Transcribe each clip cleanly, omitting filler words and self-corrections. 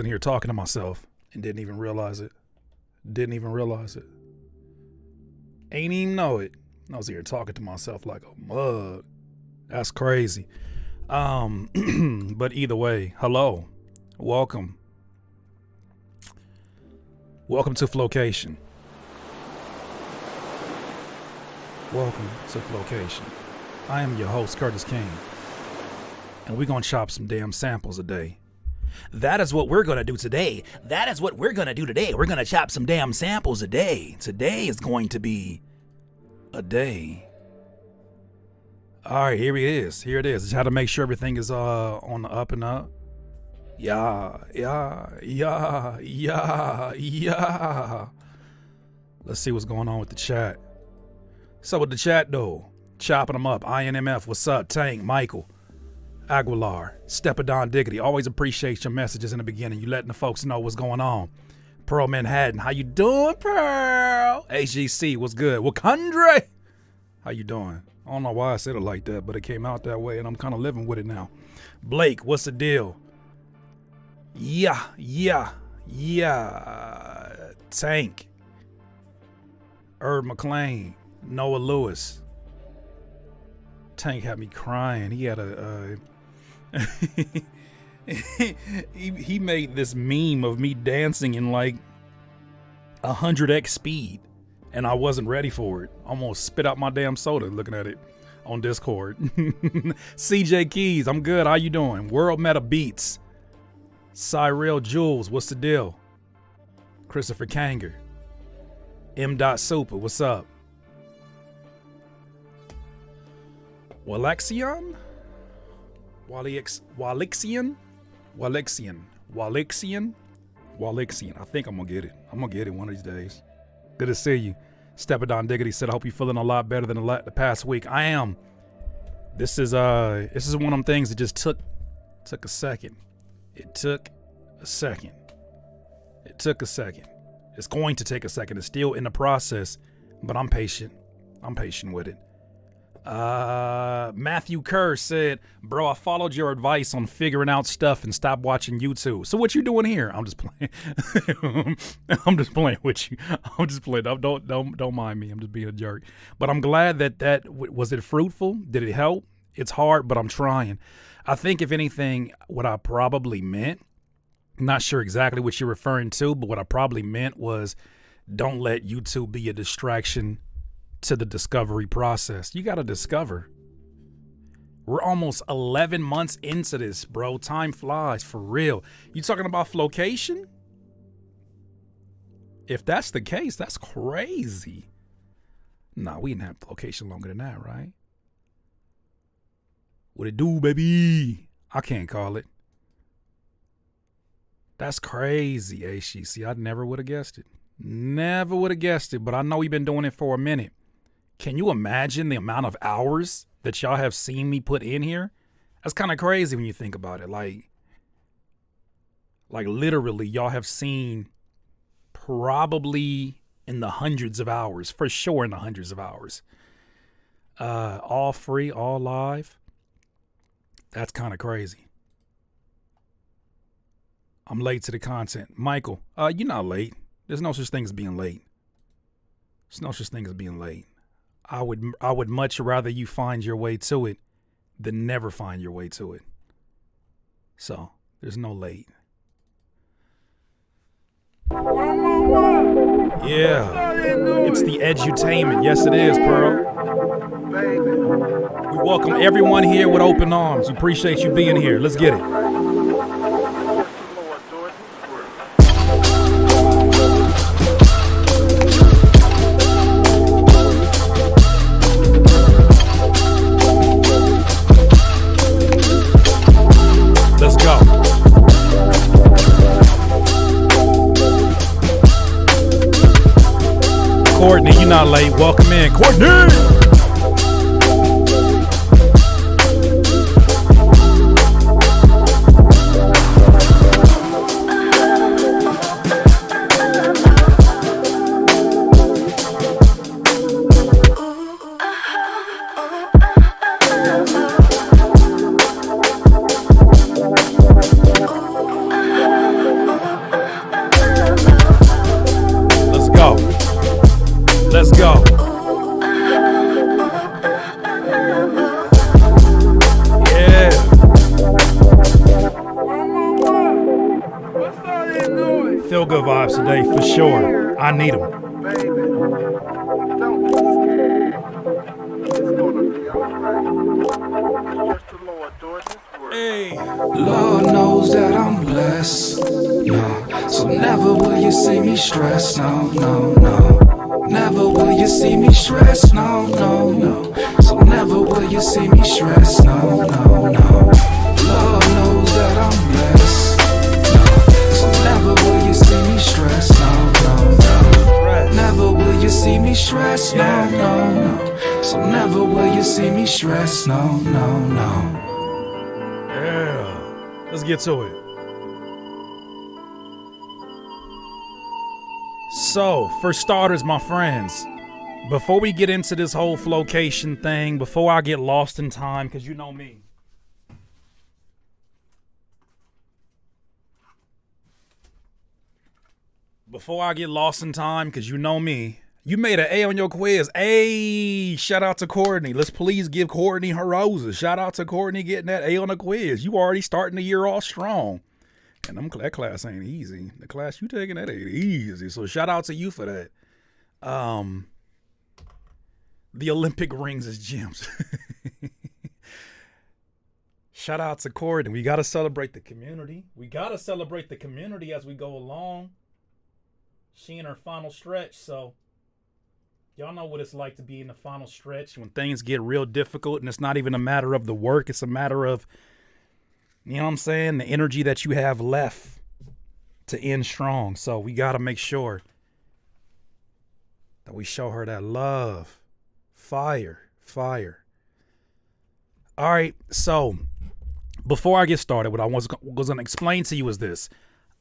in here talking to myself and didn't even realize it. Ain't even know it. I was here talking to myself like a mug. That's crazy. But either way, hello. Welcome. Welcome to Flowcation. Welcome to Flowcation. I am your host, Curtis King. And we're going to chop some damn samples a day. That is what we're going to do today. We're going to chop some damn samples a day. Today is going to be a day. All right, here it is. Just how to make sure everything is on the up and up. Yeah. Let's see what's going on with the chat. So with the chat though, chopping them up. INMF, what's up? Tank, Michael, Aguilar, Stepadon Diggity. Always appreciate your messages in the beginning. You letting the folks know what's going on. Pearl Manhattan, how you doing, Pearl? HGC, what's good? Wakandre, how you doing? I don't know why I said it like that, but it came out that way, and I'm kind of living with it now. Blake, what's the deal? Yeah. Tank, Herb McLean, Noah Lewis. Tank had me crying. He had a he made this meme of me dancing in like 100x speed, and I wasn't ready for it. Almost spit out my damn soda looking at it on Discord. CJ Keys, I'm good. How you doing? World Meta Beats. Cyril Jules, what's the deal? Christopher Kanger. M. Super, what's up? Walexian? I think I'm gonna get it. One of these days. Good to see you. Stepadon Diggity said, I hope you're feeling a lot better than the past week. I am. This is one of them things that just took a second. It took a second. It's going to take a second. It's still in the process, but I'm patient. With it. Matthew Kerr said, bro, I followed your advice on figuring out stuff and stopped watching YouTube. So what you doing here? I'm just playing. I'm just playing with you. Don't mind me. I'm just being a jerk. But I'm glad that was it fruitful? Did it help? It's hard, but I'm trying. I think if anything, what I probably meant, not sure exactly what you're referring to, but what I probably meant was don't let YouTube be a distraction to the discovery process. You got to discover. We're almost 11 months into this, bro. Time flies, for real. You talking about Flowcation? If that's the case, that's crazy. Nah, we didn't have Flowcation longer than that, right? What it do, baby? I can't call it. That's crazy, HCC. I never would have guessed it. But I know we've been doing it for a minute. Can you imagine the amount of hours that y'all have seen me put in here? That's kind of crazy when you think about it. Like literally, y'all have seen probably in the hundreds of hours, for sure in the hundreds of hours. All free, all live. That's kind of crazy. I'm late to the content. Michael, you're not late. There's no such thing as being late. I would much rather you find your way to it than never find your way to it. So, there's no late. Yeah. It's the edutainment. Yes, it is, Pearl. We welcome everyone here with open arms. We appreciate you being here. Let's get it. Let's go. Courtney, you're not late. Welcome in, Courtney. Let's go. Yeah. Feel good vibes today for sure. I need them. Hey. Lord knows that I'm blessed, yeah. So never will you see me stressed, no, no, no. Never will you see me stressed, no, no, no. So never will you see me stressed, no, no, no. Lord knows that I'm blessed, no. So never will you see me stressed, no, no, no. Never will you see me stressed, no, no, no. So never will you see me stressed, no, no, no. Yeah. Let's get to it. So, for starters, my friends, before we get into this whole Flowcation thing, before I get lost in time, because you know me. Before I get lost in time, because you know me, you made an A on your quiz. Hey, shout out to Courtney. Let's please give Courtney her roses. Shout out to Courtney getting that A on the quiz. You already starting the year off strong. And that class ain't easy. The class you taking, that ain't easy. So shout out to you for that. The Olympic rings is gems. Shout out to Courtney. We got to celebrate the community. We got to celebrate the community as we go along. She in her final stretch, so y'all know what it's like to be in the final stretch when things get real difficult, and it's not even a matter of the work. It's a matter of, you know what I'm saying, the energy that you have left to end strong. So we got to make sure that we show her that love. Fire. All right, so before I get started, what I was going to explain to you is this.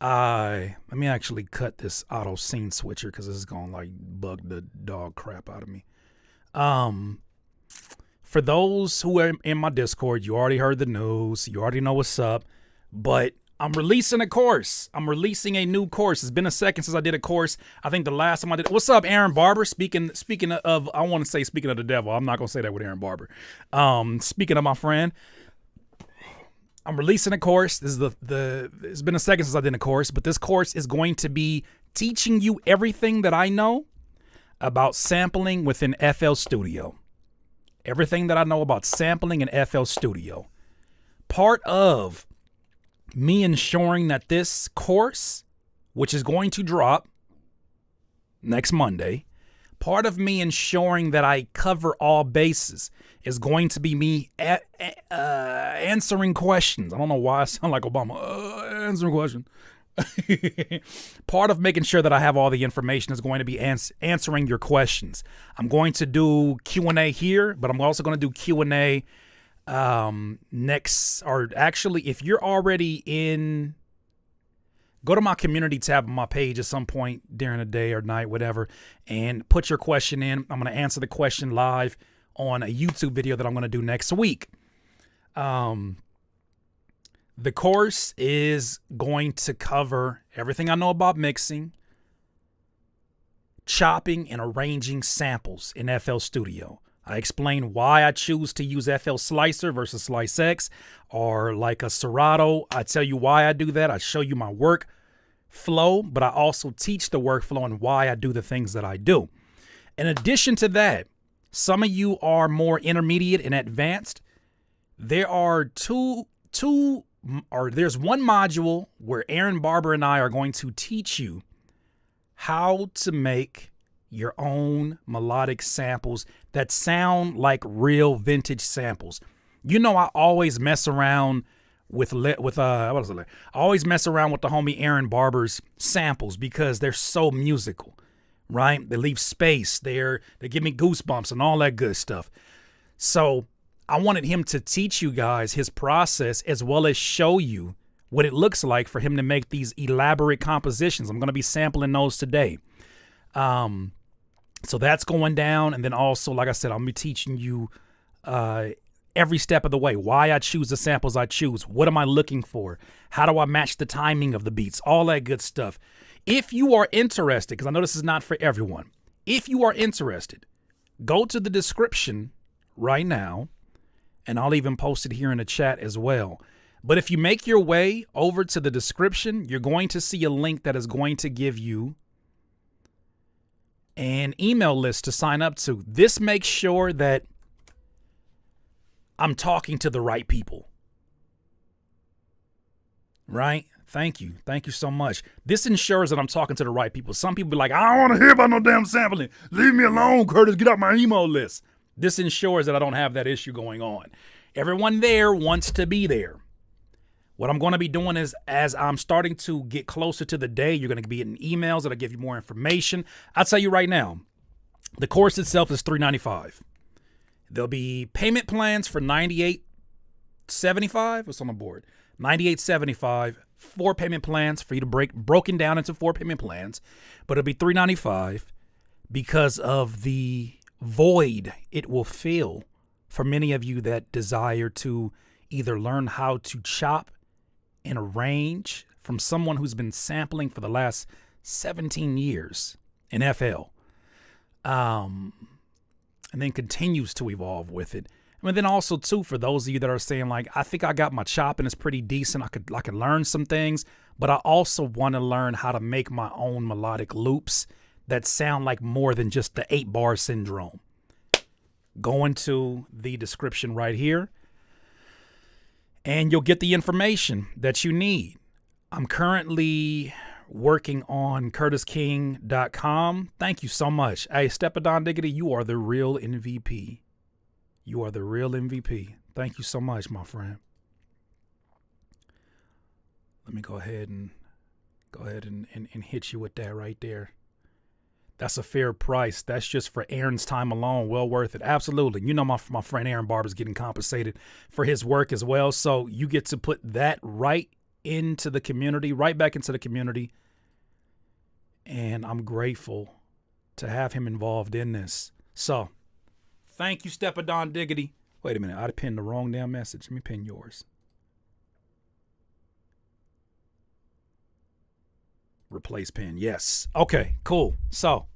Let me actually cut this auto scene switcher because this is going to like bug the dog crap out of me. For those who are in my Discord, you already heard the news. You already know what's up. But I'm releasing a course. I'm releasing a new course. It's been a second since I did a course. I think the last time I did. What's up, Aaron Barber? Speaking of, I want to say speaking of the devil. I'm not gonna say that with Aaron Barber. Speaking of my friend, I'm releasing a course. This is it's been a second since I did a course, but this course is going to be teaching you everything that I know about sampling within FL Studio. Everything that I know about sampling in FL Studio. Part of me ensuring that this course, which is going to drop next Monday, part of me ensuring that I cover all bases is going to be me answering questions. I don't know why I sound like Obama. Answering questions. Part of making sure that I have all the information is going to be answering your questions. I'm going to do Q&A here, but I'm also going to do Q&A next, or actually, if you're already in, go to my community tab on my page at some point during the day or night, whatever, and put your question in. I'm going to answer the question live on a YouTube video that I'm going to do next week. The course is going to cover everything I know about mixing, chopping, and arranging samples in FL Studio. I explain why I choose to use FL Slicer versus Slice X or like a Serato. I tell you why I do that. I show you my work flow, but I also teach the workflow and why I do the things that I do. In addition to that, some of you are more intermediate and advanced. There's one module where Aaron Barber and I are going to teach you how to make your own melodic samples that sound like real vintage samples. You know, I always mess around with the homie Aaron Barber's samples because they're so musical, right? They leave space. They give me goosebumps and all that good stuff. So I wanted him to teach you guys his process as well as show you what it looks like for him to make these elaborate compositions. I'm going to be sampling those today. So that's going down. And then also, like I said, I'm going to be teaching you every step of the way, why I choose the samples I choose. What am I looking for? How do I match the timing of the beats? All that good stuff. If you are interested, because I know this is not for everyone. If you are interested, go to the description right now, and I'll even post it here in the chat as well. But if you make your way over to the description, you're going to see a link that is going to give you an email list to sign up to. This makes sure that I'm talking to the right people. Right? Thank you. Thank you so much. This ensures that I'm talking to the right people. Some people be like, I don't want to hear about no damn sampling. Leave me alone, Curtis. Get out my email list. This ensures that I don't have that issue going on. Everyone there wants to be there. What I'm going to be doing is, as I'm starting to get closer to the day, you're going to be getting emails that'll give you more information. I'll tell you right now, the course itself is $395. There'll be payment plans for $98.75. What's on the board? $98.75. 4 payment plans for you to broken down into 4 payment plans, but it'll be $395 because of the void it will fill for many of you that desire to either learn how to chop and arrange from someone who's been sampling for the last 17 years in FL, and then continues to evolve with it. And then also, too, for those of you that are saying, like, I think I got my chop and it's pretty decent. I could learn some things, but I also want to learn how to make my own melodic loops that sound like more than just the 8-bar syndrome. Go into the description right here, and you'll get the information that you need. I'm currently working on CurtisKing.com. Thank you so much. Hey, Stepadon Diggity, you are the real MVP. You are the real MVP. Thank you so much, my friend. Let me go ahead and hit you with that right there. That's a fair price. That's just for Aaron's time alone. Well worth it. Absolutely. You know, my friend Aaron Barber's getting compensated for his work as well. So you get to put that right into the community, right back into the community. And I'm grateful to have him involved in this. So thank you, Stepadon Diggity. Wait a minute. I pinned the wrong damn message. Let me pin yours. Replace pin. Yes. Okay, cool. So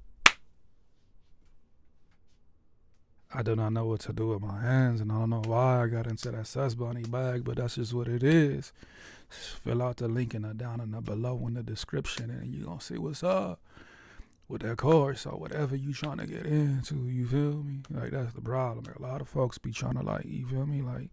I do not know what to do with my hands, and I don't know why I got into that Sus Bunny bag, but that's just what it is. Fill out the link down in the below in the description, and you're going to see what's up with that course or whatever you trying to get into. You feel me? Like, that's the problem. A lot of folks be trying to, like, you feel me? Like,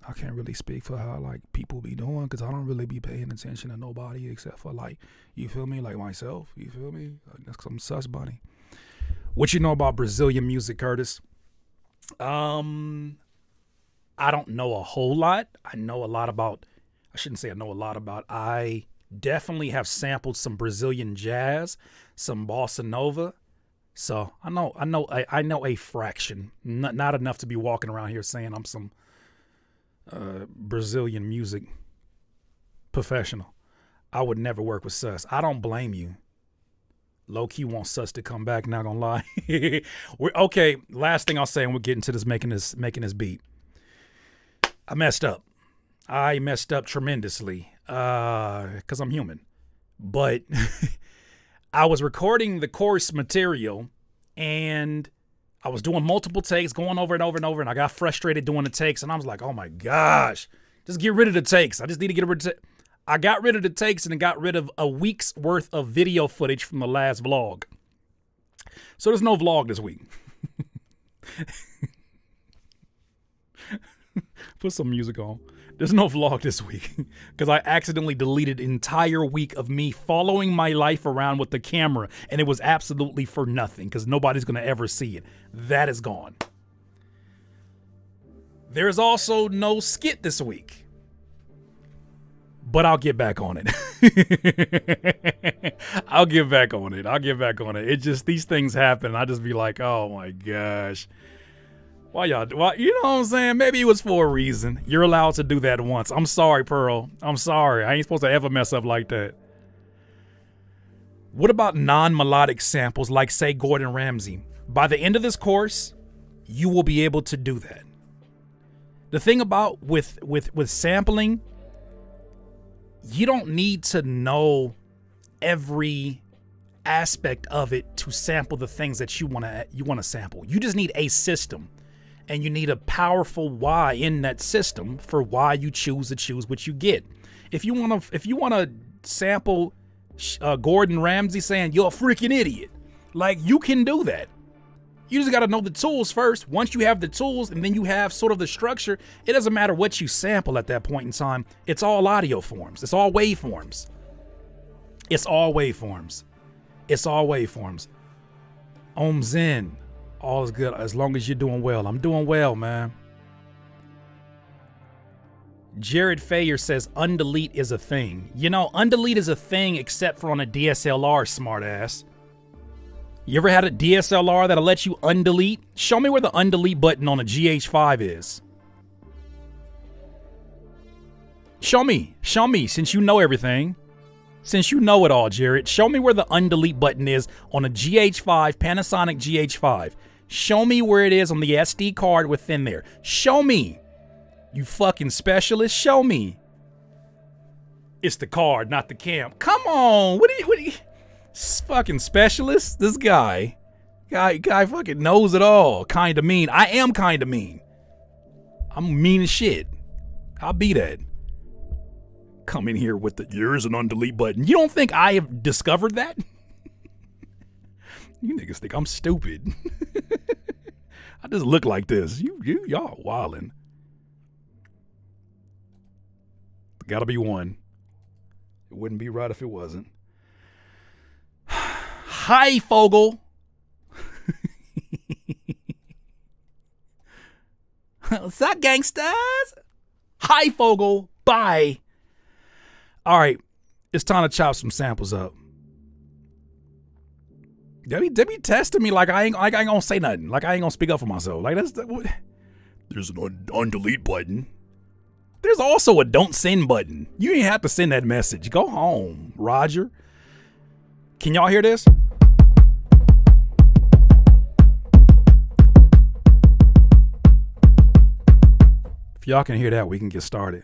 I can't really speak for how, like, people be doing, because I don't really be paying attention to nobody except for, like, you feel me? Like myself. You feel me? Like, that's some Sus Bunny. What you know about Brazilian music, Curtis? I don't know a whole lot. I know a lot about, I shouldn't say I know a lot about. I definitely have sampled some Brazilian jazz, some bossa nova. So I know a fraction, not enough to be walking around here saying I'm some Brazilian music professional. I would never work with Sus. I don't blame you. Low key wants Sus to come back. Not gonna lie. Okay. Last thing I'll say, and we'll get into this making this beat. I messed up. I messed up tremendously because I'm human. But I was recording the course material, and I was doing multiple takes, going over and over and over, and I got frustrated doing the takes, and I was like, oh my gosh, just get rid of the takes. I just need to get rid of I got rid of the takes and got rid of a week's worth of video footage from the last vlog. So there's no vlog this week. Put some music on. There's no vlog this week because I accidentally deleted an entire week of me following my life around with the camera, and it was absolutely for nothing because nobody's going to ever see it. That is gone. There's also no skit this week, but I'll get back on it. I'll get back on it. It just, these things happen. I just be like, oh my gosh. Why, you know what I'm saying? Maybe it was for a reason. You're allowed to do that once. I'm sorry, Pearl. I'm sorry. I ain't supposed to ever mess up like that. What about non-melodic samples like, say, Gordon Ramsay? By the end of this course, you will be able to do that. The thing about with sampling, you don't need to know every aspect of it to sample the things that you want to sample. You just need a system, and you need a powerful why in that system for why you choose what you get. If you want to sample Gordon Ramsay saying you're a freaking idiot, like, you can do that. You just got to know the tools first. Once you have the tools and then you have sort of the structure, it doesn't matter what you sample at that point in time. It's all audio forms. It's all waveforms. It's all waveforms. It's all waveforms. Om Zen. All is good as long as you're doing well. I'm doing well, man. Jared Fayer says undelete is a thing. You know, undelete is a thing except for on a DSLR, smartass. You ever had a DSLR that'll let you undelete? Show me where the undelete button on a GH5 is. Show me, since you know everything. Since you know it all, Jared. Show me where the undelete button is on a GH5, Panasonic GH5. Show me where it is on the SD card within there. Show me. You fucking specialist, show me. It's the card, not the cam. Come on, what do you fucking specialist? This guy fucking knows it all. Kinda mean. I am kinda mean. I'm mean as shit. I'll be that. Come in here with the here's an undelete button. You don't think I have discovered that? You niggas think I'm stupid. I just look like this. Y'all wildin'. Gotta be one. It wouldn't be right if it wasn't. Hi, Fogel. What's up, gangsters? Hi, Fogel. Bye. All right, it's time to chop some samples up. They be testing me like I ain't gonna say nothing. Like I ain't gonna speak up for myself. Like there's an undelete button. There's also a don't send button. You ain't have to send that message. Go home, Roger. Can y'all hear this? If y'all can hear that, we can get started.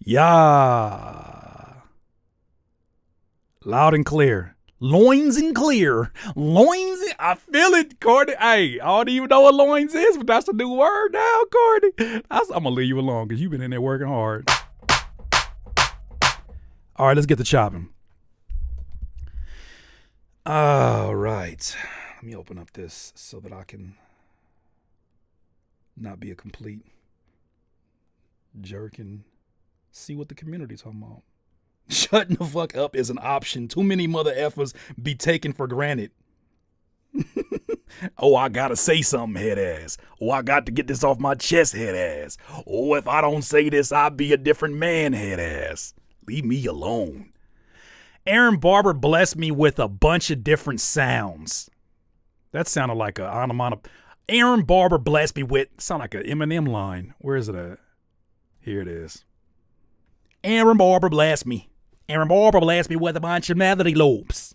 Yeah. Loud and clear. Loins and clear. Loins. I feel it, Cordy. Hey, I don't even know what loins is, but that's a new word now, Cordy. I'm going to leave you alone because you've been in there working hard. All right, let's get to chopping. All right. Let me open up this so that I can not be a complete jerk and see what the community's talking about. Shutting the fuck up is an option. Too many mother effers be taken for granted. Oh, I gotta say something, head ass. Oh, I got to get this off my chest, head ass. Oh, if I don't say this, I'll be a different man, head ass. Leave me alone. Aaron Barber blessed me with a bunch of different sounds. That sounded like a onomatopoeia. Aaron Barber blessed me with, sound like an Eminem line. Where is it at? Here it is. Aaron Barber blessed me. Aaron Barber blessed me with a bunch of melody loops.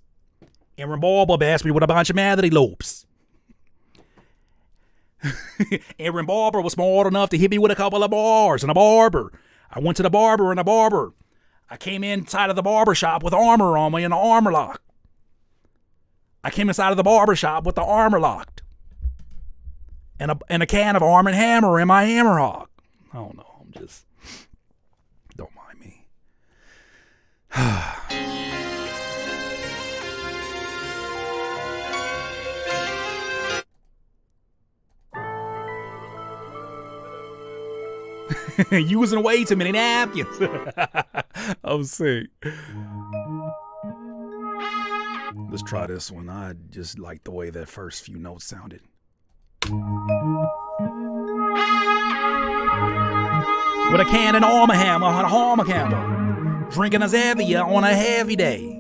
Aaron Barber blessed me with a bunch of melody loops. Aaron Barber was smart enough to hit me with a couple of bars and a barber. I went to the barber and a barber. I came inside of the barber shop with armor on me and an armor lock. I came inside of the barber shop with the armor locked. And a can of Arm & Hammer in my hammer hog. I don't know. I'm just... Don't mind me. Using way too many napkins. I'm sick. Let's try this one. I just like the way that first few notes sounded. With a can of Arm & Hammer and a Armor Hammer, drinking a Xavier on a heavy day.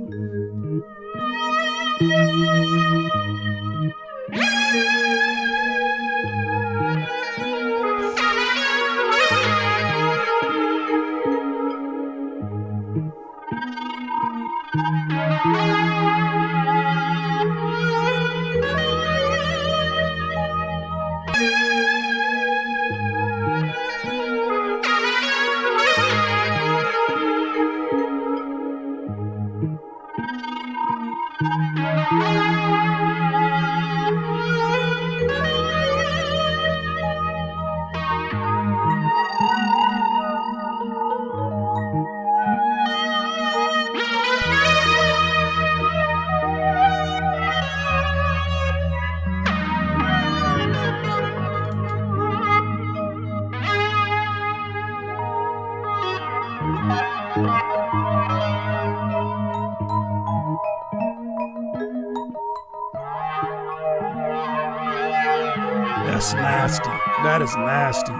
That's nasty. That is nasty.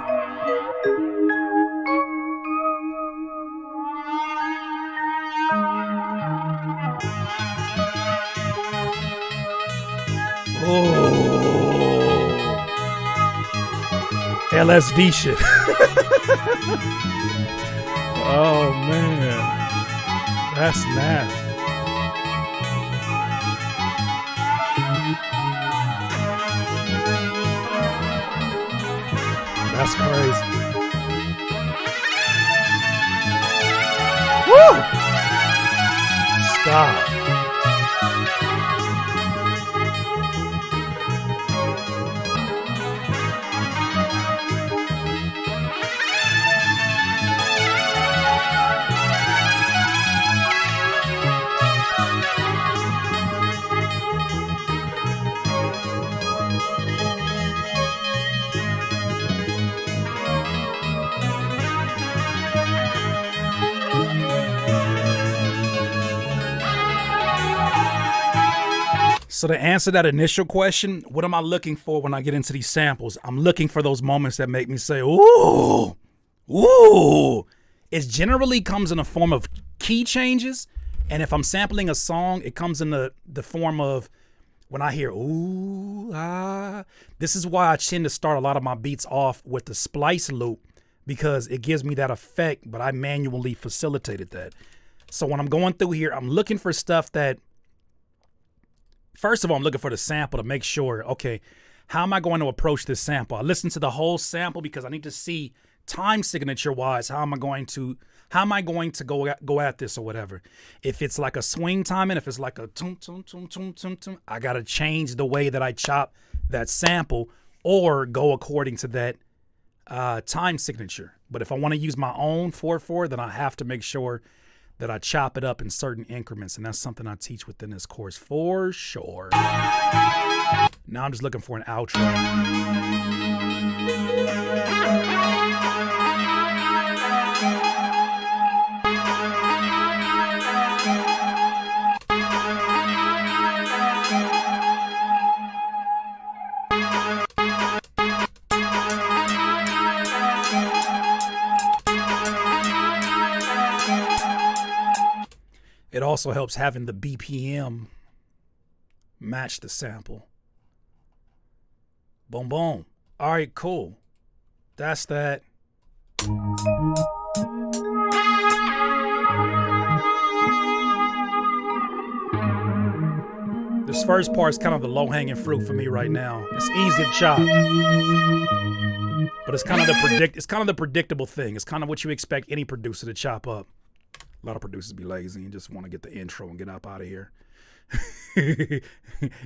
Oh, LSD shit. Oh man, that's nasty. That's crazy. Woo! Stop. So to answer that initial question, what am I looking for when I get into these samples? I'm looking for those moments that make me say, ooh, ooh. It generally comes in a form of key changes. And if I'm sampling a song, it comes in the form of when I hear, ooh, ah. This is why I tend to start a lot of my beats off with the splice loop, because it gives me that effect, but I manually facilitated that. So when I'm going through here, I'm looking for stuff that, first of all, I'm looking for the sample to make sure, okay, how am I going to approach this sample? I listen to the whole sample because I need to see time signature wise, how am I going to go at this or whatever. If it's like a swing timing, if it's like a tum tum tum tum tum tum, I gotta change the way that I chop that sample or go according to that time signature. But if I want to use my own 4/4, then I have to make sure that I chop it up in certain increments, and that's something I teach within this course for sure. Now I'm just looking for an outro. It also helps having the BPM match the sample. Boom, boom. All right, cool. That's that. This first part is kind of the low-hanging fruit for me right now. It's easy to chop, but it's kind of the predictable thing. It's kind of what you expect any producer to chop up. A lot of producers be lazy and just want to get the intro and get up out of here. You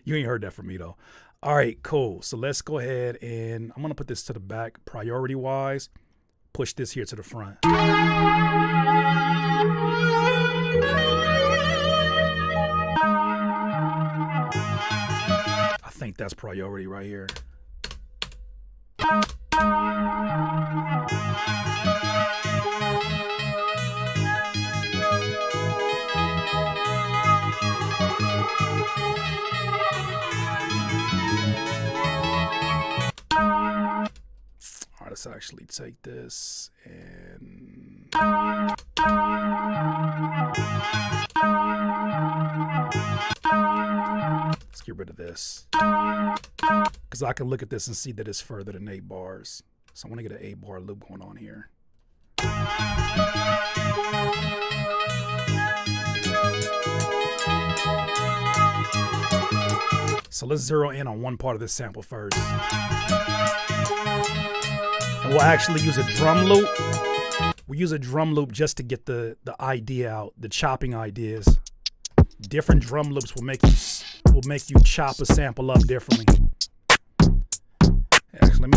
ain't heard that from me though. All right, cool. So let's go ahead and I'm going to put this to the back priority wise. Push this here to the front. I think that's priority right here. Let's actually take this and let's get rid of this because I can look at this and see that it's further than 8 bars. So I want to get an 8-bar loop going on here. So let's zero in on one part of this sample first. And we'll actually use a drum loop. We'll use a drum loop just to get the idea out, the chopping ideas. Different drum loops will make you chop a sample up differently. Actually,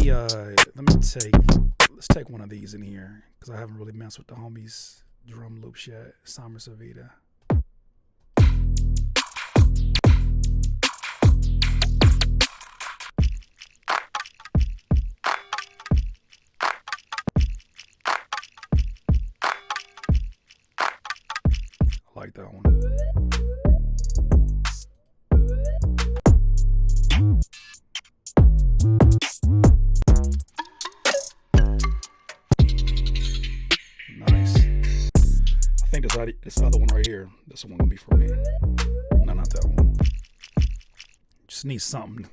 let's take one of these in here because I haven't really messed with the homies' drum loops yet. Summer Savita. like that one. Nice. I think this other one right here, this one gonna be for me. No, not that one. Just need something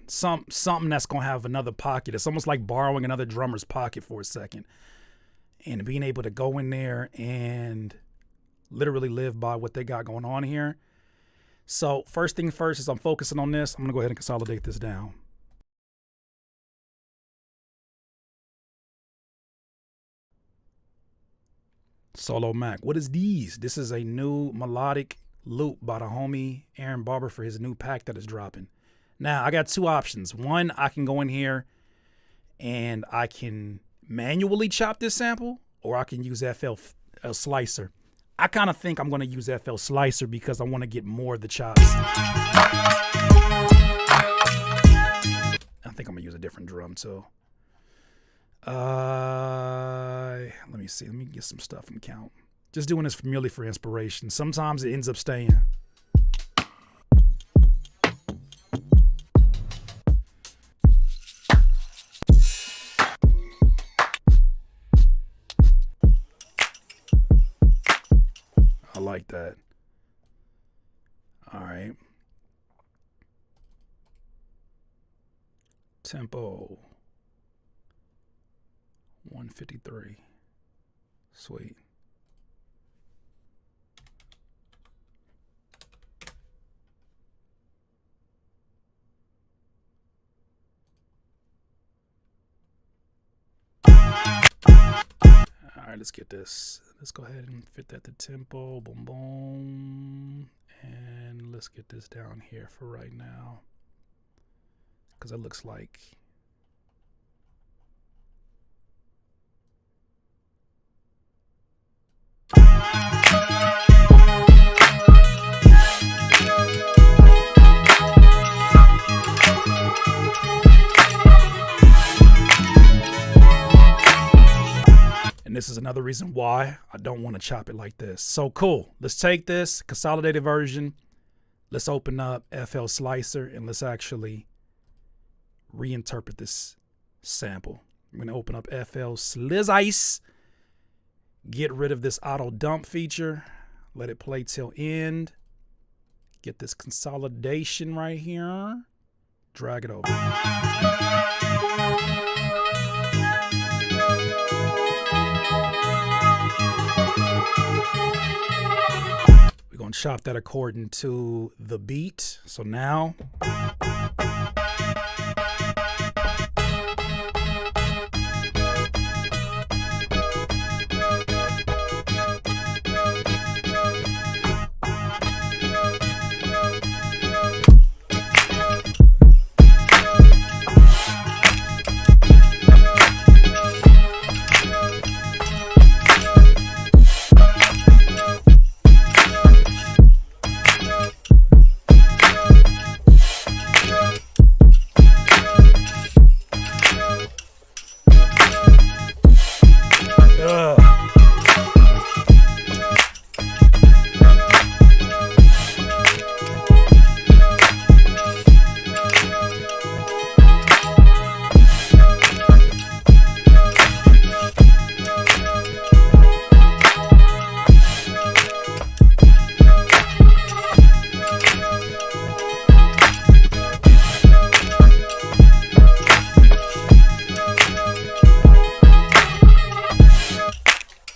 that's gonna have another pocket. It's almost like borrowing another drummer's pocket for a second, and being able to go in there and literally live by what they got going on here. So first thing first is I'm focusing on this. I'm gonna go ahead and consolidate this down. Solo Mac. What is these? This is a new melodic loop by the homie Aaron Barber for his new pack that is dropping. Now, I got two options. One, I can go in here and I can manually chop this sample, or I can use FL Slicer. I kind of think I'm going to use FL Slicer because I want to get more of the chops. I think I'm going to use a different drum too. Let me see. Let me get some stuff from count. Just doing this merely for inspiration. Sometimes it ends up staying. I like that. All right. Tempo. 153. Sweet. All right, let's get this. Let's go ahead and fit that to tempo. Boom, boom. And let's get this down here for right now, because it looks like this is another reason why I don't want to chop it like this. So cool. Let's take this consolidated version. Let's open up FL Slicer and let's actually reinterpret this sample. I'm going to open up FL Slice, get rid of this auto dump feature, let it play till end, get this consolidation right here, drag it over. We're going to chop that according to the beat. So now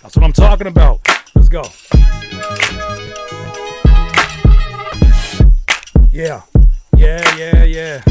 that's what I'm talking about. Let's go. Yeah. Yeah, yeah, yeah.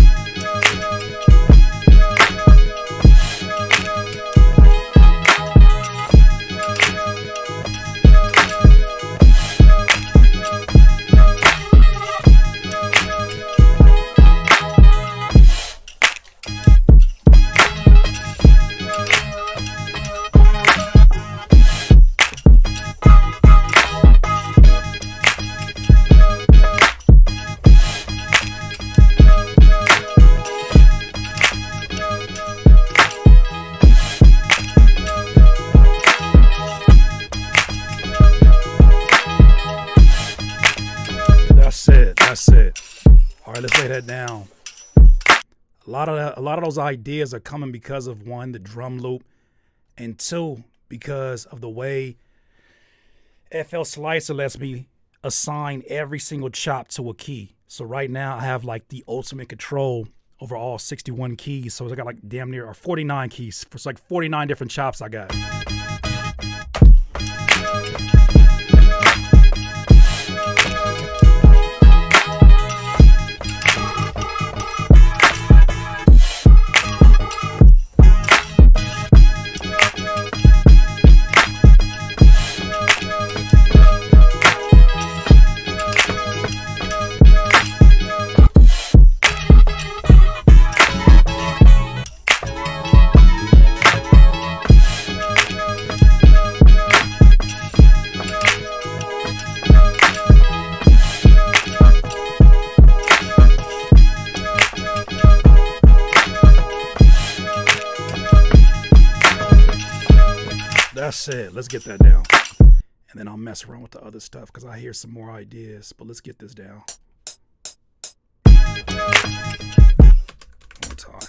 right, let's lay that down. A lot of those ideas are coming because of, one, the drum loop, and two, because of the way FL Slicer lets me assign every single chop to a key. So right now I have like the ultimate control over all 61 keys. So I got like damn near, or 49 keys. It's like 49 different chops I got. That's it. Let's get that down. And then I'll mess around with the other stuff because I hear some more ideas. But let's get this down. One time.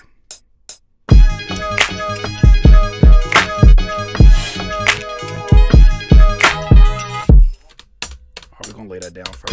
Alright, we're going to lay that down first.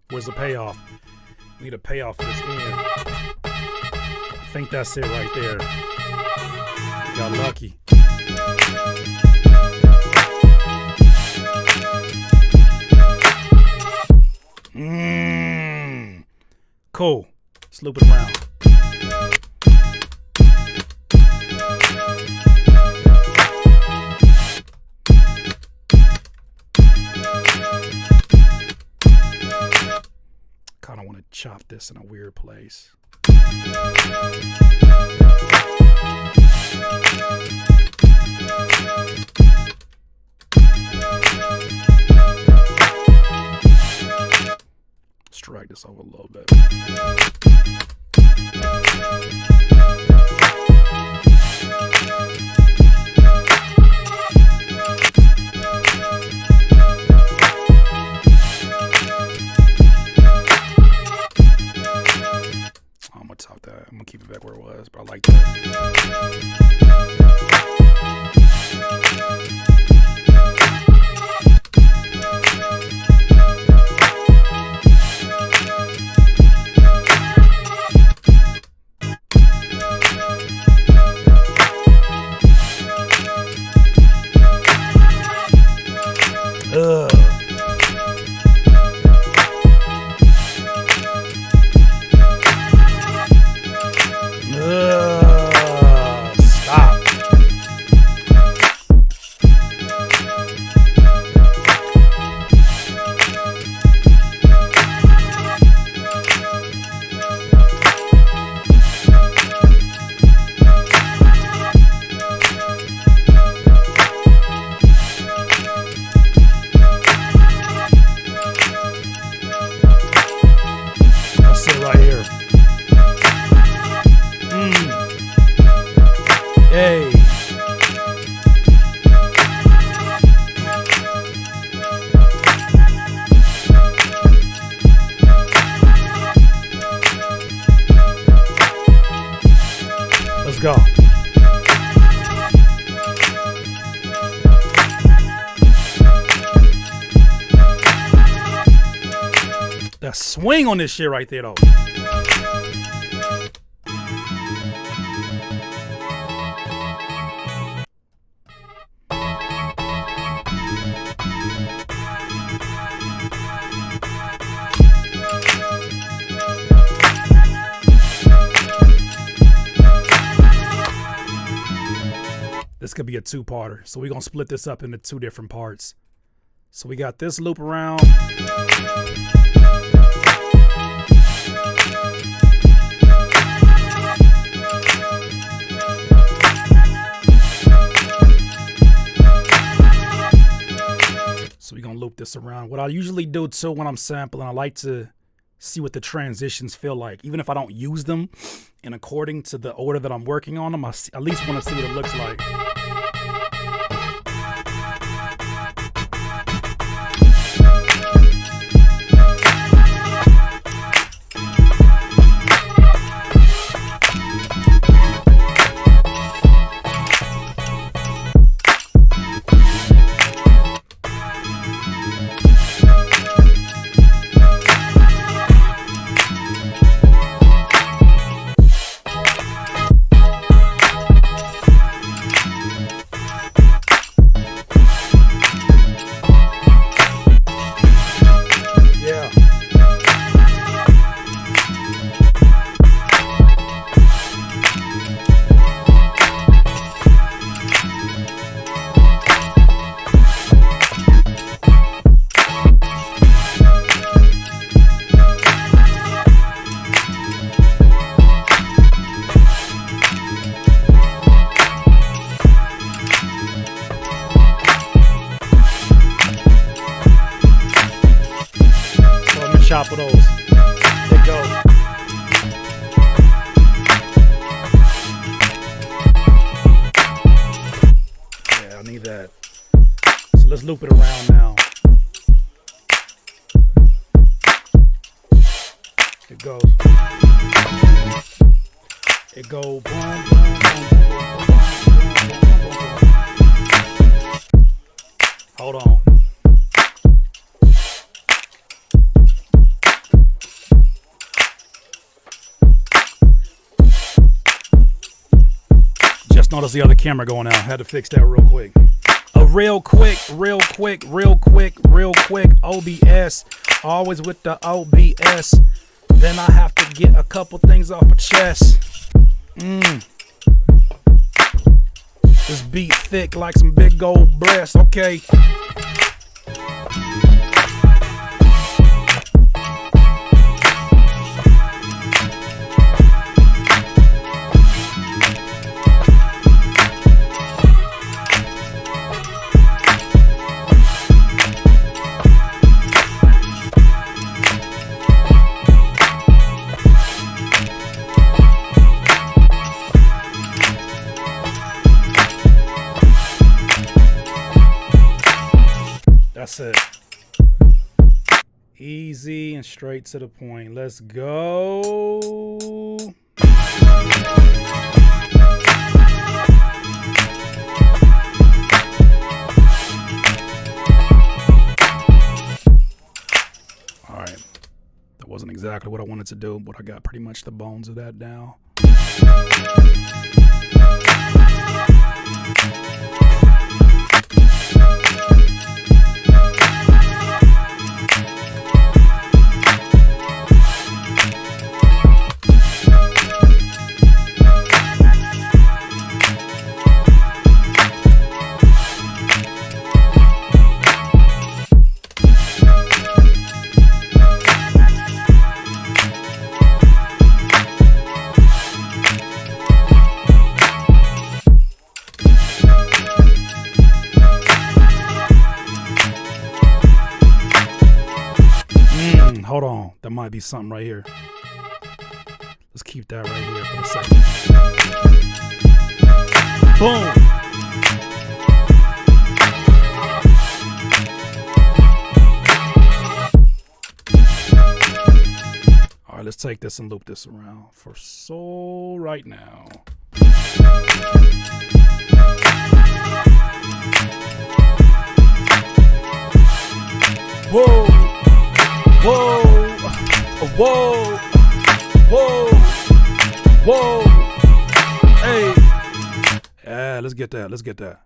Where's the payoff? We need a payoff for this end. I think that's it right there. Got lucky. Cool. Let's loop it around. Kind of want to chop this in a weird place. Let's drag this over a little bit. I'm gonna top that. I'm gonna keep it back where it was, but I like that. Stop. That's it right here. Hey. Let's go. That swing on this shit right there, though. could be a two-parter. So we're going to split this up into 2 different parts. So we got this loop around. So we're going to loop this around. What I usually do too when I'm sampling, I like to see what the transitions feel like. Even if I don't use them and according to the order that I'm working on them, I at least want to see what it looks like. Chop of those. There go. Yeah, I need that. So let's loop it around now. It goes. It go boom, boom, boom, boom, boom, boom, boom. Hold on. Notice the other camera going out. Had to fix that real quick. Real quick. OBS. Always with the OBS. Then I have to get a couple things off my chest. This beat thick like some big old breasts. Okay. That's it. Easy and straight to the point. Let's go. All right. That wasn't exactly what I wanted to do, but I got pretty much the bones of that down. Hold on, that might be something right here. Let's keep that right here for a second. Boom. All right, let's take this and loop this around for soul right now. Whoa. Whoa, whoa, whoa, whoa, hey. Yeah, let's get that, let's get that.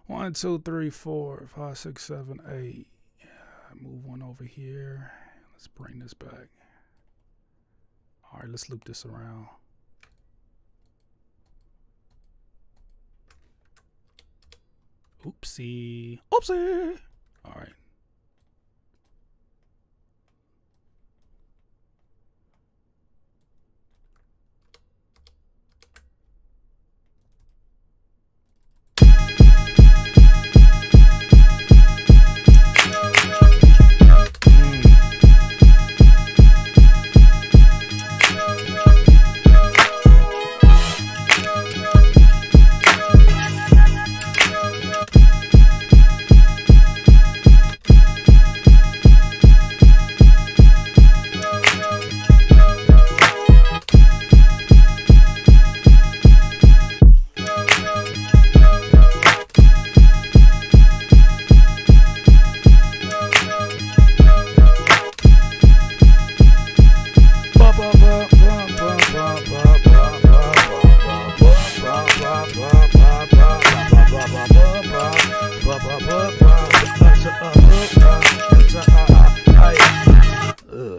1, 2, 3, 4, 5, 6, 7, 8. Move one over here. Let's bring this back. All right, let's loop this around. Oopsie. Oopsie. All right.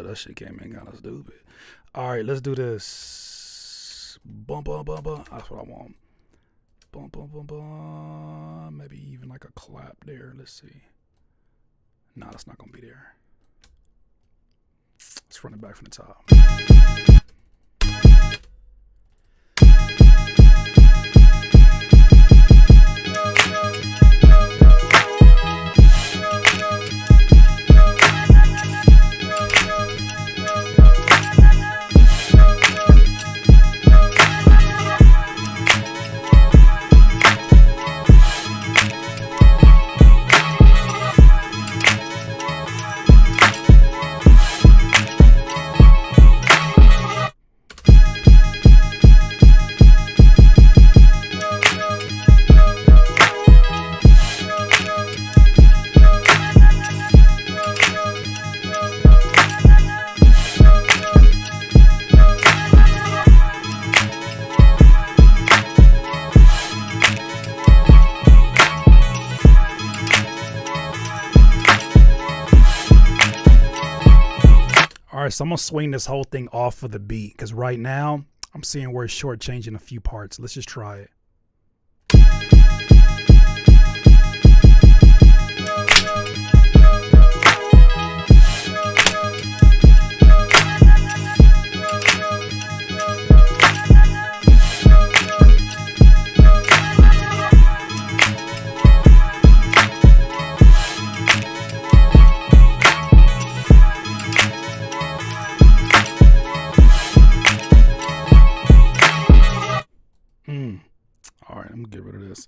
That shit came in kind of stupid. All right, let's do this. Bum, bum, bum, bum. That's what I want. Bum, bum, bum, bum. Maybe even like a clap there. Let's see. Nah, that's not going to be there. Let's run it back from the top. All right, so I'm gonna swing this whole thing off of the beat because right now I'm seeing where it's shortchanging a few parts. Let's just try it. All right, I'm gonna get rid of this.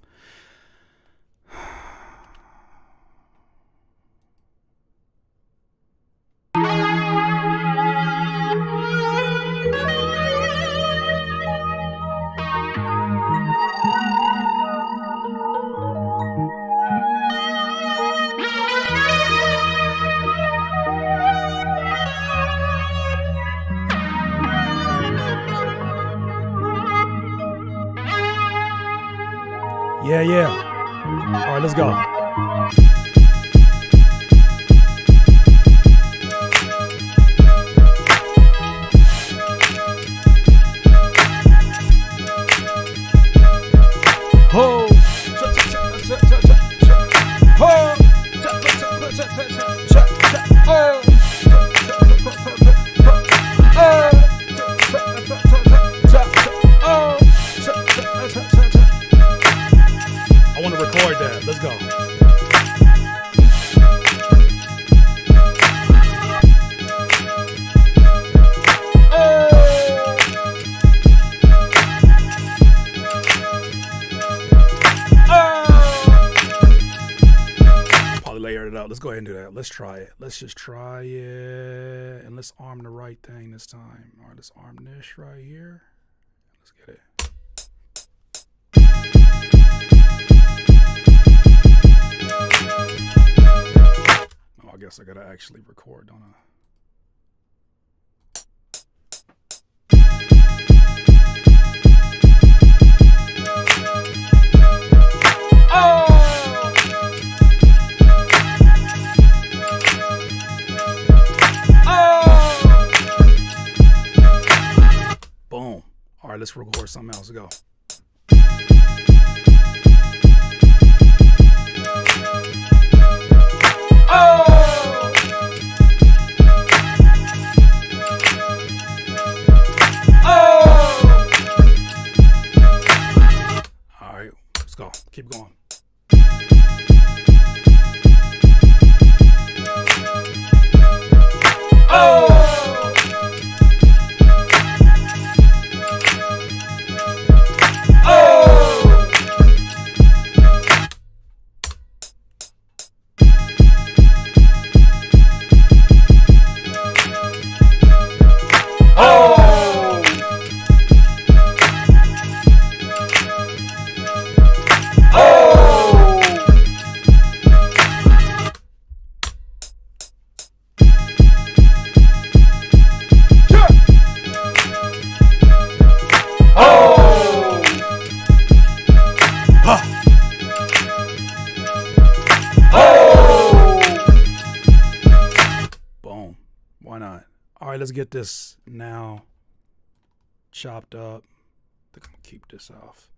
Yeah. All right, let's go. Ho! I want to record that. Let's go. Probably layer it out. Let's go ahead and do that. Let's try it. Let's just try it. And let's arm the right thing this time. All right, let's arm this right here. Let's get it. Oh, I guess I gotta actually record, don't I? Oh! Let's record something else. Go. All right, let's go. Keep going. Boom. Why not? All right, let's get this now chopped up. I think I'm gonna keep this off.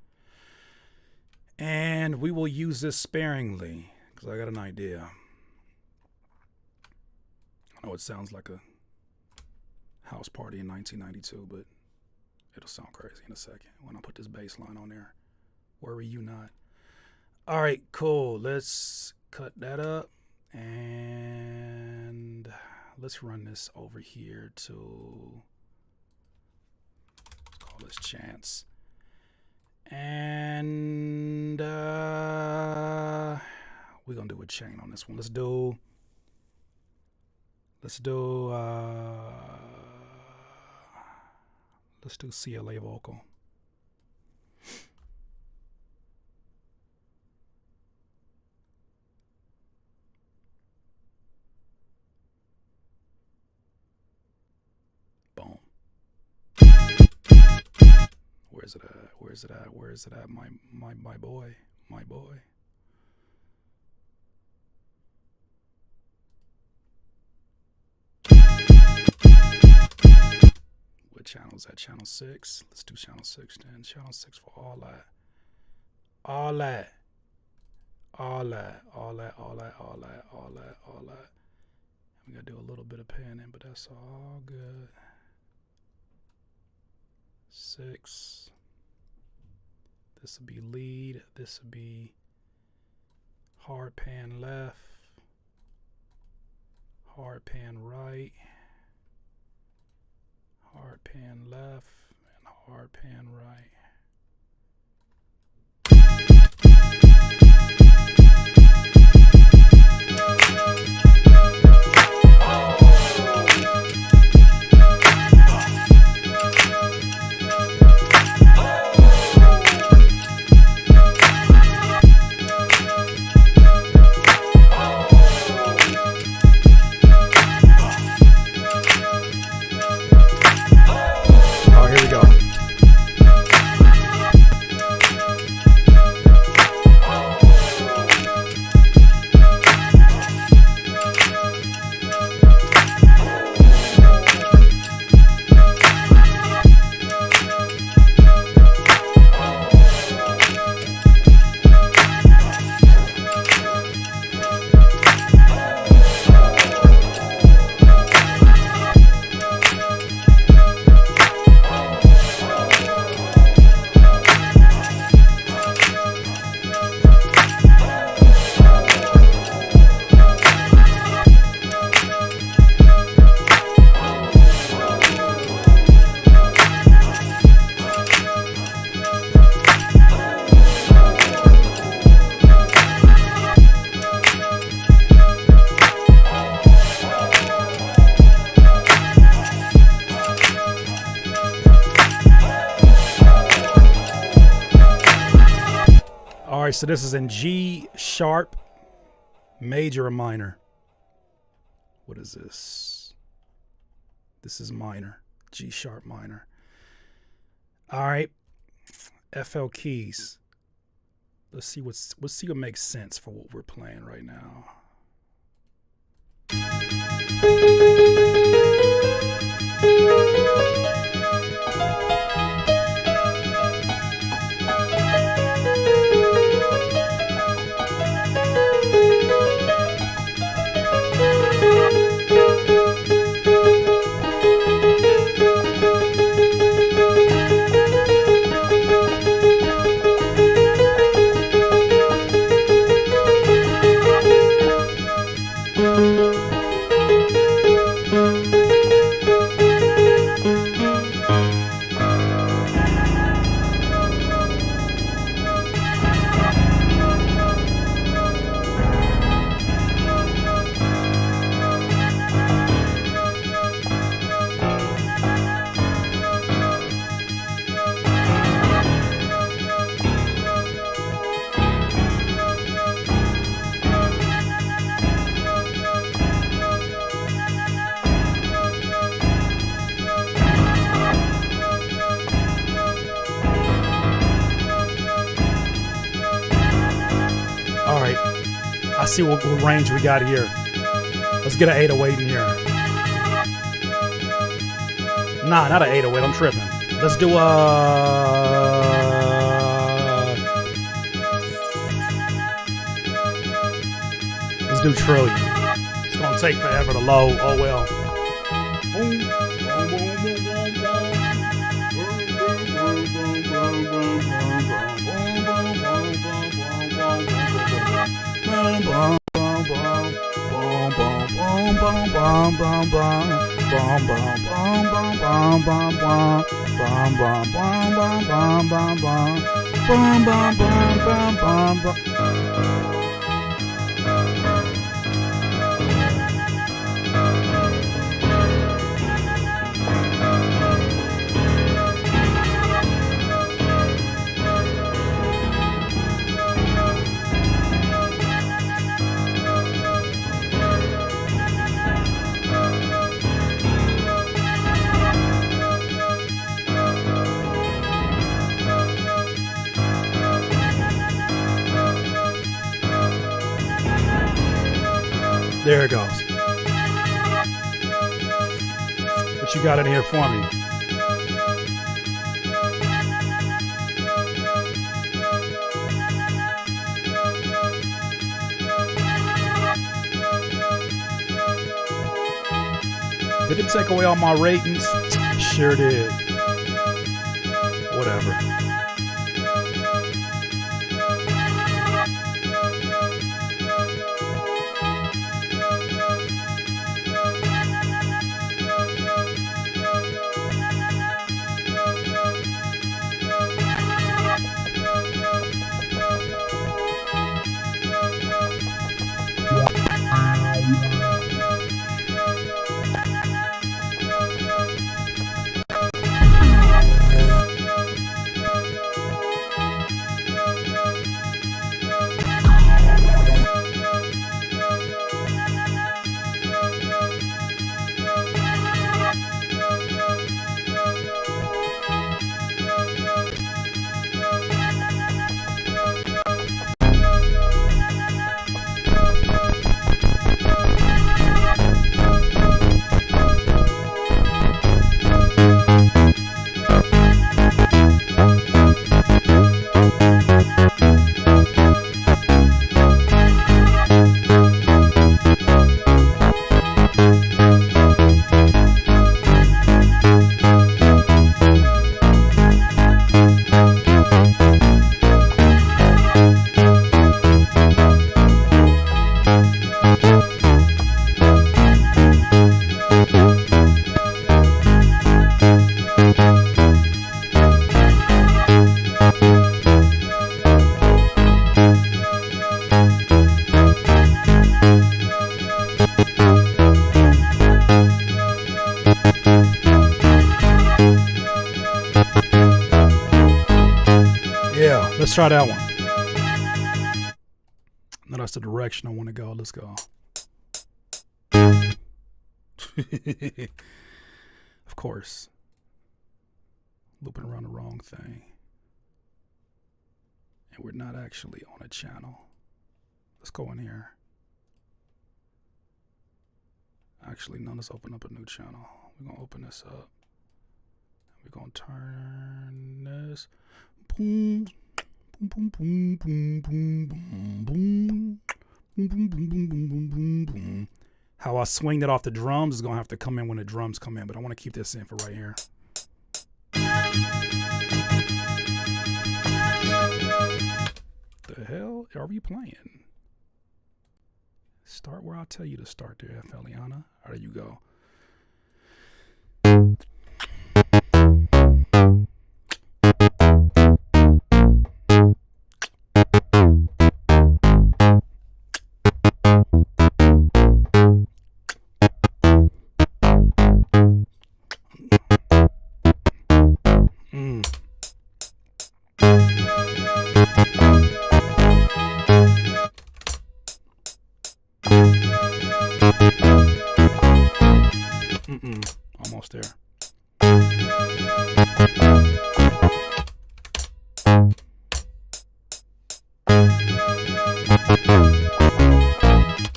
And we will use this sparingly because I got an idea. I know it sounds like a house party in 1992, but it'll sound crazy in a second when I put this bass line on there. Worry you not. All right, cool. Let's cut that up and let's run this over here to, let's call this Chance. And we're gonna do a chain on this one. Let's do CLA vocal. Boom. Where's it at? Where's it at? Where's it at? My boy. My boy. What channel is that? Channel 6. Let's do channel 6 then. Channel 6 for all that. All that. All that. All that. All that. All that. All that. All that. We gotta do a little bit of panning, but that's all good. 6. This will be lead. This will be hard pan left. Hard pan right. Hard pan left. And hard pan right. All right, so this is in G sharp, major or minor. What is this? This is minor, G sharp minor. All right, FL keys. Let's see what makes sense for what we're playing right now. right. I see what range we got here. Let's get an 808 in here. Nah, not an 808. I'm tripping. Let's do let's do trillion. It's gonna take forever to load. Oh well. There it goes. What you got in here for me? Did it take away all my ratings? Sure did. Whatever. Let's try that one. No, that's the direction I want to go. Let's go. Of course. Looping around the wrong thing. And we're not actually on a channel. Let's go in here. Actually, no, let's open up a new channel. We're going to open this up. We're going to turn this. Boom. Boom, boom, boom, boom, boom, boom, boom, boom, boom, boom, boom, boom, boom, boom. How I swing it off the drums is gonna have to come in when the drums come in, but I want to keep this in for right here. The hell are we playing? Start where I tell you to start there, Feliana. There you go.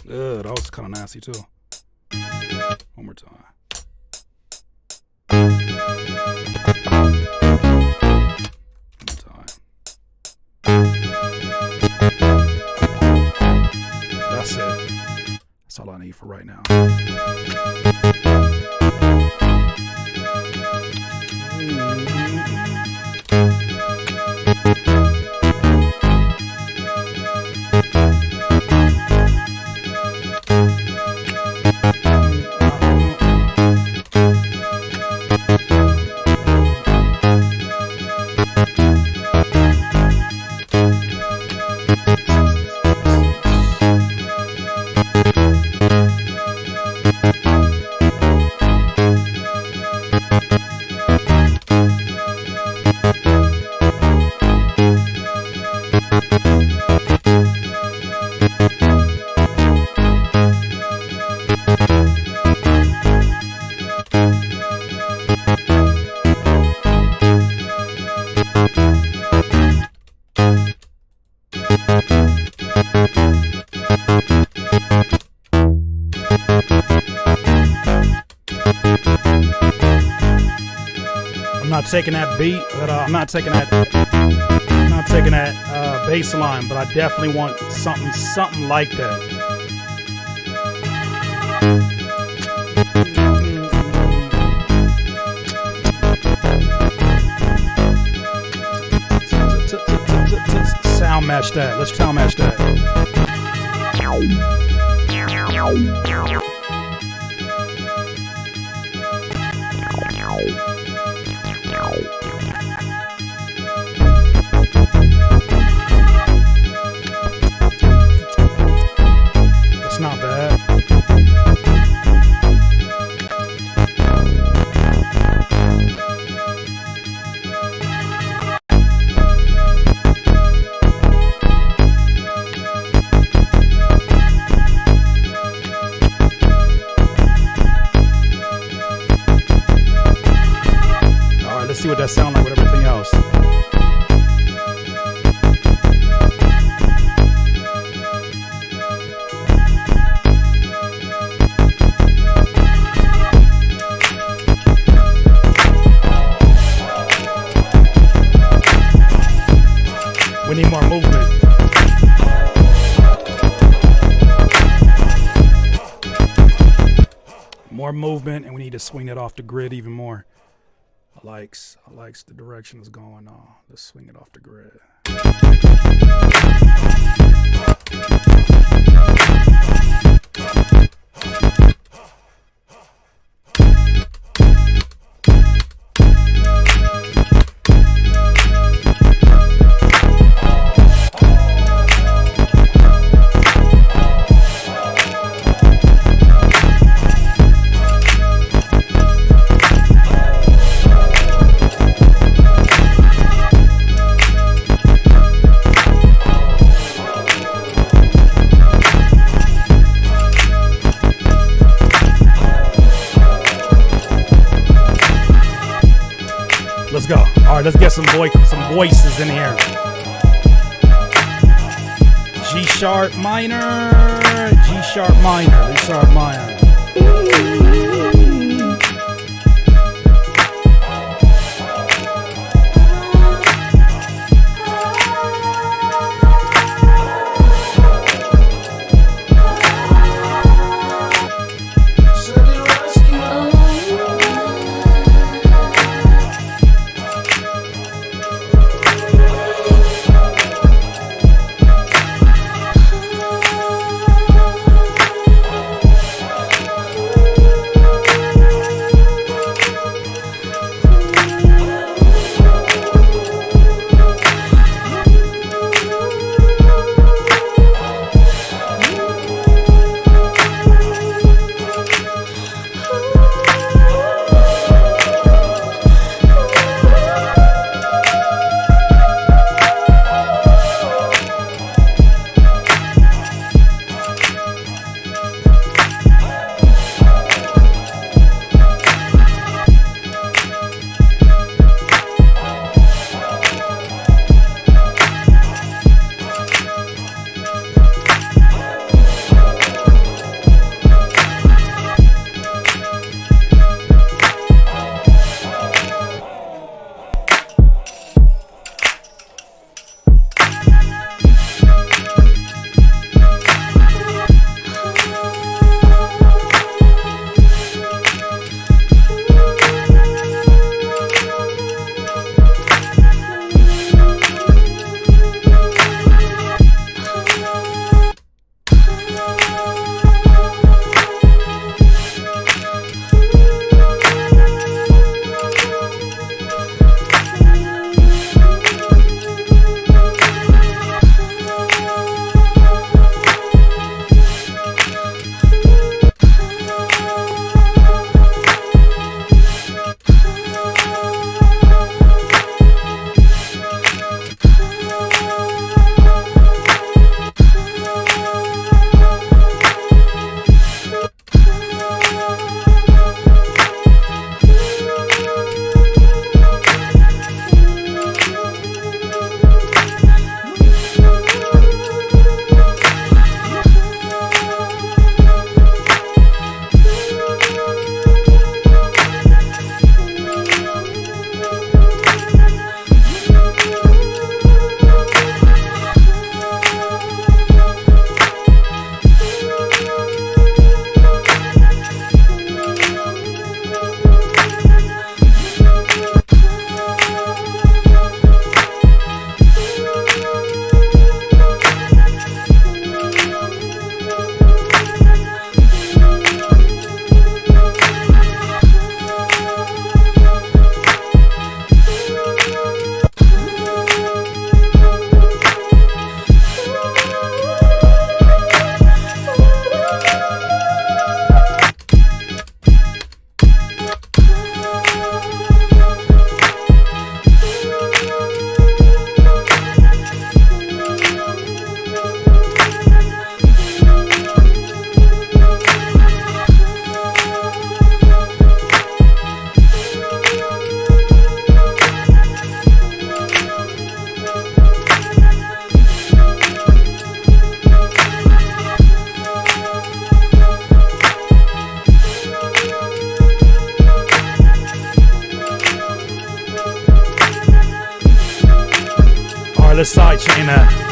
Ugh, that was kind of nasty too. One more time. That's it. That's all I need for right now. I'm not taking that beat, but I'm not taking that bass line, but I definitely want something like that. Sound match that. Let's sound match that. That's not bad. Let's see what that sounds like with everything else. We need more movement. More movement, and we need to swing it off the grid even more. I likes the direction it's going on. Let's swing it off the grid. Let's go. All right, let's get some voices in here. G sharp minor, G sharp minor, G sharp minor. side chain that.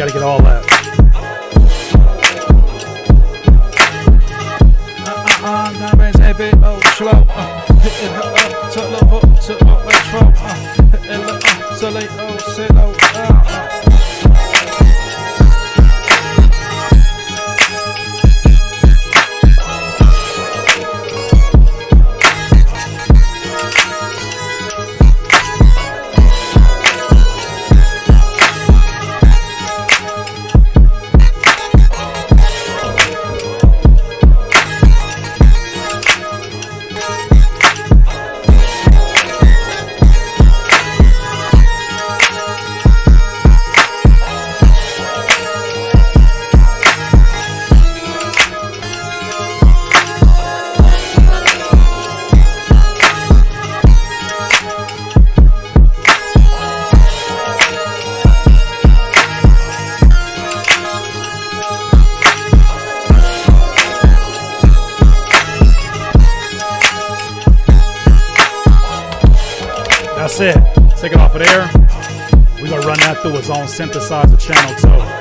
Gotta get all that. That's it. Take it off of there. We're gonna run that through its own synthesizer channel too.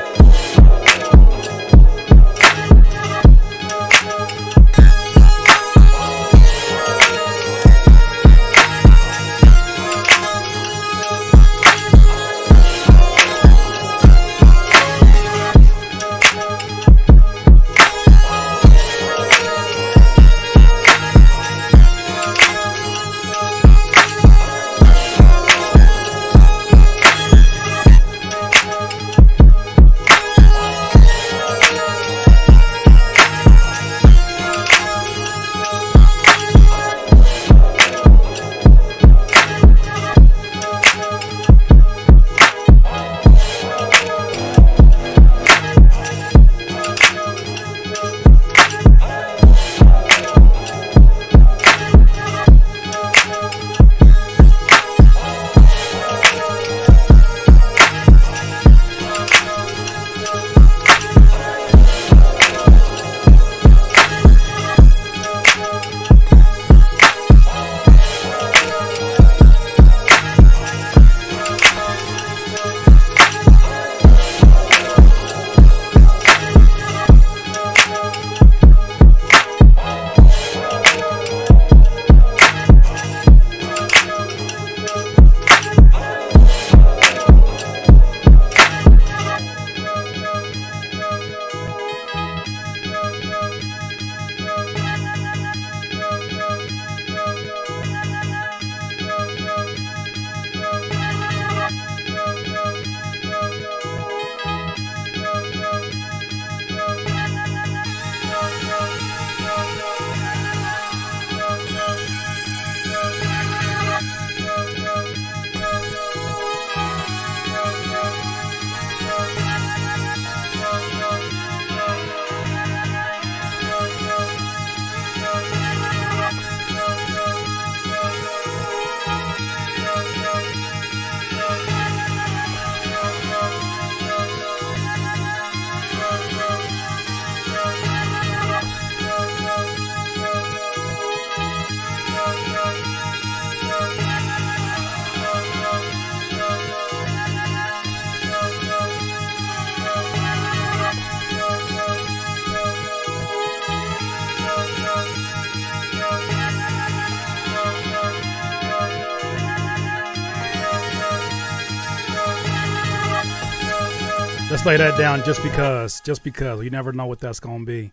Let's lay that down just because. Just because. You never know what that's going to be.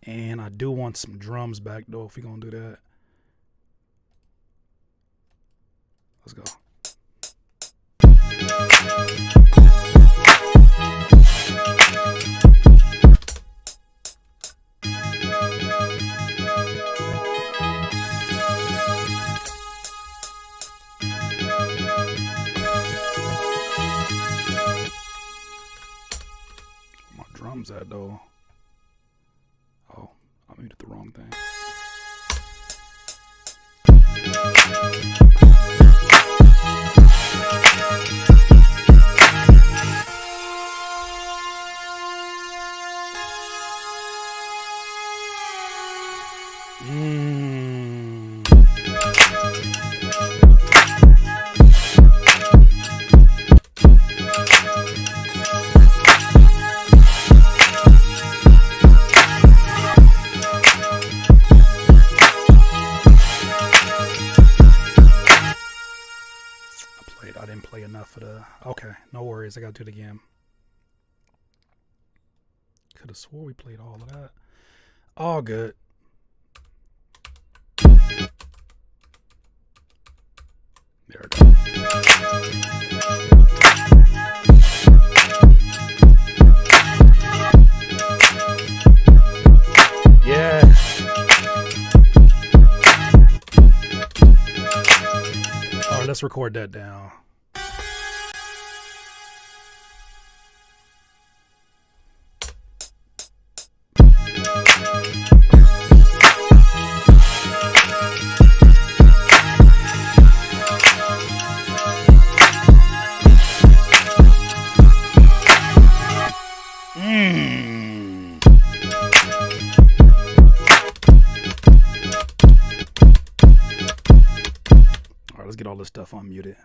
And I do want some drums back, though, if we're going to do that. Let's go. My drums at, though. Oh, I muted the wrong thing. I didn't play enough of the... Okay, no worries. I got to do it again. Could have swore we played all of that. All good. There it goes. Yeah. All right, let's record that down. All right, let's get all this stuff unmuted.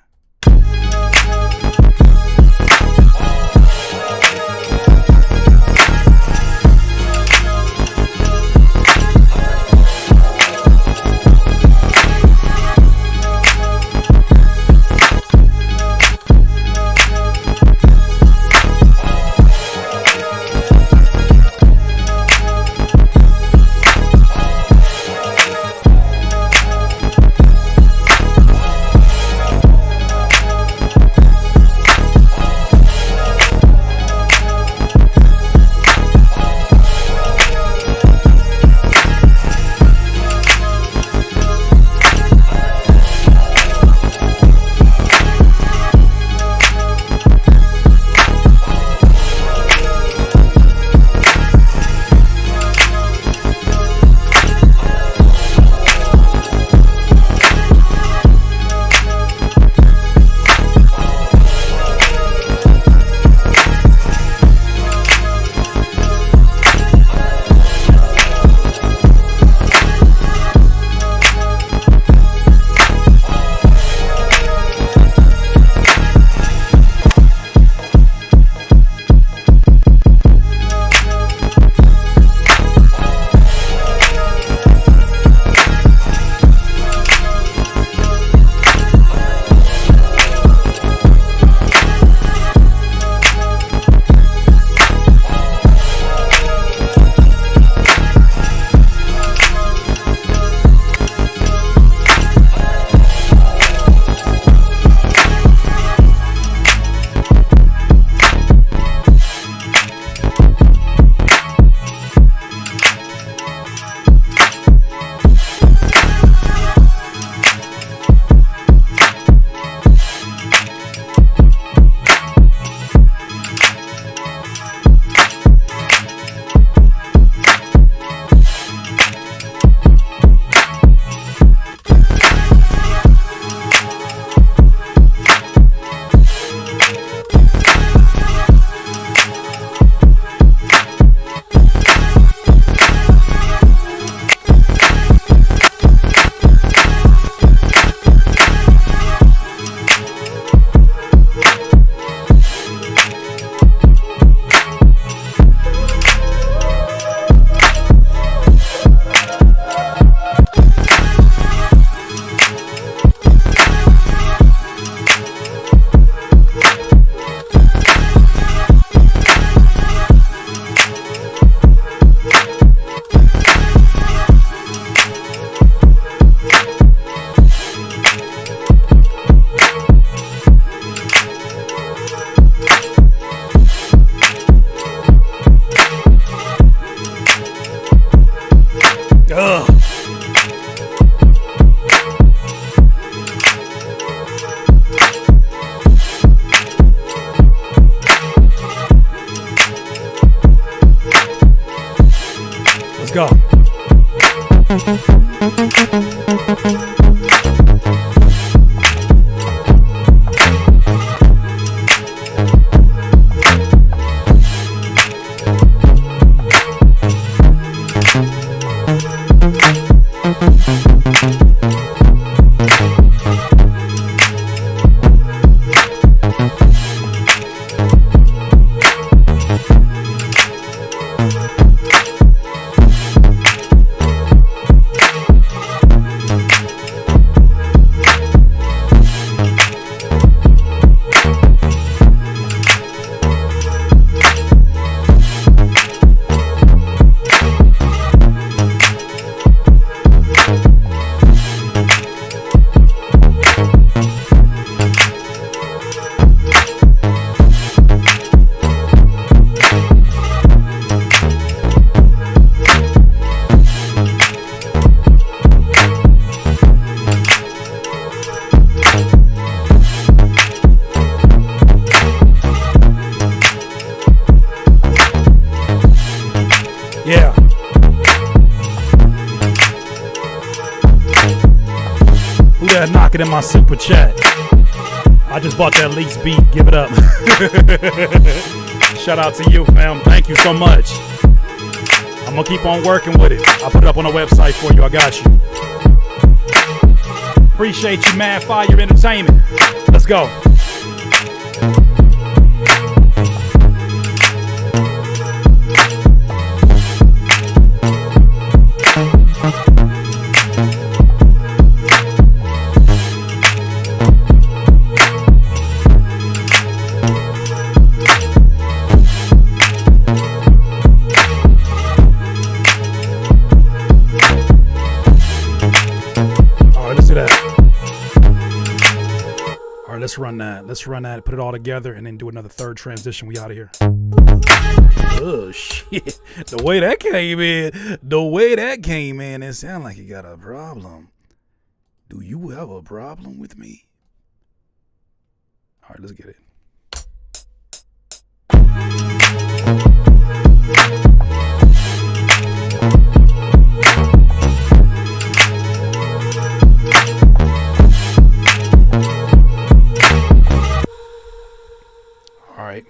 Ugh. Let's go. Yeah. Who that knocking in my super chat? I just bought that Leaks beat. Give it up. Shout out to you, fam. Thank you so much. I'm gonna keep on working with it. I'll put it up on the website for you. I got you. Appreciate you, Mad Fire Entertainment. Let's go. Let's run that. Let's run that. Put it all together and then do another third transition. We out of here. Oh shit! The way that came in, it sounded like you got a problem. Do you have a problem with me? All right, let's get it. All right.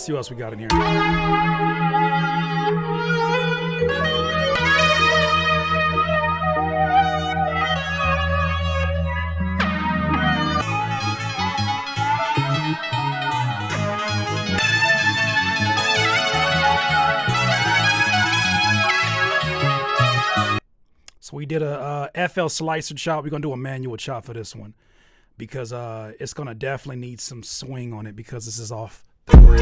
Let's see what else we got in here. So we did a FL slicer chop. We're gonna do a manual chop for this one because it's gonna definitely need some swing on it because this is off the grid.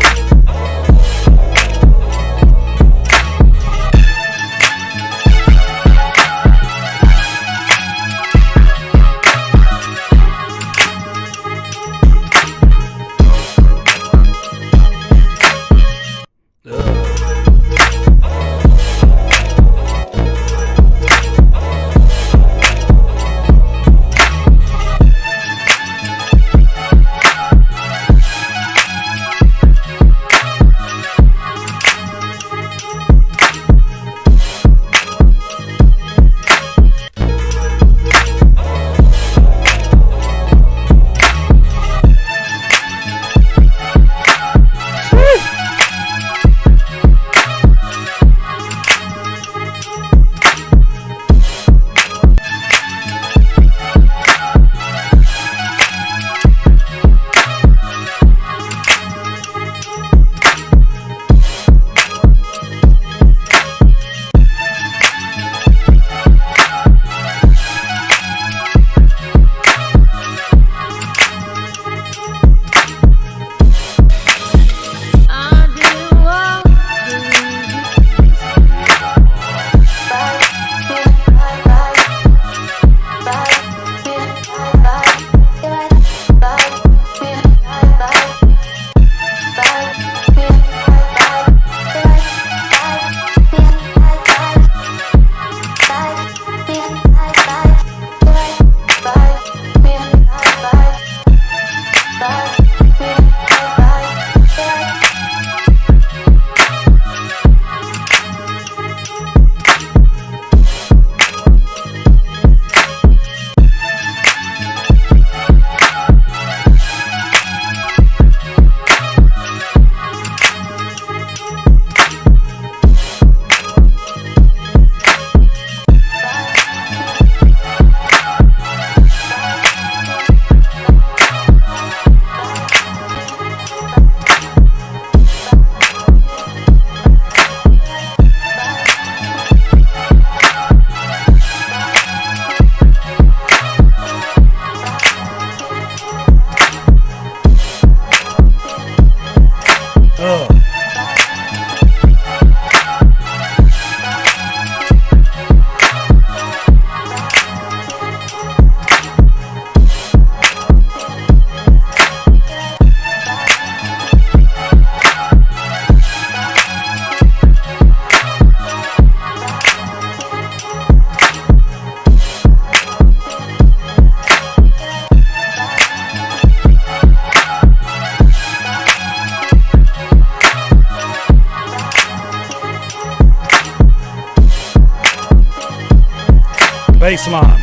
Baseline.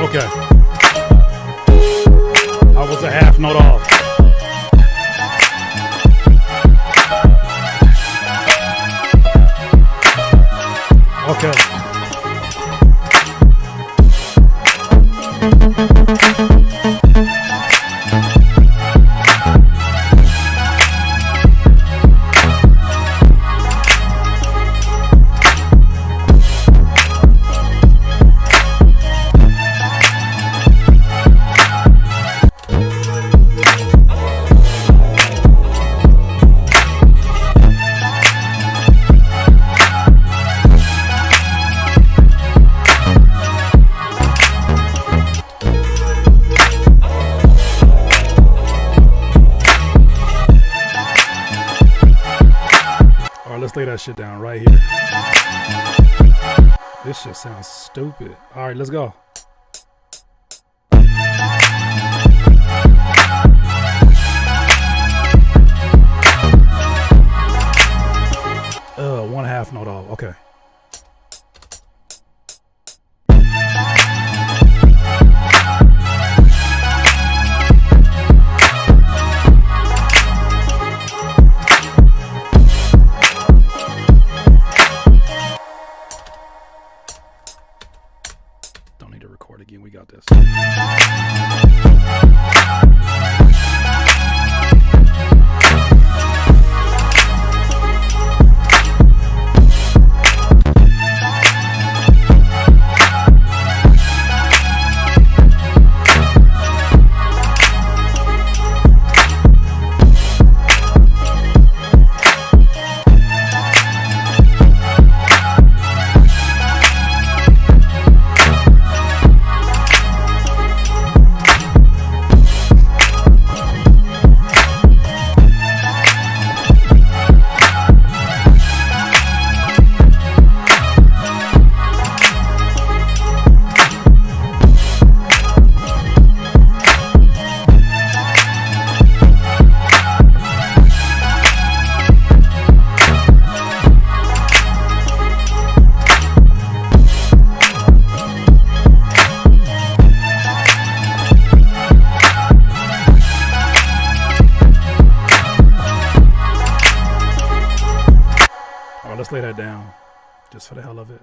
Okay. I was a half note off. Okay. Let's lay that shit down right here. This shit sounds stupid. All right, let's go. One half note off. Okay. Don't need to record again. We got this. Let's lay that down just for the hell of it.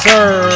sir.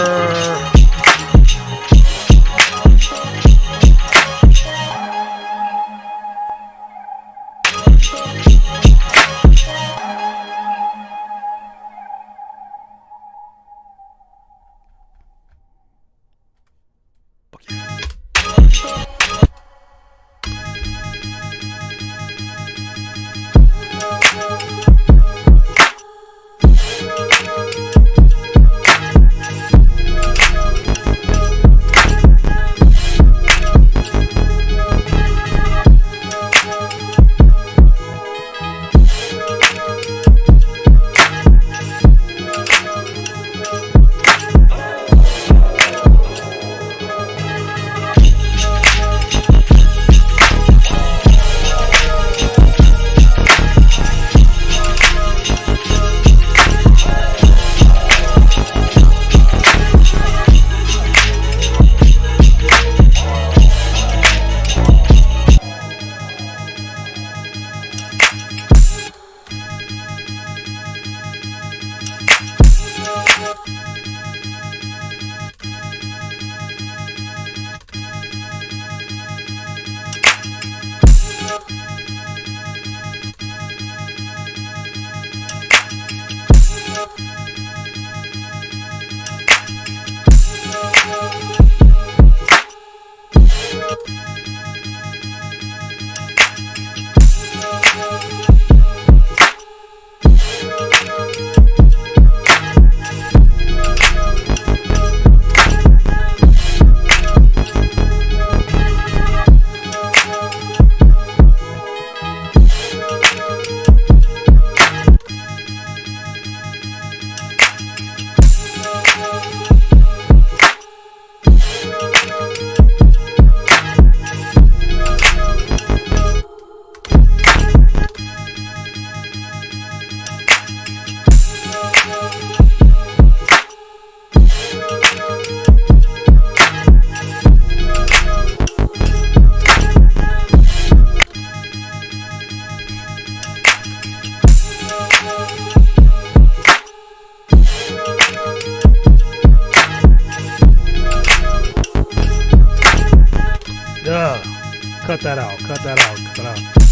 Cut that out. Cut that out. Cut that out.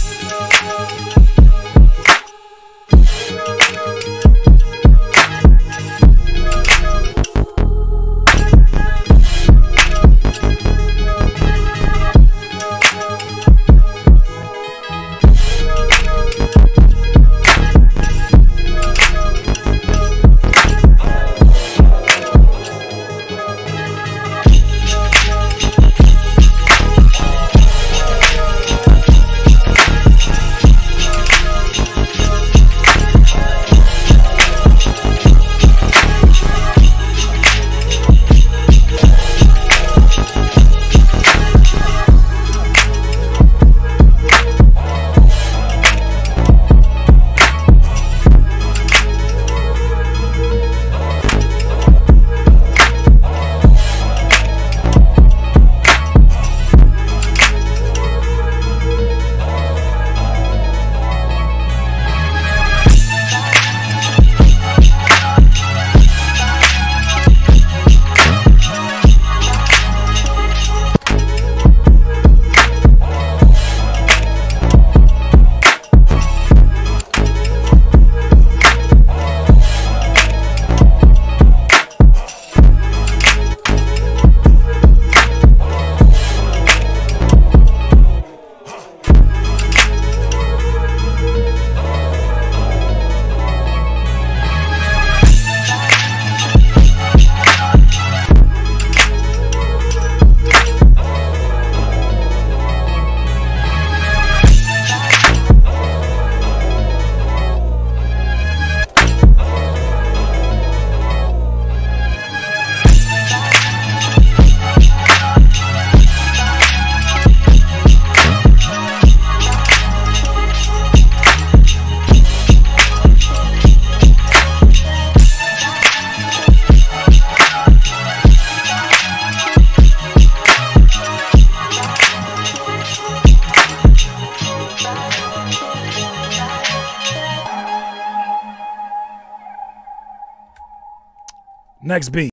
Next beat.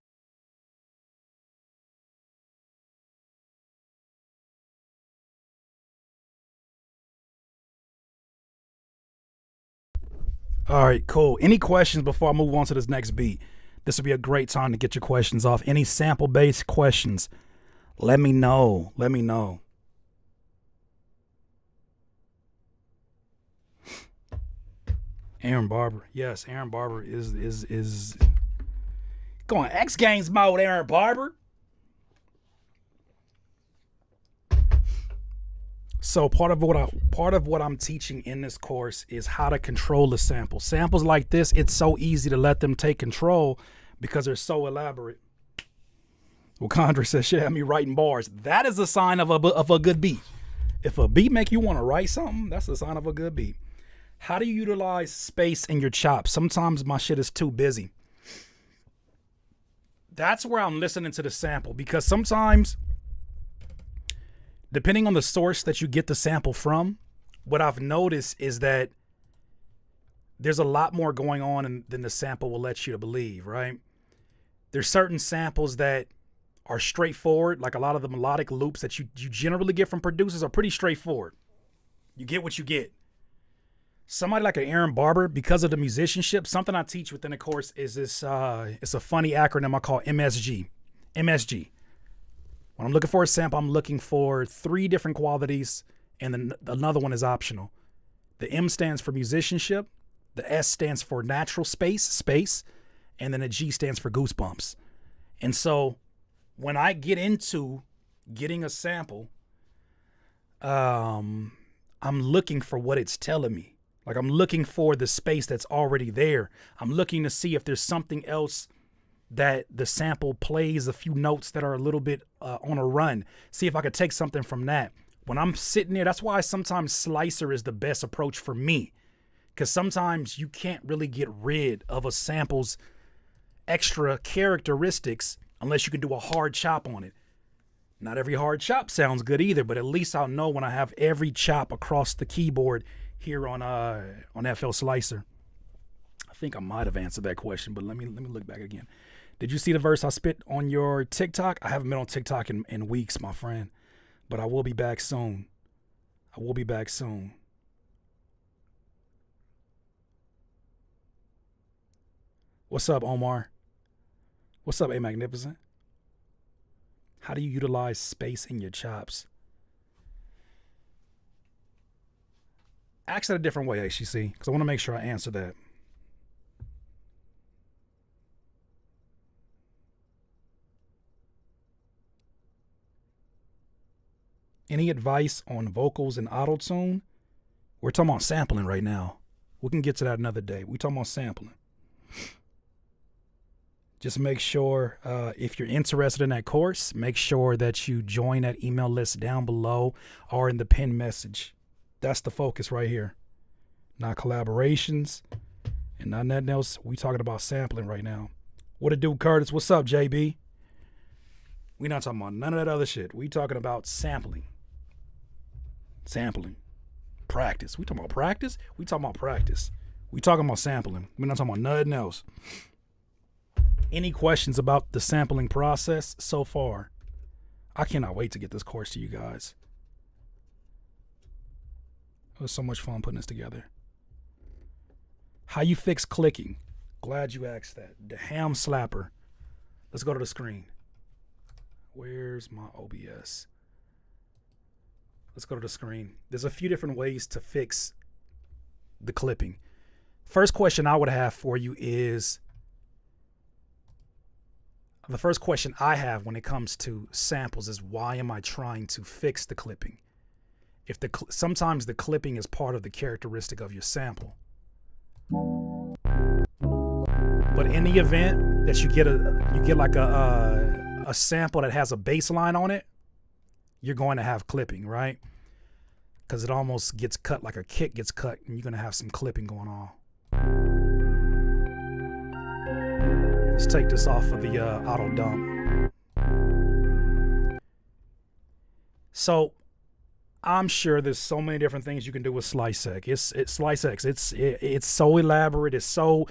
All right, cool. Any questions before I move on to this next beat? This would be a great time to get your questions off. Any sample-based questions, let me know. Let me know. Aaron Barber. Yes, Aaron Barber is going X Games mode, Aaron Barber. So part of what I'm teaching in this course is how to control the sample. Samples like this, it's so easy to let them take control because they're so elaborate. Wakandra says, shit had me writing bars. That is a sign of a good beat. If a beat make you want to write something, that's a sign of a good beat. How do you utilize space in your chops? Sometimes my shit is too busy. That's where I'm listening to the sample, because sometimes, depending on the source that you get the sample from, what I've noticed is that there's a lot more going on than the sample will let you to believe, right? There's certain samples that are straightforward, like a lot of the melodic loops that you generally get from producers are pretty straightforward. You get what you get. Somebody like an Aaron Barber, because of the musicianship, something I teach within the course is this, it's a funny acronym I call MSG. MSG. When I'm looking for a sample, I'm looking for 3 different qualities, and then another one is optional. The M stands for musicianship, the S stands for natural space, and then the G stands for goosebumps. And so when I get into getting a sample, I'm looking for what it's telling me. Like, I'm looking for the space that's already there. I'm looking to see if there's something else that the sample plays, a few notes that are a little bit on a run. See if I could take something from that. When I'm sitting there, that's why sometimes slicer is the best approach for me. Because sometimes you can't really get rid of a sample's extra characteristics unless you can do a hard chop on it. Not every hard chop sounds good either, but at least I'll know when I have every chop across the keyboard here on FL Slicer. I think I might have answered that question, but let me look back again. Did you see the verse I spit on your TikTok? I haven't been on TikTok in weeks, my friend, but I will be back soon. I will be back soon. What's up, Omar? What's up, A Magnificent? How do you utilize space in your chops? Ask it a different way, HCC, because I want to make sure I answer that. Any advice on vocals and auto-tune? We're talking about sampling right now. We can get to that another day. We're talking about sampling. Just make sure, if you're interested in that course, make sure that you join that email list down below or in the pinned message. That's the focus right here. Not collaborations and not nothing else. We talking about sampling right now. What it do, Curtis? What's up, JB? We not talking about none of that other shit. We talking about sampling. Sampling. Practice. We talking about practice? We talking about practice. We talking about sampling. We're not talking about nothing else. Any questions about the sampling process so far? I cannot wait to get this course to you guys. It was so much fun putting this together. How you fix clicking? Glad you asked that. The ham slapper. Let's go to the screen. Where's my OBS? Let's go to the screen. There's a few different ways to fix the clipping. First question I would have for you is, the first question I have when it comes to samples is, why am I trying to fix the clipping? If sometimes the clipping is part of the characteristic of your sample. But in the event that you get like a sample that has a bass line on it, you're going to have clipping, right? Because it almost gets cut like a kick gets cut, and you're going to have some clipping going on. Let's take this off of the auto dump. So I'm sure there's so many different things you can do with SliceX. It's SliceX. It's so elaborate. It's so.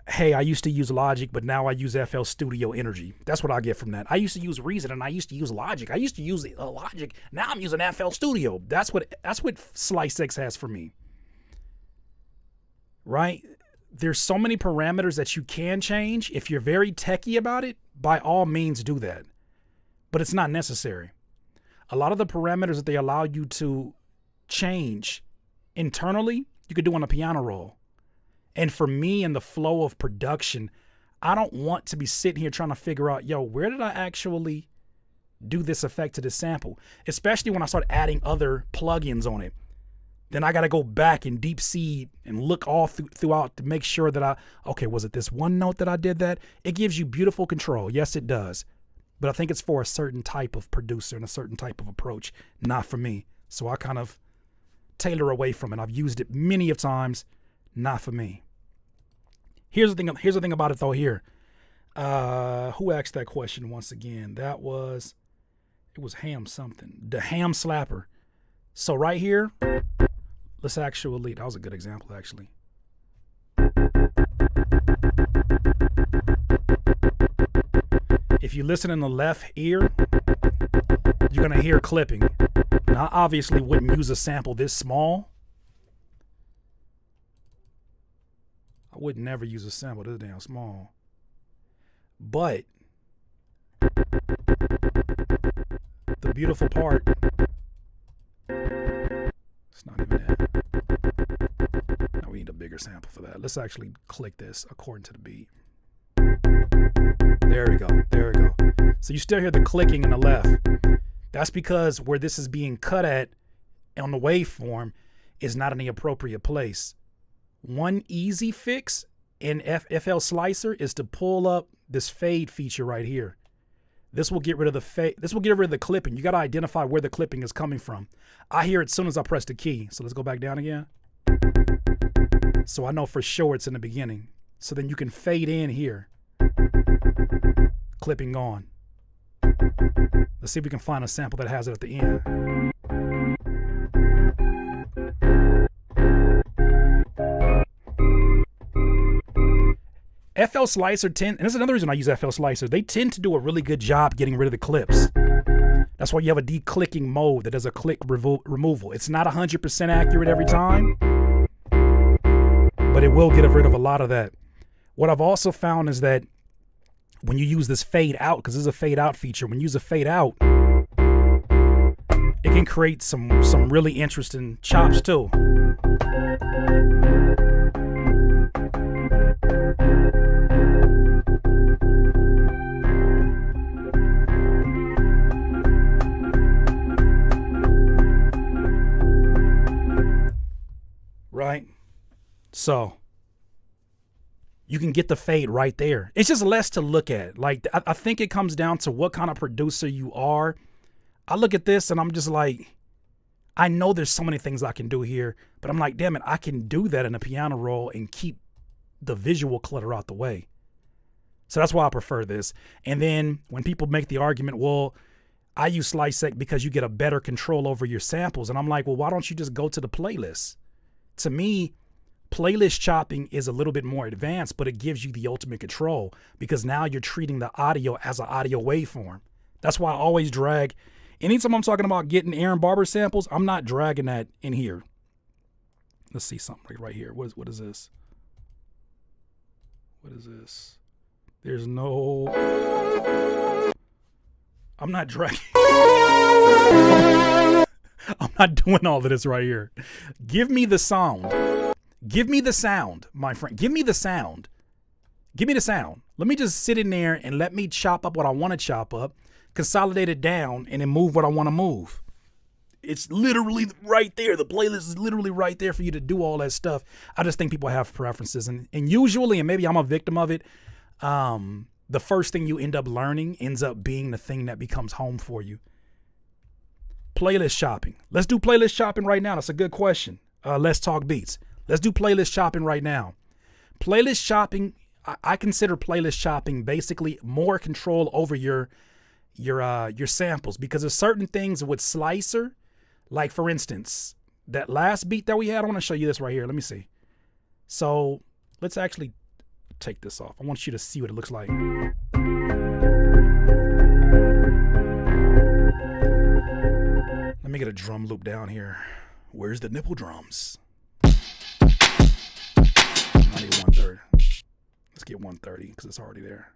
Hey, I used to use Logic, but now I use FL Studio Energy. That's what I get from that. I used to use Reason, and I used to use Logic. I used to use Logic. Now I'm using FL Studio. That's what SliceX has for me. right? There's so many parameters that you can change. If you're very techie about it, by all means do that. But it's not necessary. A lot of the parameters that they allow you to change internally, you could do on a piano roll. And for me, in the flow of production, I don't want to be sitting here trying to figure out, yo, where did I actually do this effect to this sample? Especially when I start adding other plugins on it. Then I got to go back and deep seed and look all throughout to make sure that okay, was it this one note that I did that? It gives you beautiful control. Yes, it does. But I think it's for a certain type of producer and a certain type of approach, not for me. So I kind of tailor away from it. I've used it many of times, not for me. Here's the thing about it though here. Who asked that question once again? It was Ham something. The Ham Slapper. So right here, let's actually, that was a good example actually. If you listen in the left ear, you're gonna hear clipping. Now, I obviously wouldn't use a sample this small. I would never use a sample this damn small. But the beautiful part, it's not even that. Now we need a bigger sample for that. Let's actually click this according to the beat. There we go. There we go. So you still hear the clicking in the left. That's because where this is being cut at on the waveform is not in the appropriate place. One easy fix in FL Slicer is to pull up this fade feature right here. This will get rid of the fade. This will get rid of the clipping. You got to identify where the clipping is coming from. I hear it as soon as I press the key. So let's go back down again. So I know for sure it's in the beginning. So then you can fade in here. Clipping gone. Let's see if we can find a sample that has it at the end. FL Slicer and this is another reason I use FL Slicer. They tend to do a really good job getting rid of the clips. That's why you have a declicking mode that does a click removal. It's not 100% accurate every time, but it will get rid of a lot of that. What I've also found is that when you use this fade out, because this is a fade out feature, when you use a fade out, it can create some really interesting chops too. Right? So you can get the fade right there. It's just less to look at. Like, I think it comes down to what kind of producer you are. I look at this and I'm just like, I know there's so many things I can do here, but I'm like, damn it, I can do that in a piano roll and keep the visual clutter out the way. So that's why I prefer this. And then when people make the argument, well, I use SliceSec because you get a better control over your samples. And I'm like, well, why don't you just go to the playlist? To me, playlist chopping is a little bit more advanced, but it gives you the ultimate control because now you're treating the audio as an audio waveform. That's why I always drag. Anytime I'm talking about getting Aaron Barber samples, I'm not dragging that in here. Let's see something right here. What is this? What is this? There's no... I'm not dragging. I'm not doing all of this right here. Give me the sound. Give me the sound, my friend. Give me the sound. Give me the sound. Let me just sit in there and let me chop up what I want to chop up, consolidate it down, and then move what I want to move. It's literally right there. The playlist is literally right there for you to do all that stuff. I just think people have preferences. And usually, and maybe I'm a victim of it, the first thing you end up learning ends up being the thing that becomes home for you. Playlist shopping. Let's do playlist shopping right now. That's a good question. Let's talk beats. Let's do playlist shopping right now. Playlist shopping, I consider playlist shopping basically more control over your samples, because there's certain things with Slicer, like for instance, that last beat that we had. I want to show you this right here. Let me see. So let's actually take this off. I want you to see what it looks like. Let me get a drum loop down here. Where's the nipple drums? I need 130. Let's get 130 because it's already there.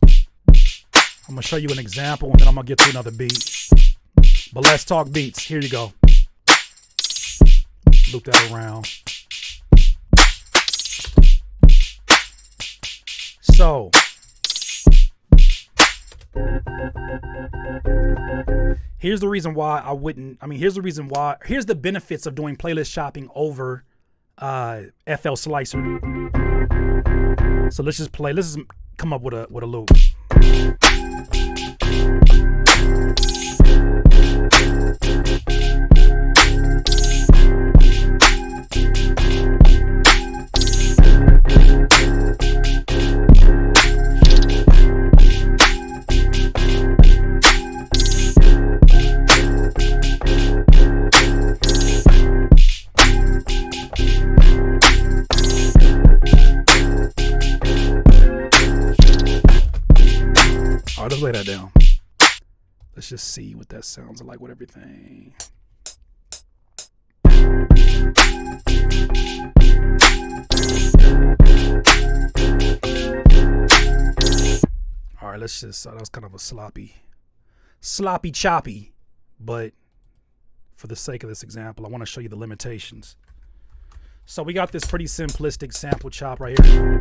I'm going to show you an example and then I'm going to get to another beat. But let's talk beats. Here you go. Loop that around. So, here's the reason why I wouldn't, here's the benefits of doing playlist chopping over FL Slicer. So let's just come up with a loop. Let's lay that down. Let's just see what that sounds like with everything. All right, let's just, that was kind of a sloppy choppy, but for the sake of this example, I want to show you the limitations. So we got this pretty simplistic sample chop right here.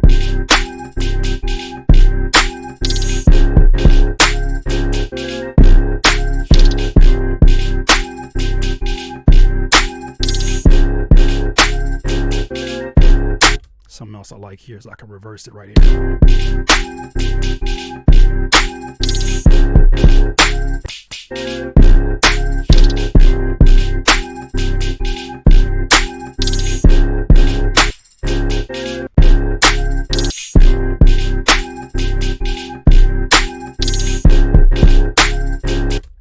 Something else I like here is I can reverse it right here.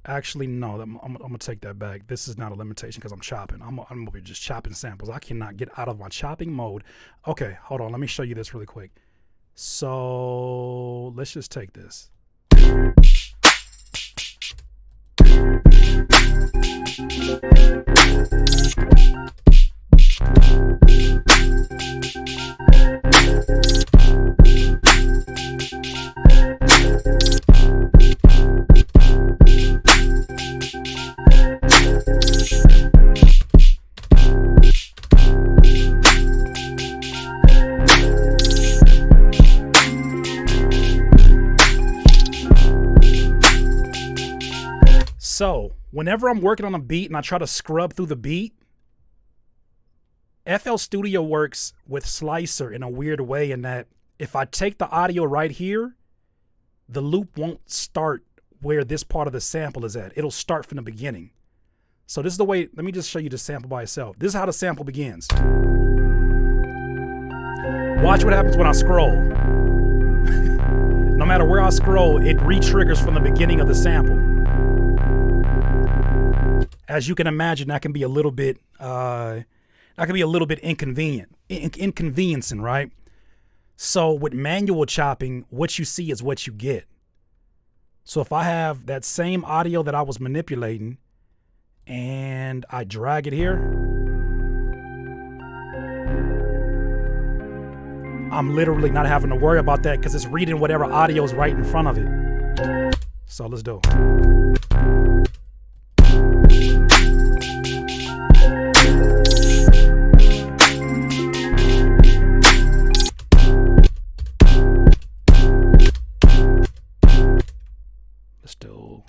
Actually, no, I'm gonna take that back. This is not a limitation because I'm chopping. I'm gonna be just chopping samples. I cannot get out of my chopping mode. Okay, hold on. Let me show you this really quick. So let's just take this. So whenever I'm working on a beat and I try to scrub through the beat, FL Studio works with Slicer in a weird way in that if I take the audio right here, the loop won't start where this part of the sample is at. It'll start from the beginning. So this is the way, let me just show you the sample by itself. This is how the sample begins. Watch what happens when I scroll. No matter where I scroll, it re-triggers from the beginning of the sample. As you can imagine, that can be a little bit inconveniencing, right? So with manual chopping, what you see is what you get. So if I have that same audio that I was manipulating and I drag it here, I'm literally not having to worry about that because it's reading whatever audio is right in front of it. So let's do it. Let's do.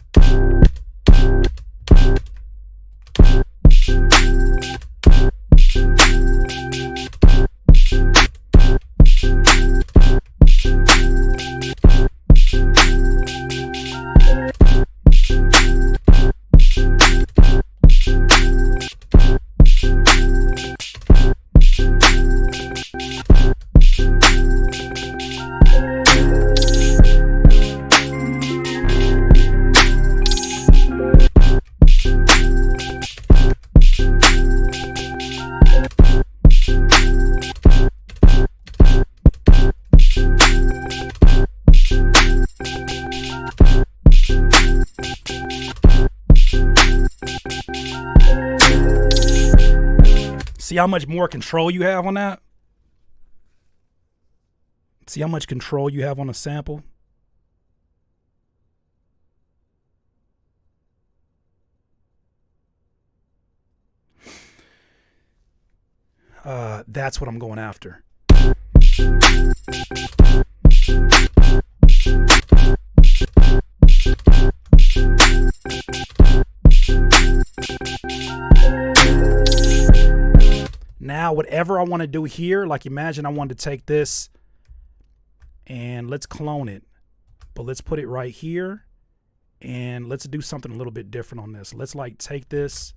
See how much more control you have on that? See how much control you have on a sample? That's what I'm going after. Now, whatever I want to do here, like imagine I wanted to take this and let's clone it, but let's put it right here and let's do something a little bit different on this. Let's like take this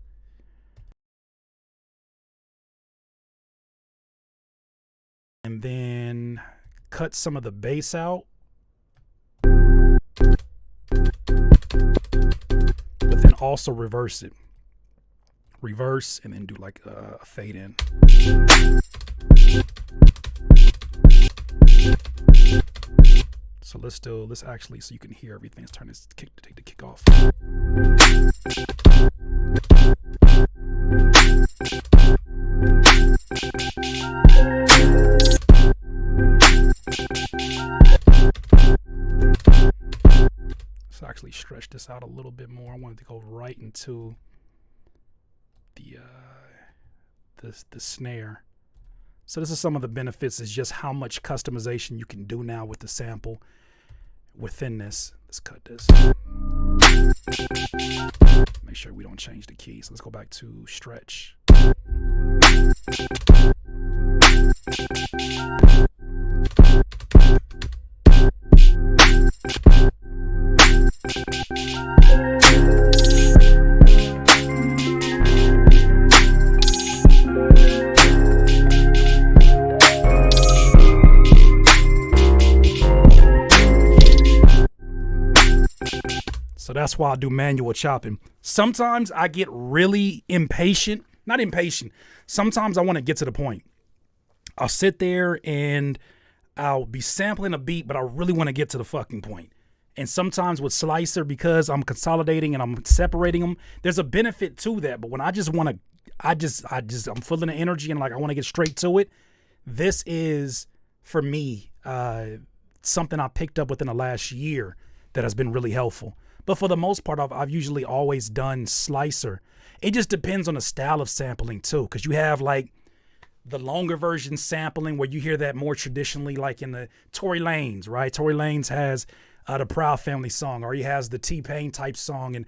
and then cut some of the bass out, but then also reverse it. Reverse and then do like a fade in. So let's actually, so you can hear everything. Let's turn this kick to take the kick off. Let's actually stretch this out a little bit more. I wanted to go right into the snare. So this is some of the benefits, is just how much customization you can do now with the sample within this. Let's cut this. Make sure we don't change the key. So let's go back to stretch. So that's why I do manual chopping. Sometimes I get really impatient. Not impatient. Sometimes I want to get to the point. I'll sit there and I'll be sampling a beat, but I really want to get to the fucking point. And sometimes with Slicer, because I'm consolidating and I'm separating them, there's a benefit to that. But when I just want to, I'm full of the energy and like I want to get straight to it. This is, for me, something I picked up within the last year that has been really helpful. But for the most part, I've usually always done Slicer. It just depends on the style of sampling too, because you have like the longer version sampling where you hear that more traditionally, like in the Tory Lanez, right? Tory Lanez has the Proud Family song, or he has the T-Pain type song, and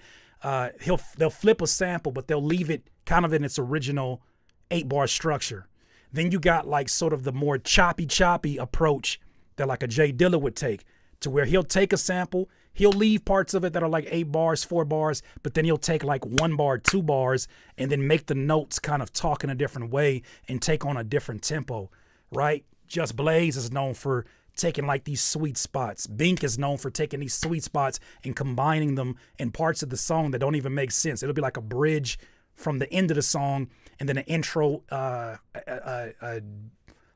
they'll flip a sample, but they'll leave it kind of in its original 8-bar structure. Then you got like sort of the more choppy approach that like a Jay Dilla would take, to where he'll take a sample, he'll leave parts of it that are like 8 bars, 4 bars, but then he'll take like 1 bar, 2 bars, and then make the notes kind of talk in a different way and take on a different tempo, right? Just Blaze is known for taking like these sweet spots. Bink is known for taking these sweet spots and combining them in parts of the song that don't even make sense. It'll be like a bridge from the end of the song and then an intro,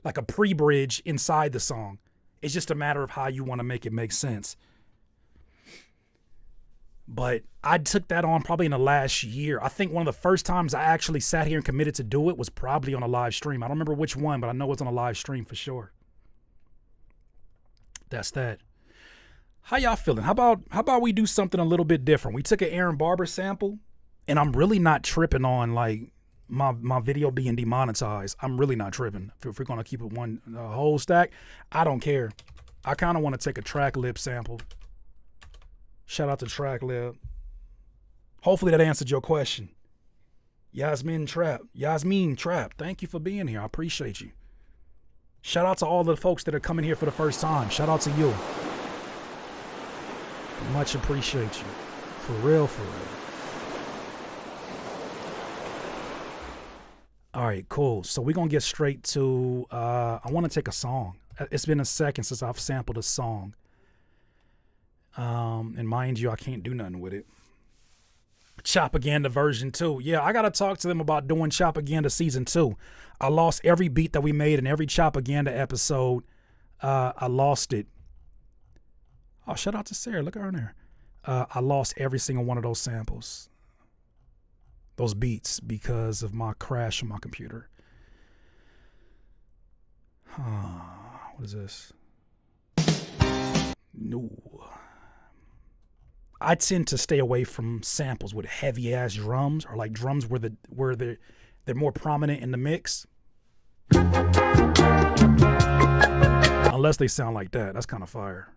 like a pre-bridge inside the song. It's just a matter of how you want to make it make sense. But I took that on probably in the last year. I think one of the first times I actually sat here and committed to do it was probably on a live stream. I don't remember which one, but I know it's on a live stream for sure. That's that. How y'all feeling? How about we do something a little bit different? We took an Aaron Barber sample, and I'm really not tripping on like my video being demonetized. I'm really not tripping. If we're gonna keep it one whole stack, I don't care. I kind of want to take a track lip sample. Shout out to Track Lib. Hopefully that answered your question. Yasmin Trap. Thank you for being here. I appreciate you. Shout out to all the folks that are coming here for the first time. Shout out to you. Much appreciate you. For real, for real. All right, cool. So we're going to get straight to, I want to take a song. It's been a second since I've sampled a song. And mind you, I can't do nothing with it. Chopaganda version 2. Yeah, I got to talk to them about doing Chopaganda season 2. I lost every beat that we made in every Chopaganda episode. I lost it. Oh, shout out to Sarah. Look at her in there. I lost every single one of those samples, those beats, because of my crash on my computer. What is this? No. I tend to stay away from samples with heavy ass drums, or like drums where they're more prominent in the mix. Unless they sound like that. That's kind of fire.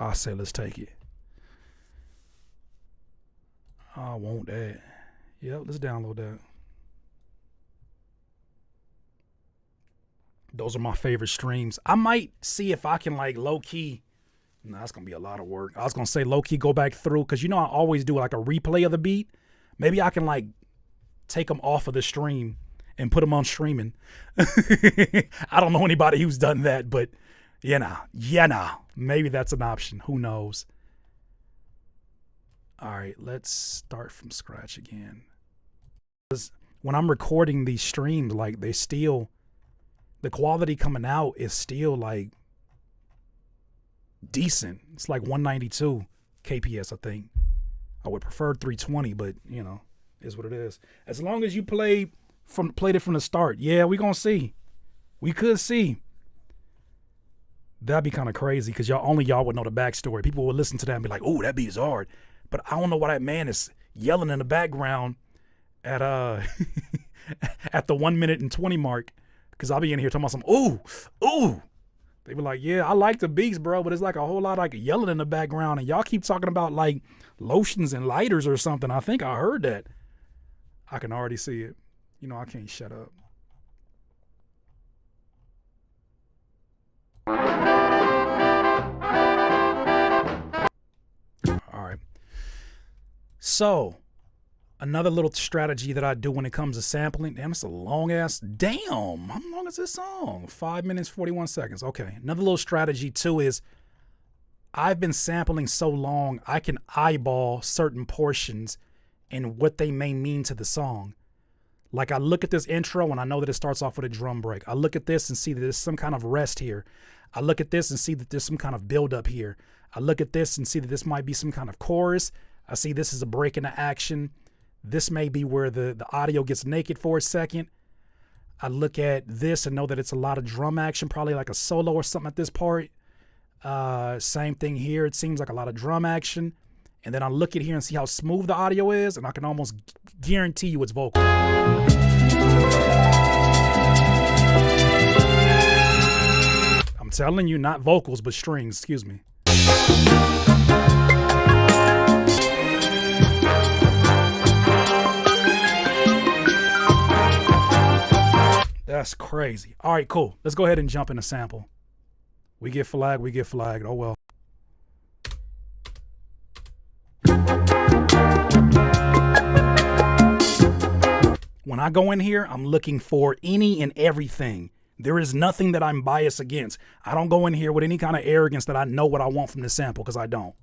I say let's take it. I want that. Yep, let's download that. Those are my favorite streams. I might see if I can like low key. Nah, that's gonna be a lot of work. I was gonna say low key go back through, because I always do like a replay of the beat. Maybe I can like take them off of the stream and put them on streaming. I don't know anybody who's done that, but maybe that's an option. Who knows? All right, let's start from scratch again. Because when I'm recording these streams, like the quality coming out is still like decent. It's like 192 kps, I think. I would prefer 320, but is what it is. As long as you played it from the start, yeah, we gonna see. We could see. That'd be kind of crazy, because y'all would know the backstory. People would listen to that and be like, "Oh, that beat is hard." But I don't know why that man is yelling in the background at at the 1 minute and 20 mark, because I'll be in here talking about some ooh. They be like, "Yeah, I like the beats, bro," but it's like a whole lot like yelling in the background, and y'all keep talking about like lotions and lighters or something. I think I heard that. I can already see it. I can't shut up. All right. So, another little strategy that I do when it comes to sampling. Damn, it's a long ass. Damn, how long is this song? 5 minutes, 41 seconds. Okay. Another little strategy too is I've been sampling so long, I can eyeball certain portions and what they may mean to the song. Like I look at this intro and I know that it starts off with a drum break. I look at this and see that there's some kind of rest here. I look at this and see that there's some kind of build up here. I look at this and see that this might be some kind of chorus. I see this is a break in the action. This may be where the audio gets naked for a second. I look at this and know that it's a lot of drum action, probably like a solo or something at this part. Same thing here. It seems like a lot of drum action. And then I look at here and see how smooth the audio is, and I can almost guarantee you it's vocal. I'm telling you, not vocals, but strings, excuse me. That's crazy. All right, cool. Let's go ahead and jump in a sample. We get flagged, oh well. When I go in here, I'm looking for any and everything. There is nothing that I'm biased against. I don't go in here with any kind of arrogance that I know what I want from the sample, because I don't.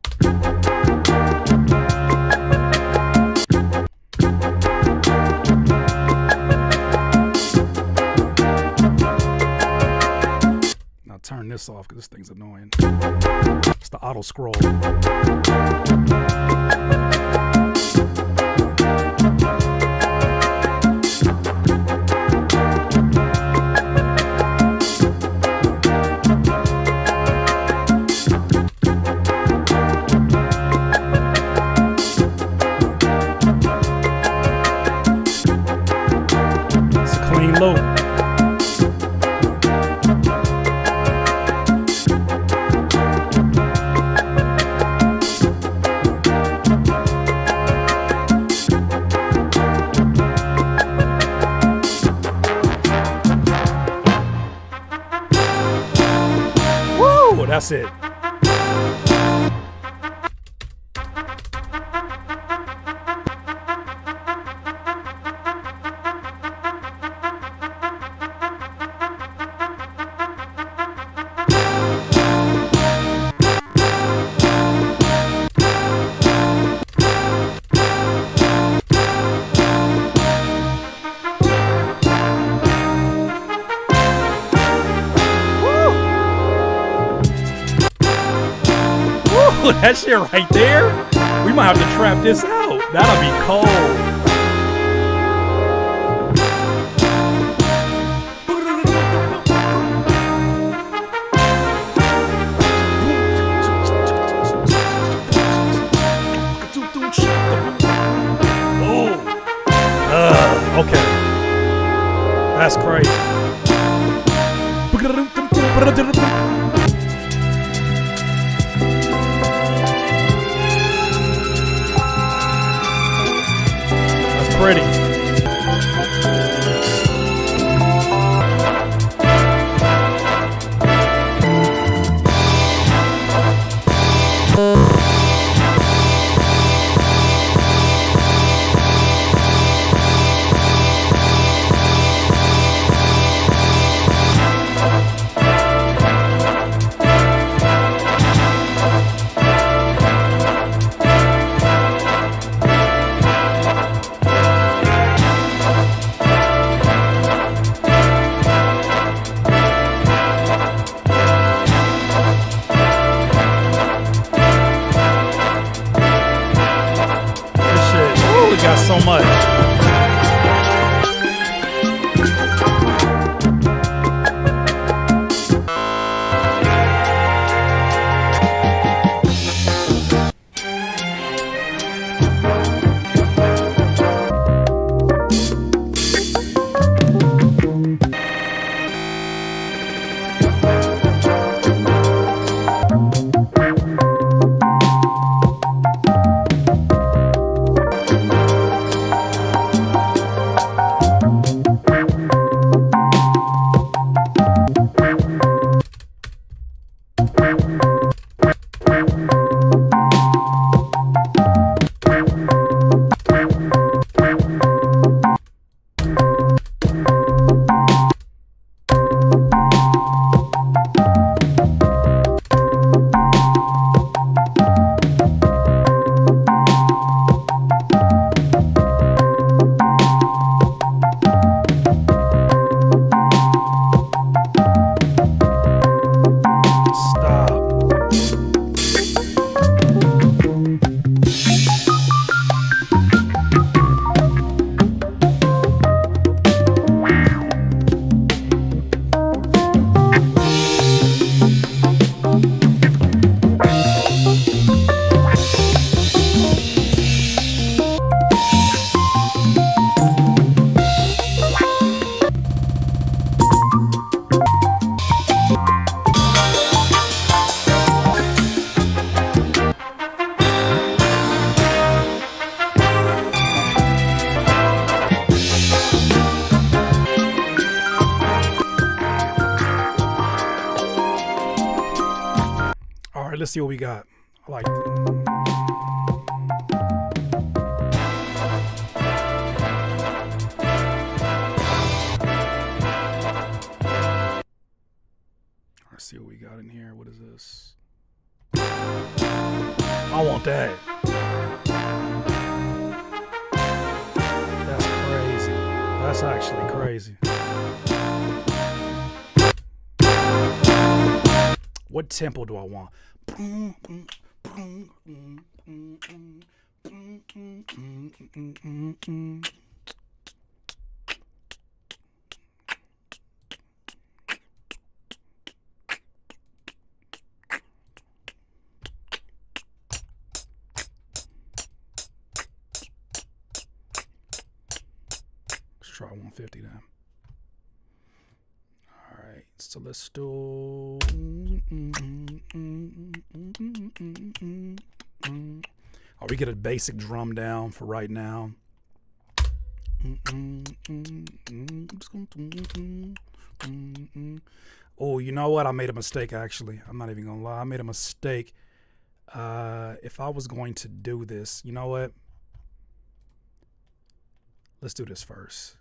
Now turn this off, because this thing's annoying. It's the auto scroll. Low. Woo! That's it. That shit right there. We might have to trap this out. That'll be cold. Okay. That's crazy. That's pretty. Got so much. All right, let's see what we got. I like it. Let's see what we got in here. What is this? I want that. That's crazy. That's actually crazy. What tempo do I want? Let's try 150 then. All right, so let's do. Oh, we get a basic drum down for right now. Oh, you know what? I made a mistake, actually. I'm not even gonna lie. I made a mistake. If I was going to do this, you know what? Let's do this first,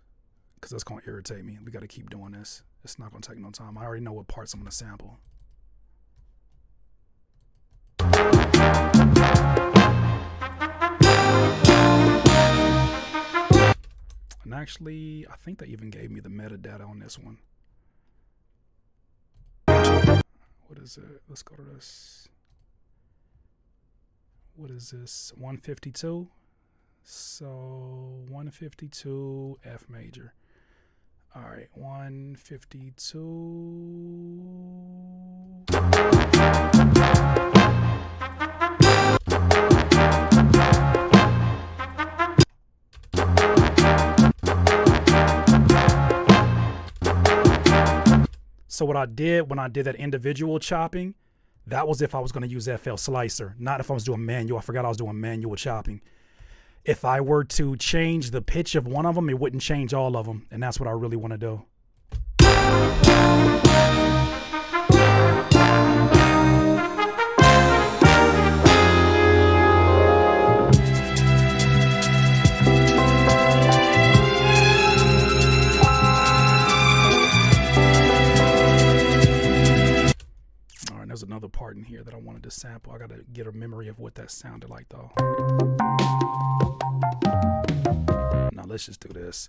because that's gonna irritate me. We gotta keep doing this. It's not gonna take no time. I already know what parts I'm gonna sample. And actually, I think they even gave me the metadata on this one. What is it? Let's go to this. what is this? 152. So 152 F major. All right, 152. So what I did when I did that individual chopping, that was if I was going to use FL Slicer, not if I was doing manual. I forgot I was doing manual chopping. If I were to change the pitch of one of them, it wouldn't change all of them, and that's what I really want to do. There's another part in here that I wanted to sample. I gotta get a memory of what that sounded like though. Now let's just do this.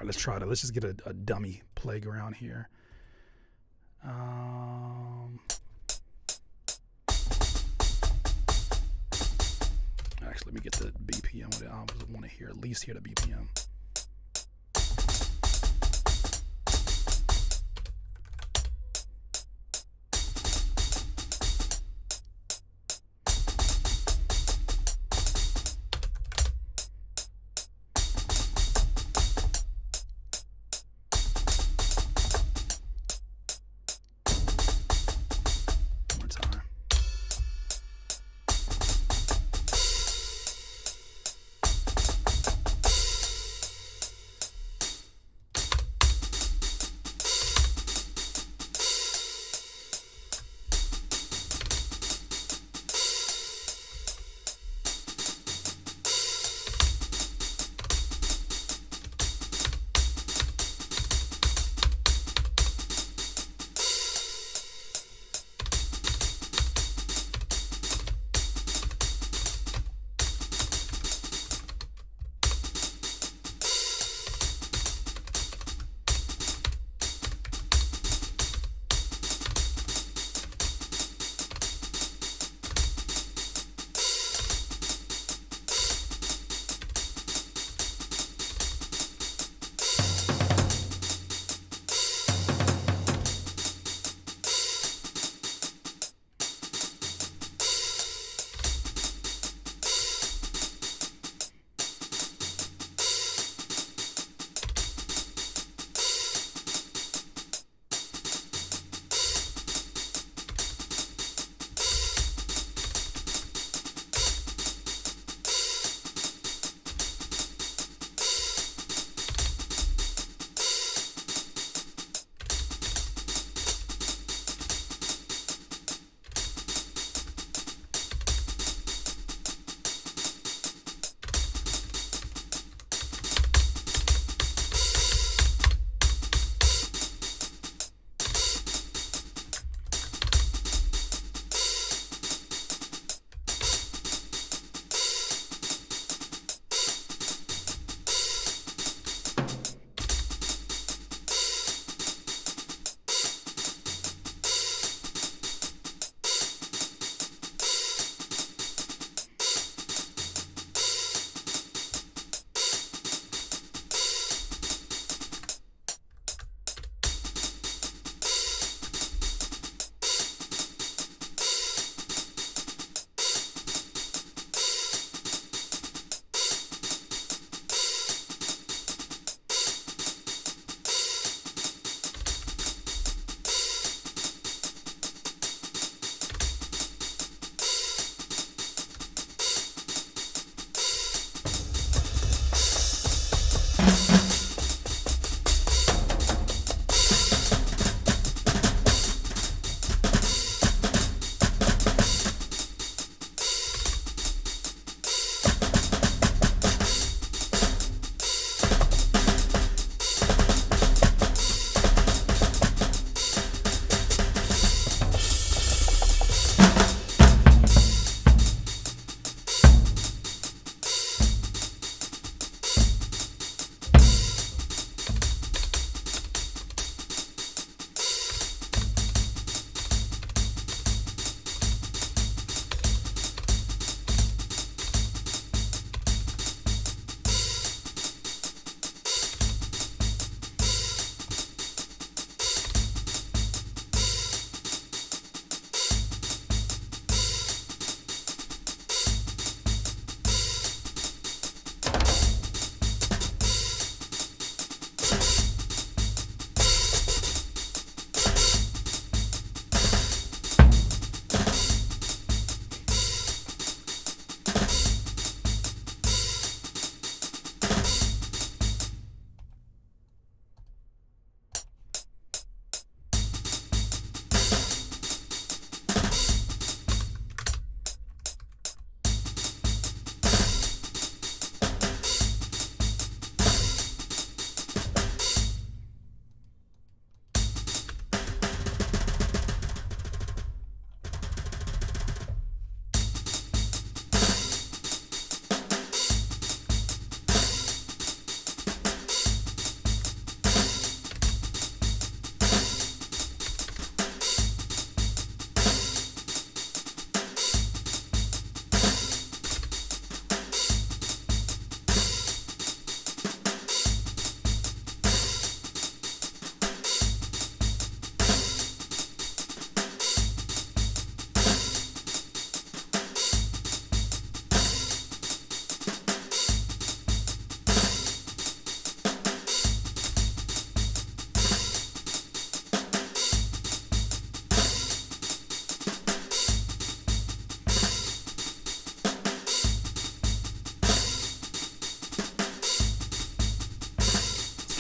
Let's try to, let's just get a dummy playground here. Actually, let me get the BPM. I want to hear, at least hear the BPM.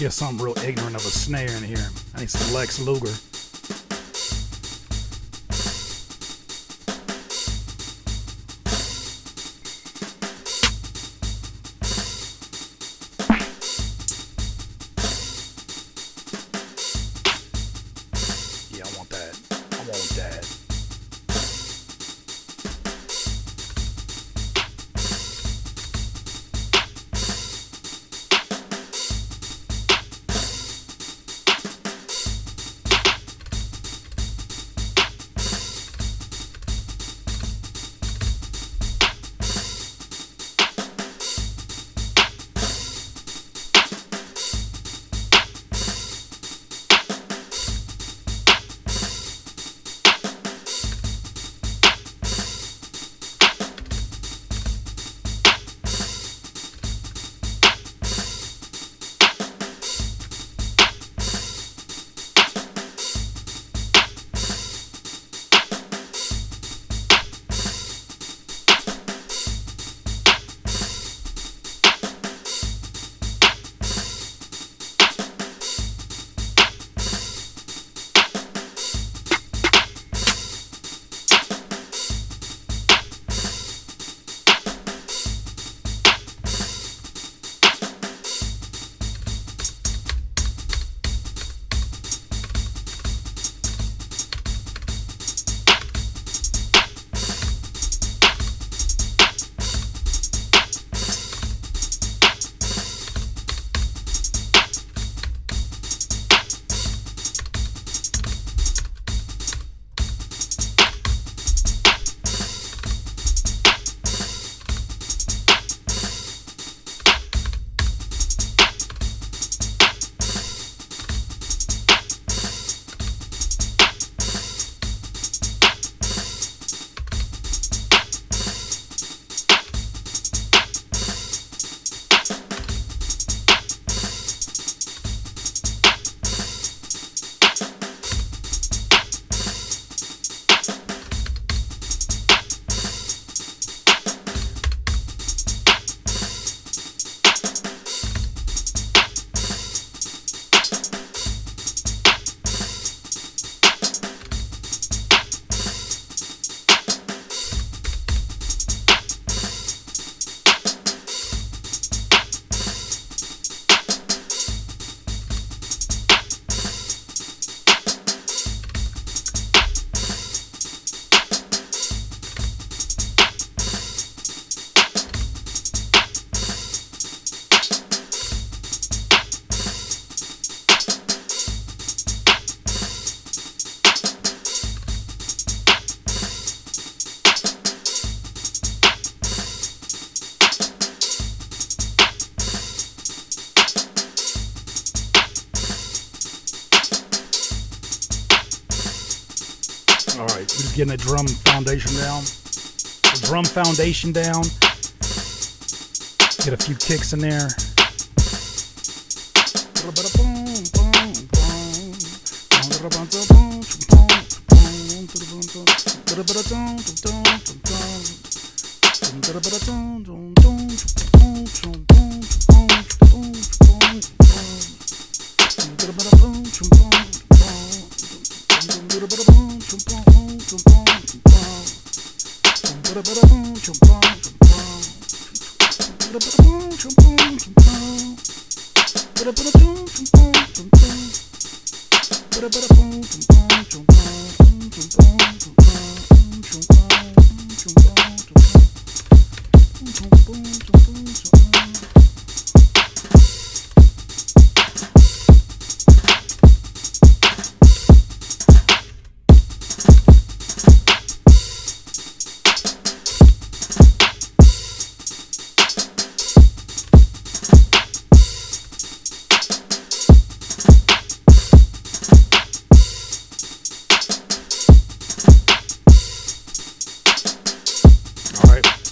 get something real ignorant of a snare in here. I need some Lex Luger. Yeah, I want that. I want that. All right, we're just getting the drum foundation down. The drum foundation down. Get a few kicks in there.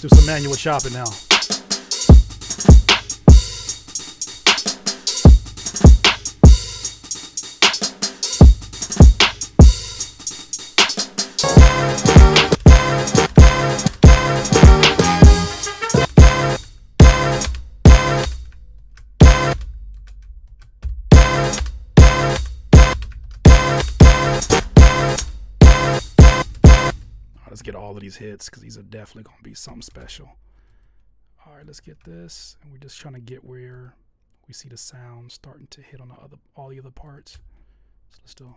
Do some manual chopping now. these hits because these are definitely going to be something special. All right, let's get this. And we're just trying to get where we see the sound starting to hit on all the other parts. So let's do.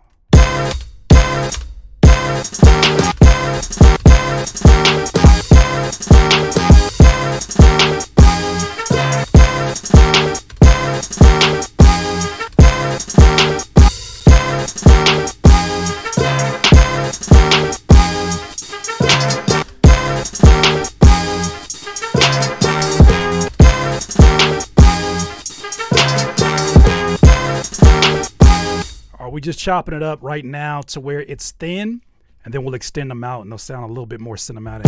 We're just chopping it up right now to where it's thin, and then we'll extend them out and they'll sound a little bit more cinematic.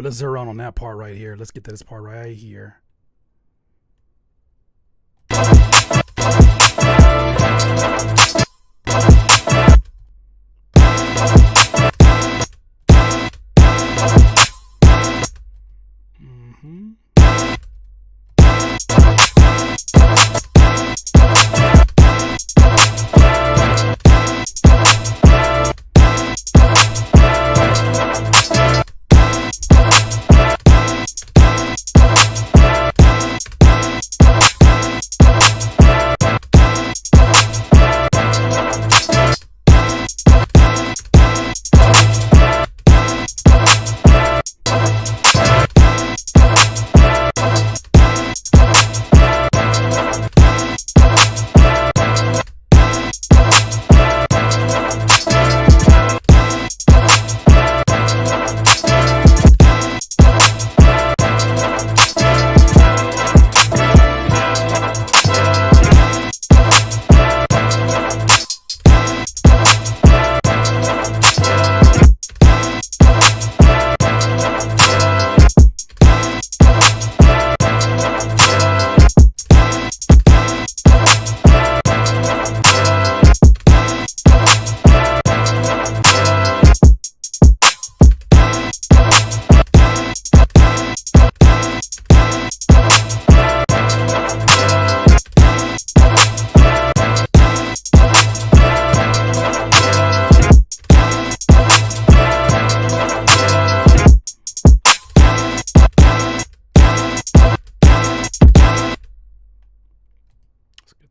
let's zero in on that part right here. Let's get to this part right here.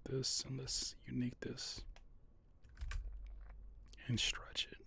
this and let's unique this and stretch it.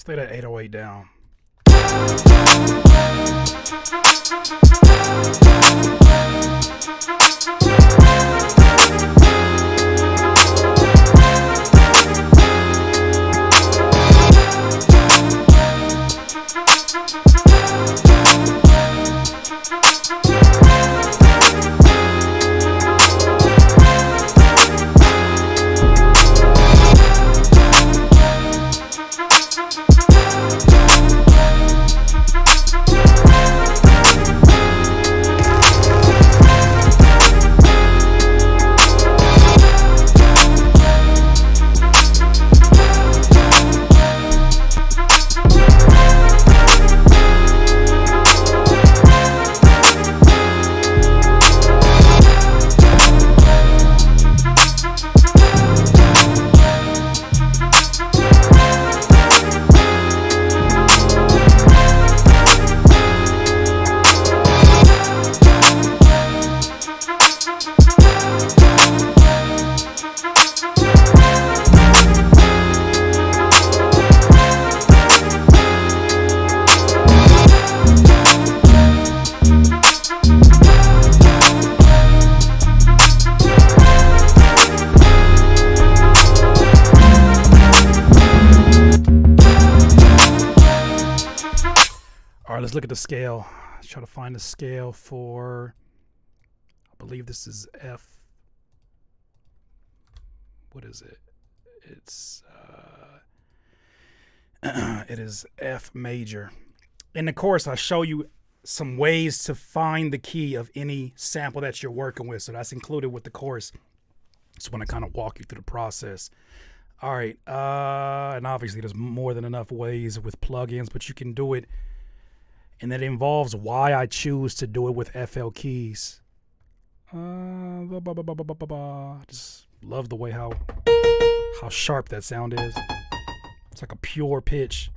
Play that 808 down. let's look at the scale. Let's try to find the scale for, I believe this is F. What is it? It's it is F major. In the course, I show you some ways to find the key of any sample that you're working with. So that's included with the course. Just want to kind of walk you through the process. All right, and obviously there's more than enough ways with plugins, but you can do it, and that involves why I choose to do it with FL keys. Just love the way how sharp that sound is. It's like a pure pitch.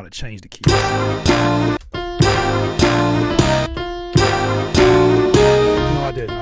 Change the key. No, I didn't.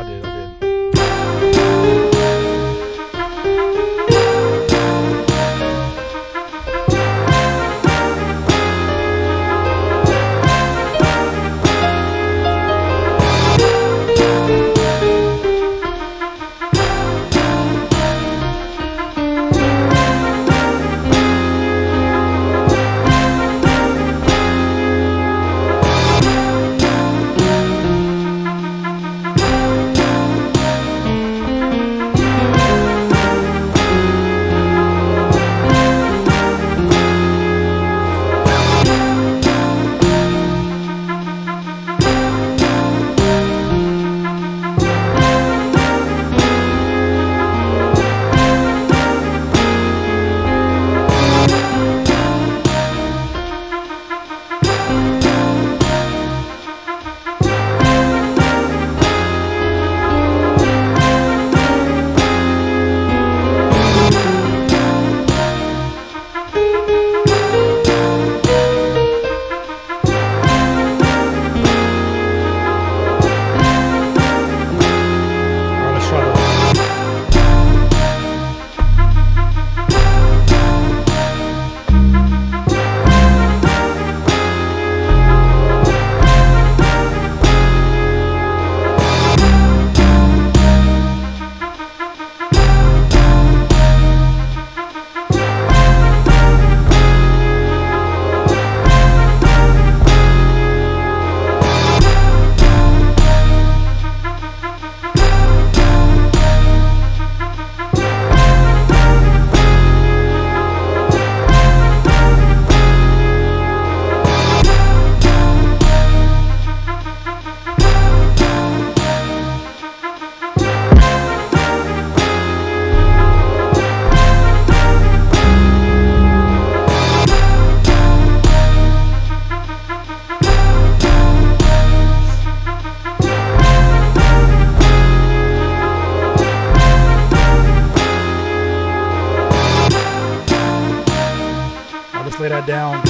Lay that down,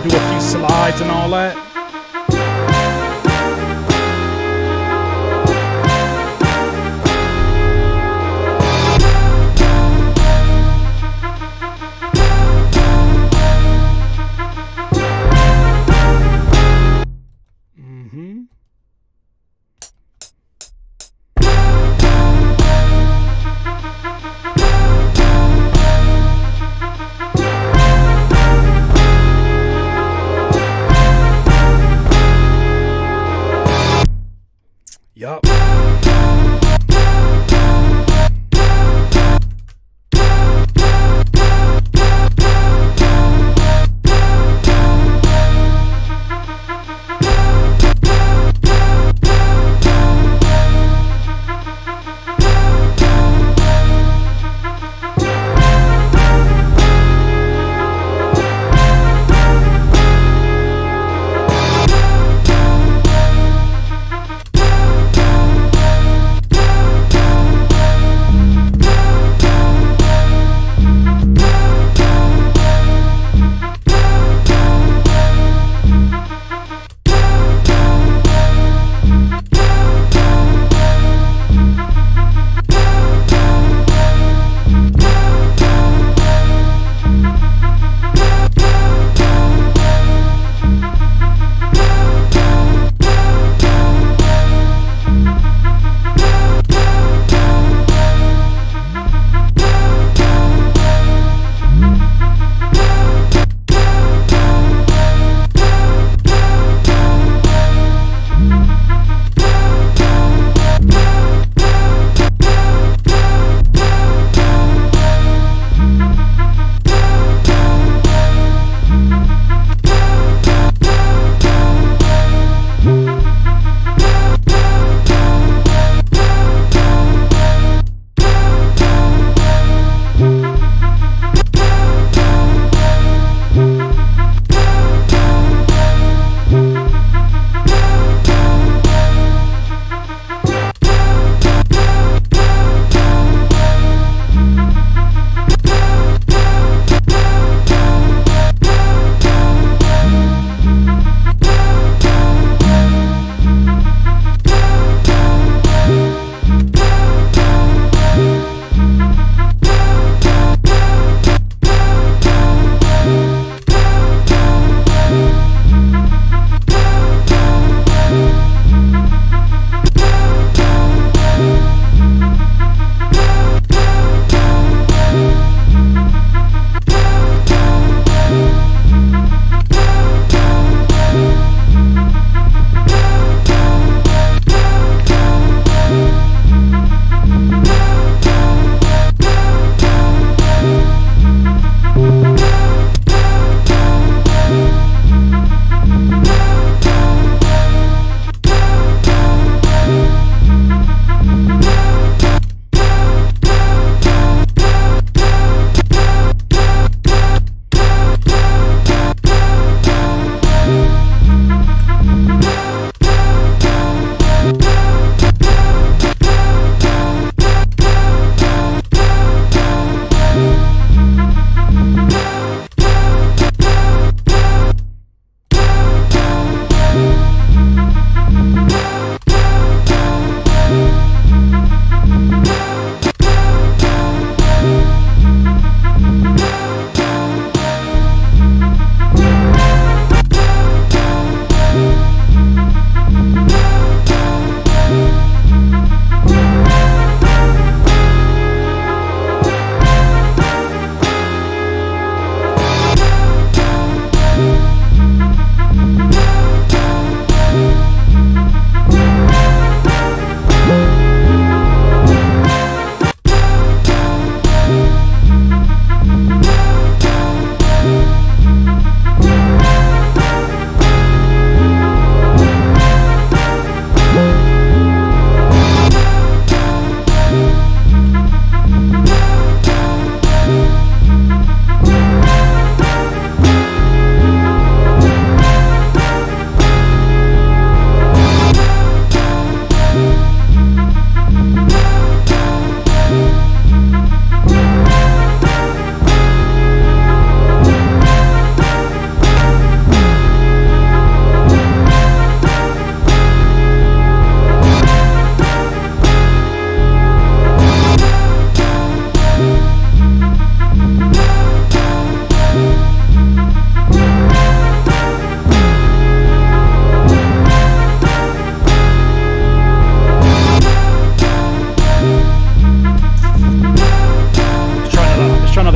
do a few slides and all that.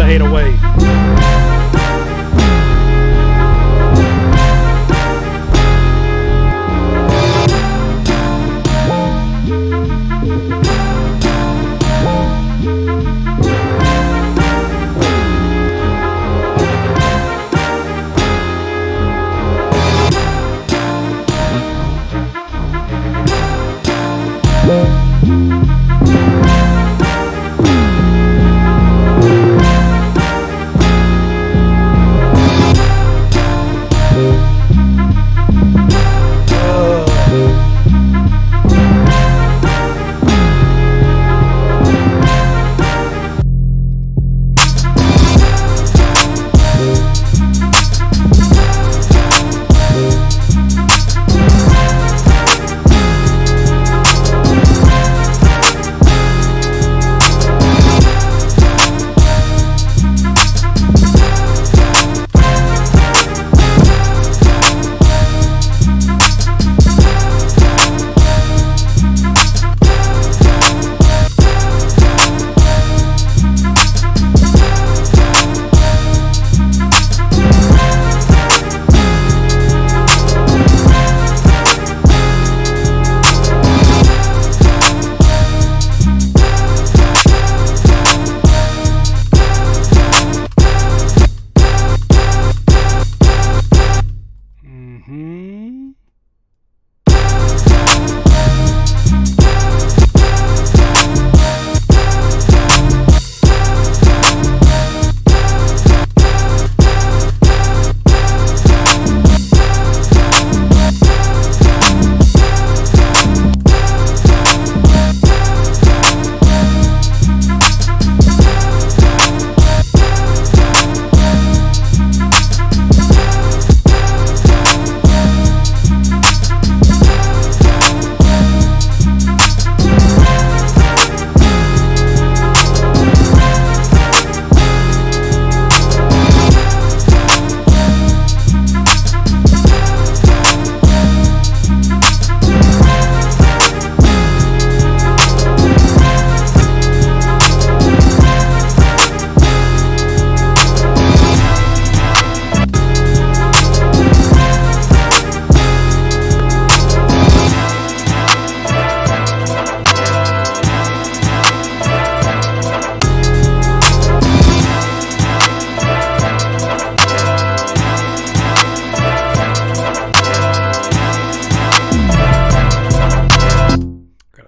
808.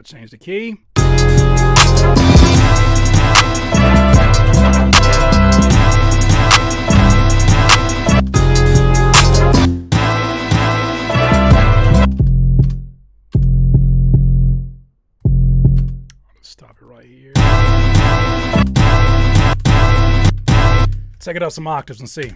Change the key. Stop it right here. Take it up some octaves and see.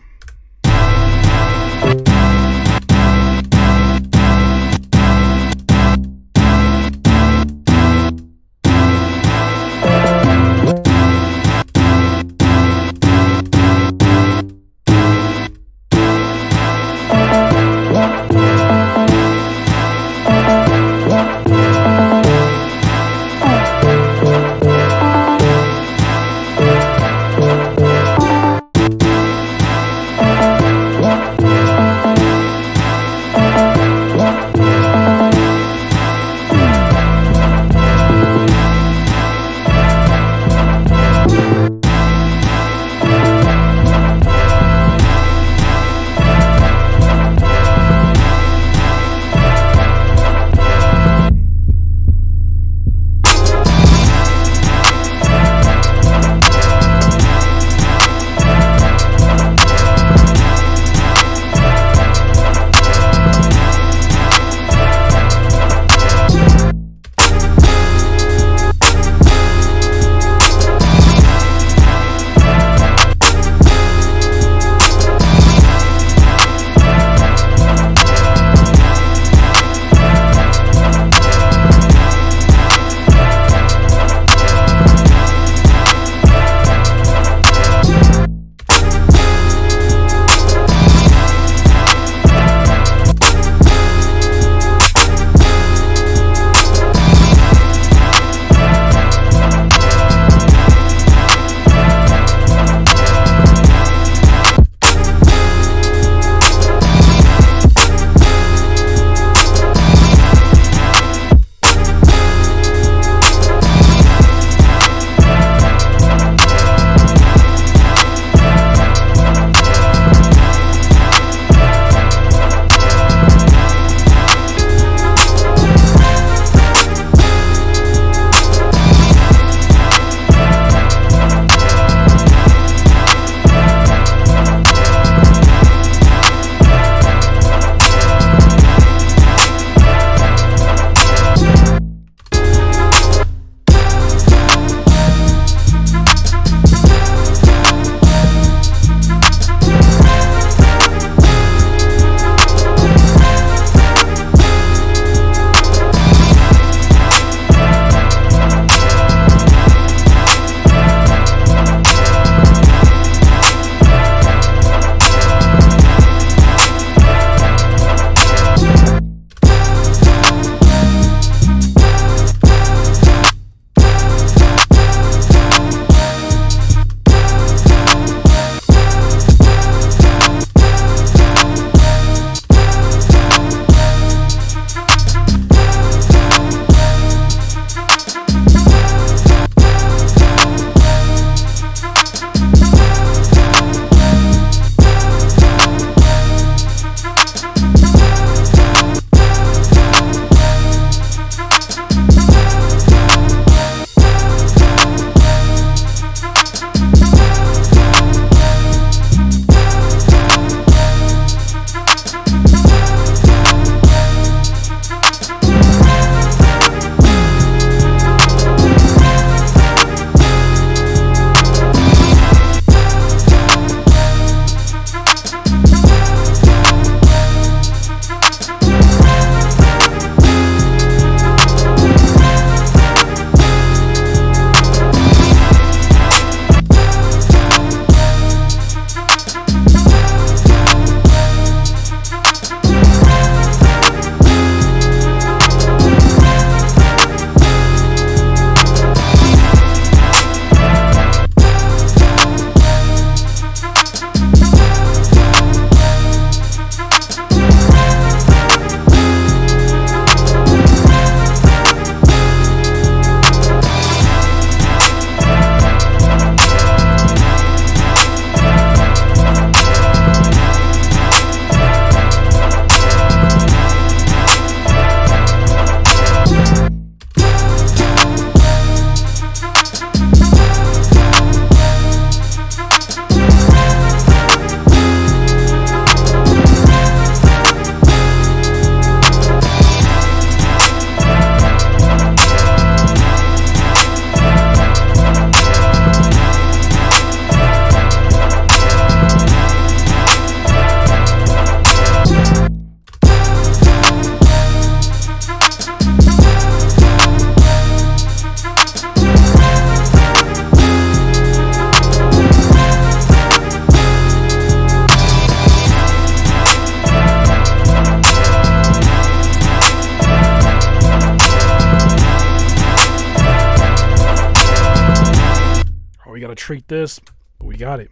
treat this, but we got it.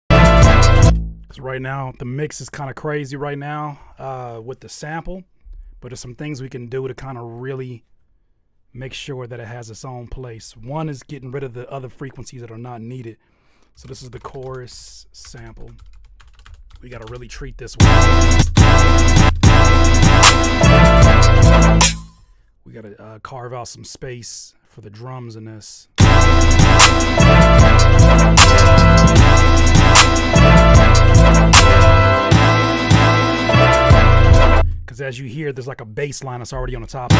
Because right now, the mix is kind of crazy right now with the sample, but there's some things we can do to kind of really make sure that it has its own place. One is getting rid of the other frequencies that are not needed. So this is the chorus sample. We got to really treat this one. We got to carve out some space for the drums in this. Because as you hear, there's like a bass line that's already on the top.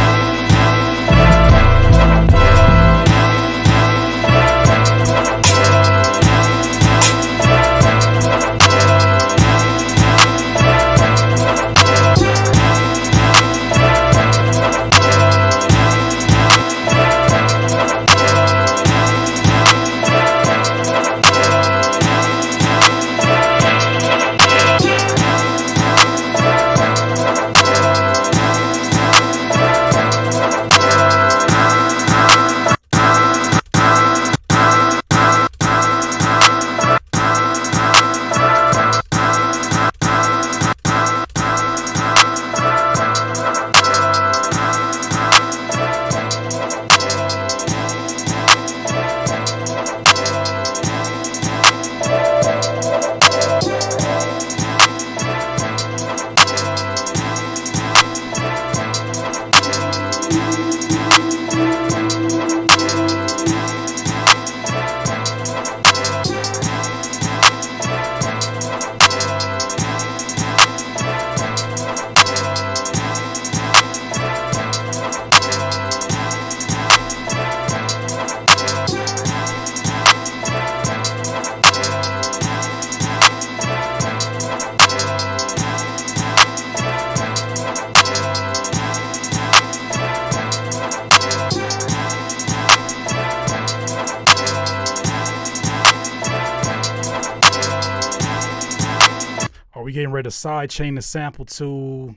Are we getting ready to side chain the sample to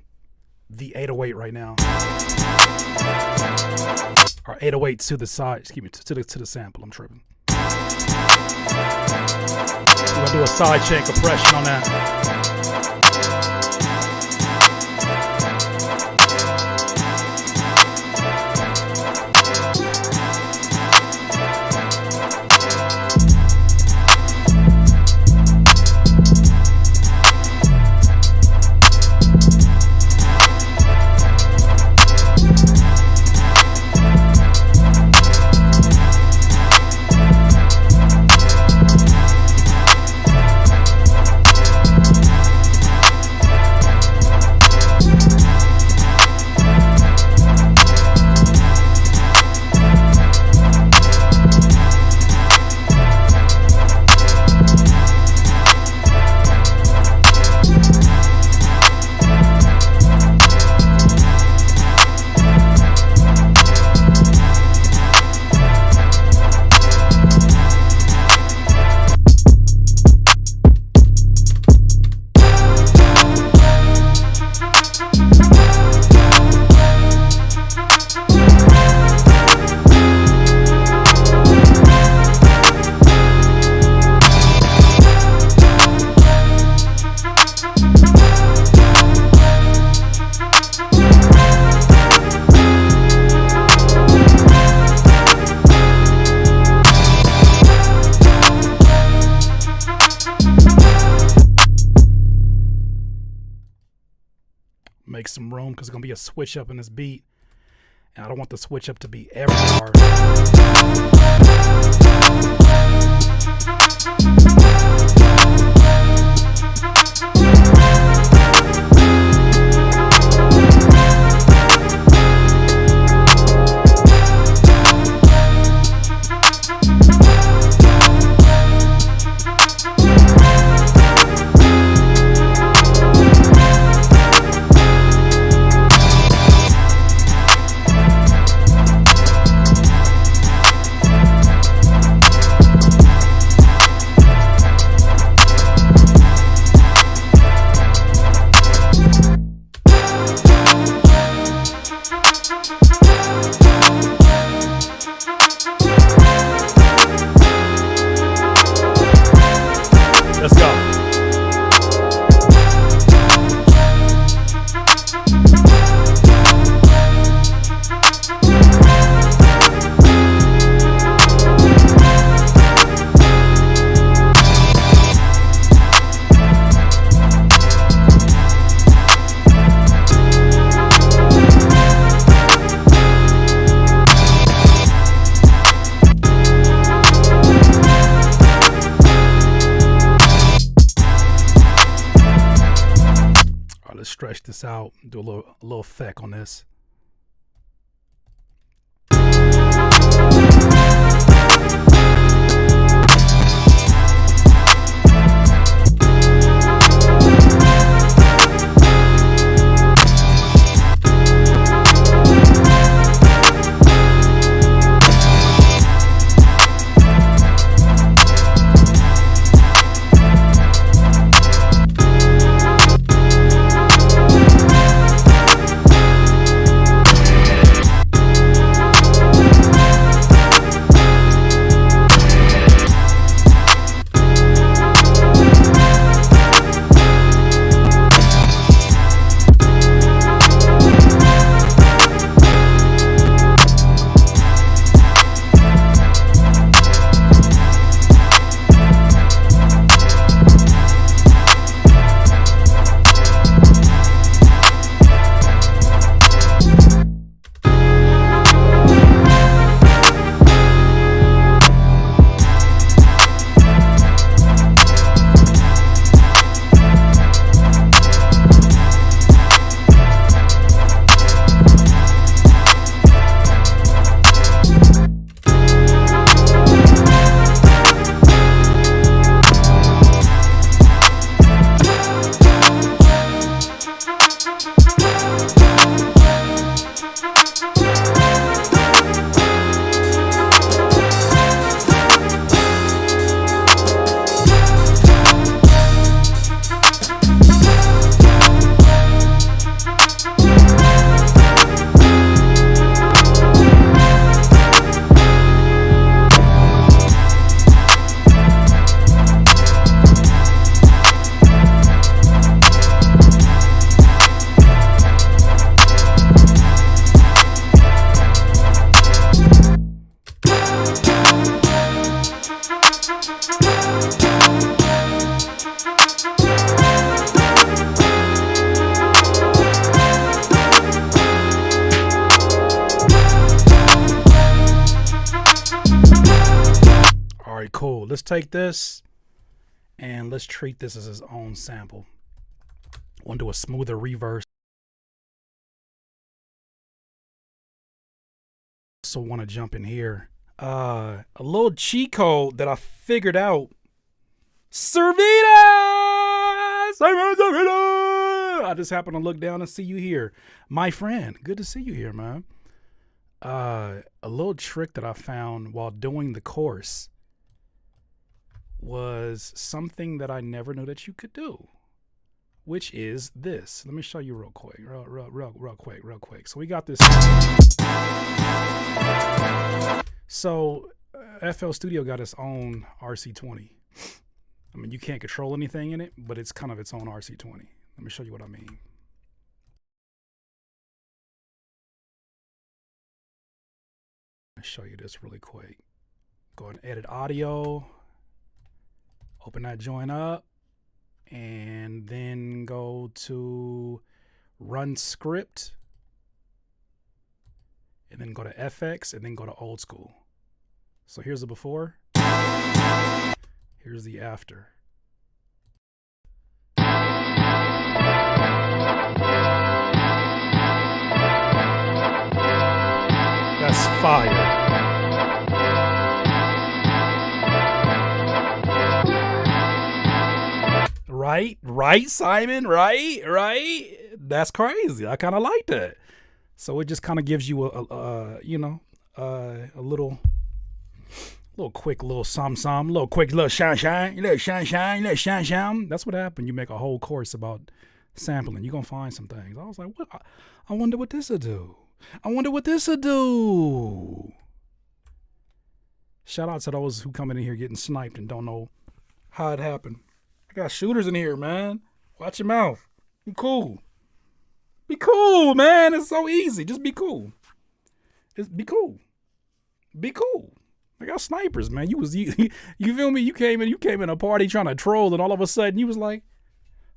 the 808 right now? Or 808 to the side, excuse me, to the sample. I'm tripping. We're gonna do a side chain compression on that. Make some room because it's gonna be a switch up in this beat, and I don't want the switch up to be every part. this out. Do a little effect on this. Cool. Let's take this and let's treat this as its own sample. Want to do a smoother reverse. Also want to jump in here. A little cheat code that I figured out. Servita! I just happened to look down and see you here. My friend, good to see you here, man. A little trick that I found while doing the course was something that I never knew that you could do, which is this. Let me show you real quick, real quick. So we got this. So FL Studio got its own RC20. I mean, you can't control anything in it, but it's kind of its own RC20. Let me show you what I mean. I'll show you this really quick. Go ahead and edit audio. Open that joint up and then go to run script and then go to FX and then go to old school. So here's the before. Here's the after. That's fire. Right, Simon, right. That's crazy. I kind of like that. So it just kind of gives you a little quick little some, little quick little shine. That's what happened. You make a whole course about sampling. You're gonna find some things. I was like, what? I wonder what this'll do. Shout out to those who come in here getting sniped and don't know how it happened. I got shooters in here, man. Watch your mouth. Be cool. Be cool, man. It's so easy. Just be cool. Be cool. I got snipers, man. You feel me? You came in a party trying to troll, and all of a sudden you was like,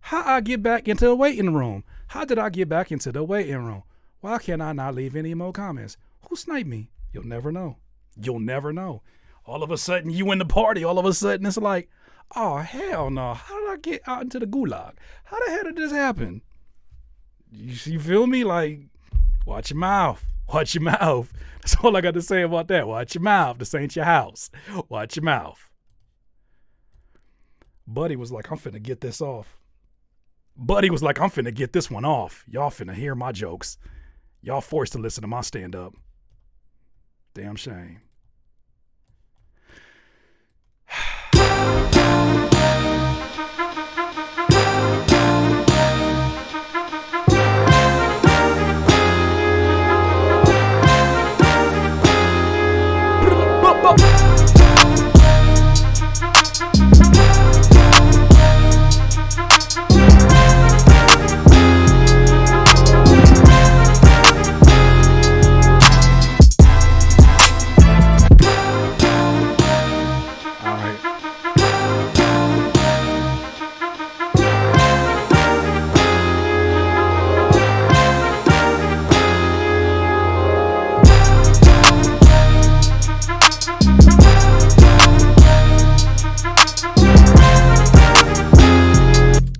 how I get back into the waiting room? How did I get back into the waiting room? Why can't I not leave any more comments? Who sniped me? You'll never know. All of a sudden you in the party. All of a sudden it's like, oh, hell no. How did I get out into the gulag? How the hell did this happen? You feel me? Like, watch your mouth. Watch your mouth. That's all I got to say about that. Watch your mouth. This ain't your house. Watch your mouth. Buddy was like, I'm finna get this off. Buddy was like, I'm finna get this one off. Y'all finna hear my jokes. Y'all forced to listen to my stand-up. Damn shame.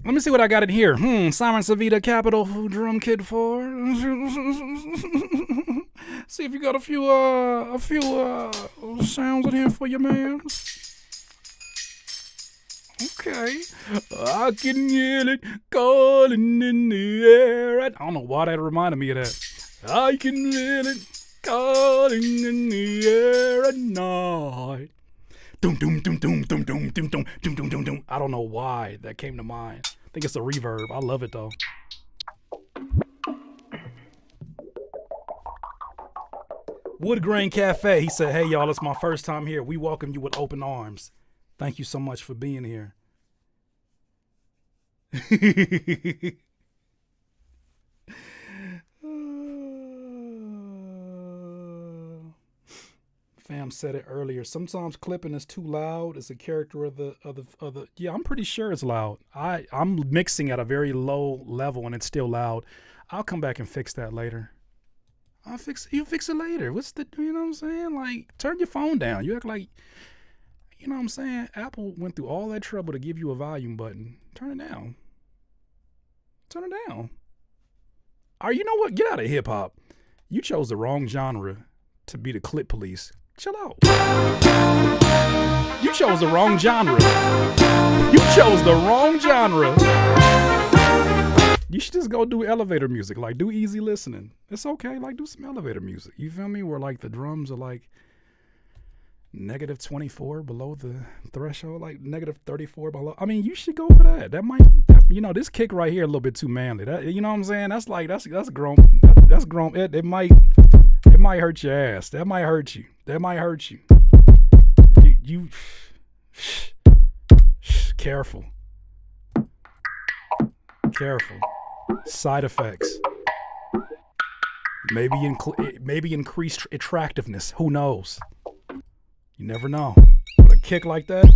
Let me see what I got in here. Simon Savita Capital Drum Kit 4. See if you got a few sounds in here for you, man. Okay. I can hear it calling in the air. I don't know why that reminded me of that. I can feel it calling in the air at night. Doom doom doom doom doom doom doom doom doom doom doom doom. I don't know why that came to mind. I think it's a reverb. I love it though. Wood Grain Cafe. He said, "Hey y'all, it's my first time here. We welcome you with open arms. Thank you so much for being here." Fam said it earlier. Sometimes clipping is too loud. It's a character of the. Yeah, I'm pretty sure it's loud. I'm mixing at a very low level and it's still loud. I'll come back and fix that later. You fix it later. What's the, you know what I'm saying? Like, turn your phone down. You act like, you know what I'm saying? Apple went through all that trouble to give you a volume button. Turn it down. Turn it down. Or you know what? Get out of hip hop. You chose the wrong genre to be the clip police. Chill out. You chose the wrong genre. You chose the wrong genre. You should just go do elevator music. Like, do easy listening. It's okay. Like, do some elevator music. You feel me? Where, like, the drums are, like, negative 24 below the threshold. Like, negative 34 below. I mean, you should go for that. That might, you know, this kick right here a little bit too manly. That, you know what I'm saying? That's like, that's grown. That's grown. It might hurt your ass. That might hurt you. That might hurt you. You careful. Careful. Side effects. Maybe increased attractiveness. Who knows? You never know. With a kick like that.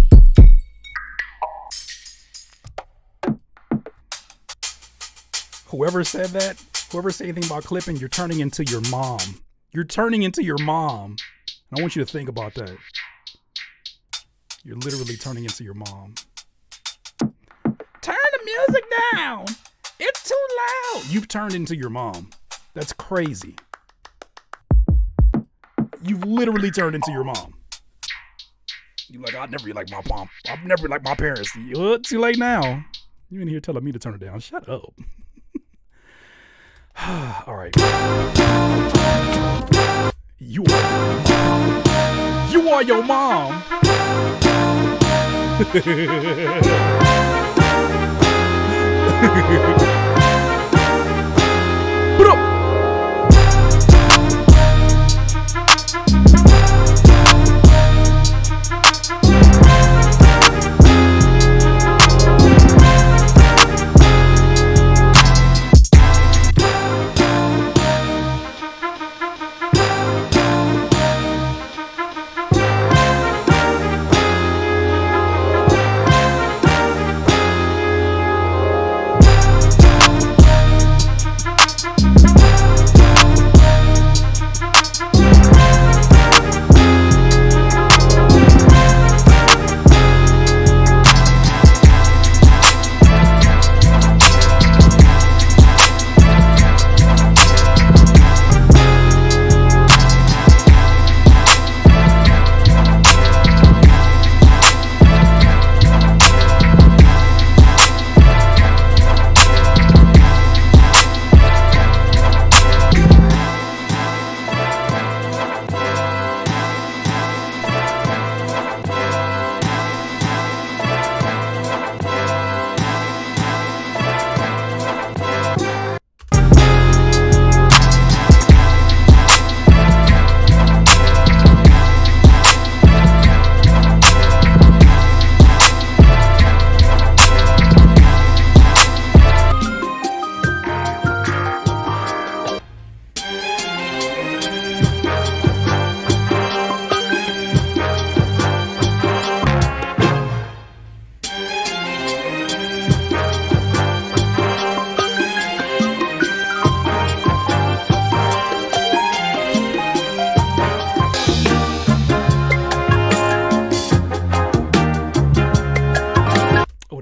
Whoever said anything about clipping, you're turning into your mom. You're turning into your mom. I want you to think about that. You're literally turning into your mom. Turn the music down. It's too loud. You've turned into your mom. That's crazy. You've literally turned into your mom. You're like, I'd never be like my mom. I've never like my parents. Too late now. You in here telling me to turn it down. Shut up. All right. You are your mom. Put up.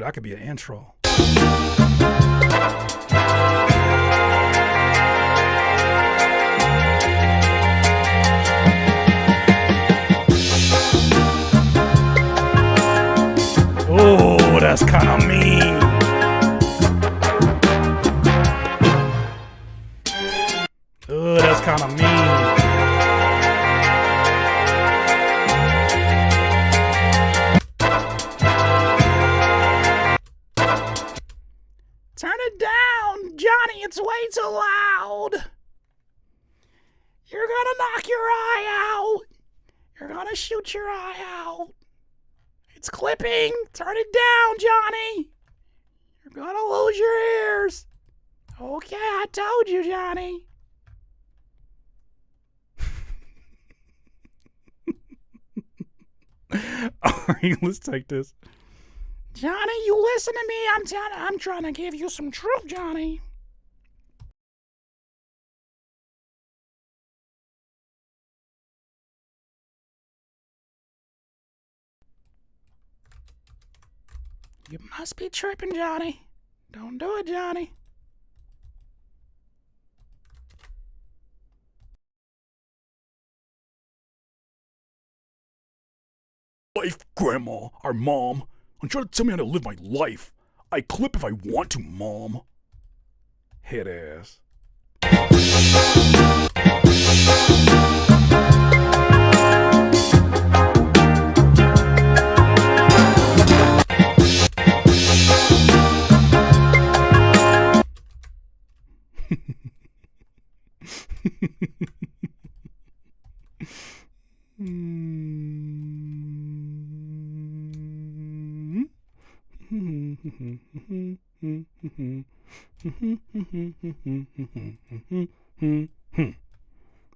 that could be an intro. Oh, that's kind of mean. Oh, that's kind of mean. Turn it down, Johnny, it's way too loud. You're gonna knock your eye out. You're gonna shoot your eye out. It's clipping. Turn it down, Johnny. You're gonna lose your ears. Okay, I told you, Johnny. All right, let's take this. Johnny, you listen to me. I'm trying to give you some truth, Johnny. You must be tripping, Johnny. Don't do it, Johnny. Life, Grandma, our mom. I'm trying to tell me how to live my life. I clip if I want to, Mom. Head ass.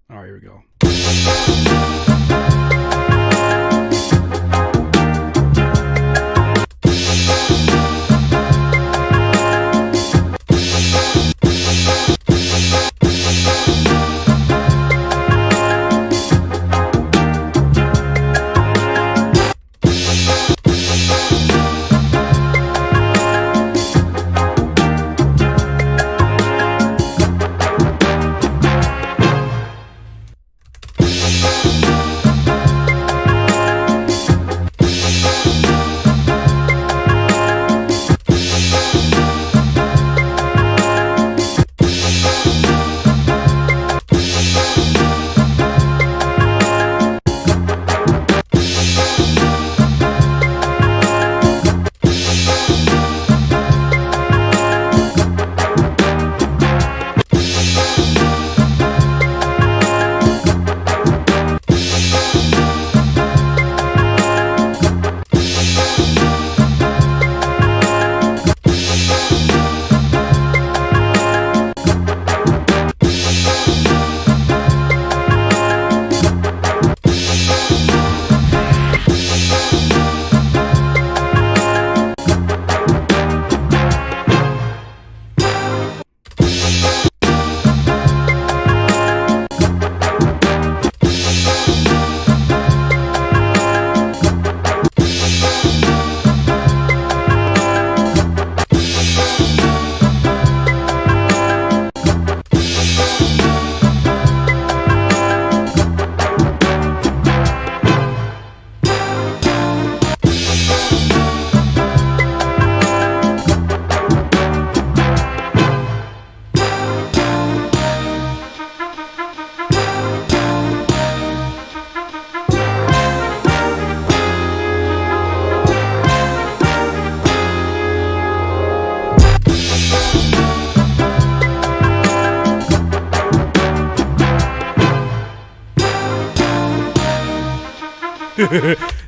All right, here we go.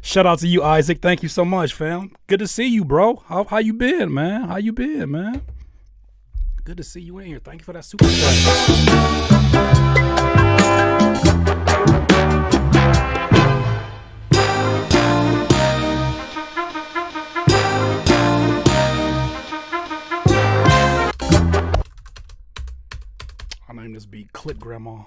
Shout out to you, Isaac. Thank you so much, fam. Good to see you, bro. How you been, man? How you been, man? Good to see you in here. Thank you for that super chat. I named this beat Clip Grandma.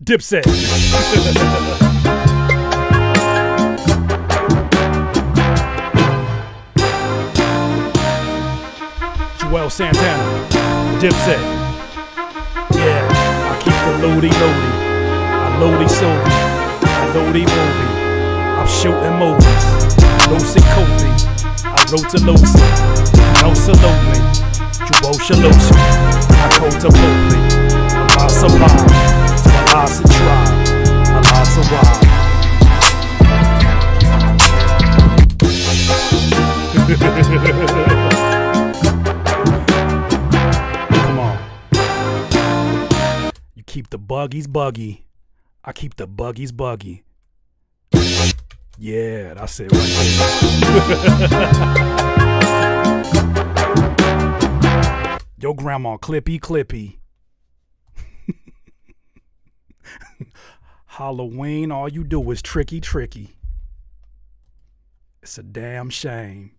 Dipset. Joel Santana, Dipset. Yeah, I keep the loady. I loady solely. I loady movie. I'm shooting movies. Lucy Kobe. I wrote to Lucy. No salute. Joel Shalusi. I go to Mobley. I survive. So I lost a tribe. I lost a ride. Come on. You keep the buggies buggy. I keep the buggies buggy. Yeah, that's it right there. Your grandma clippy. Halloween, all you do is tricky. It's a damn shame.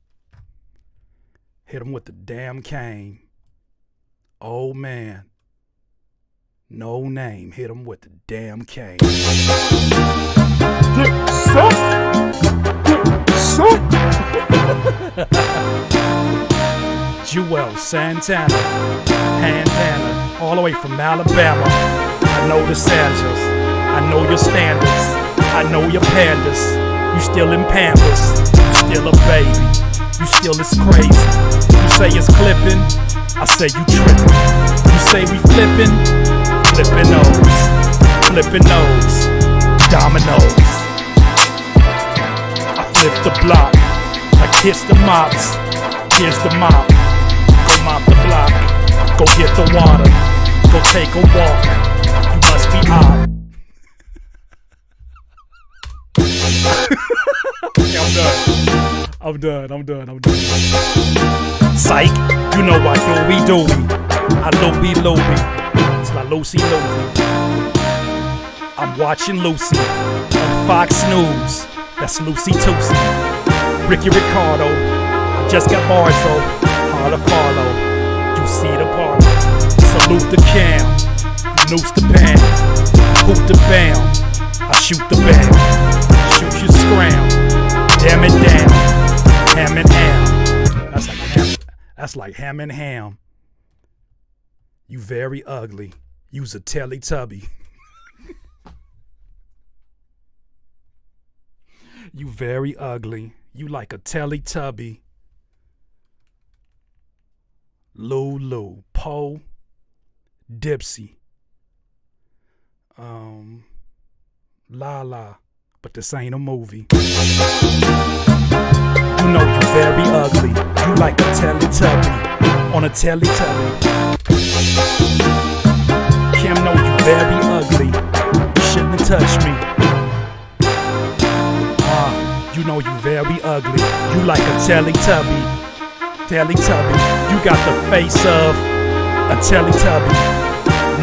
Hit him with the damn cane. Oh man. No name. Hit him with the damn cane. Joel Santana, Handana, all the way from Alabama. I know the Sanders, I know your standards, I know your pandas. You still in Pampers, you still a baby, you still is crazy. You say it's clipping, I say you tripping. You say we flipping nose, dominoes. I flip the block, I kiss the mops. Here's the mop, go mop the block, go get the water, go take a walk. You must be hot. I'm done. Psych, you know I do. I low-be. It's like Lucy. I'm watching Lucy on Fox News. That's Lucy Toosey. Ricky Ricardo, I just got bars so hard to follow. You see the part. Salute the cam, noose the pan, hoop the bam. I shoot the bam, shoot you scram, damn it down, ham and ham. That's like ham and ham. You very ugly. You's a Teletubby. You very ugly. You like a Teletubby. Lulu, Poe, Dipsy. La, but this ain't a movie. You know you very ugly. You like a Teletubby on a Teletubby. Kim know you very ugly. You shouldn't have touched me. You know you very ugly. You like a Teletubby. You got the face of a Teletubby.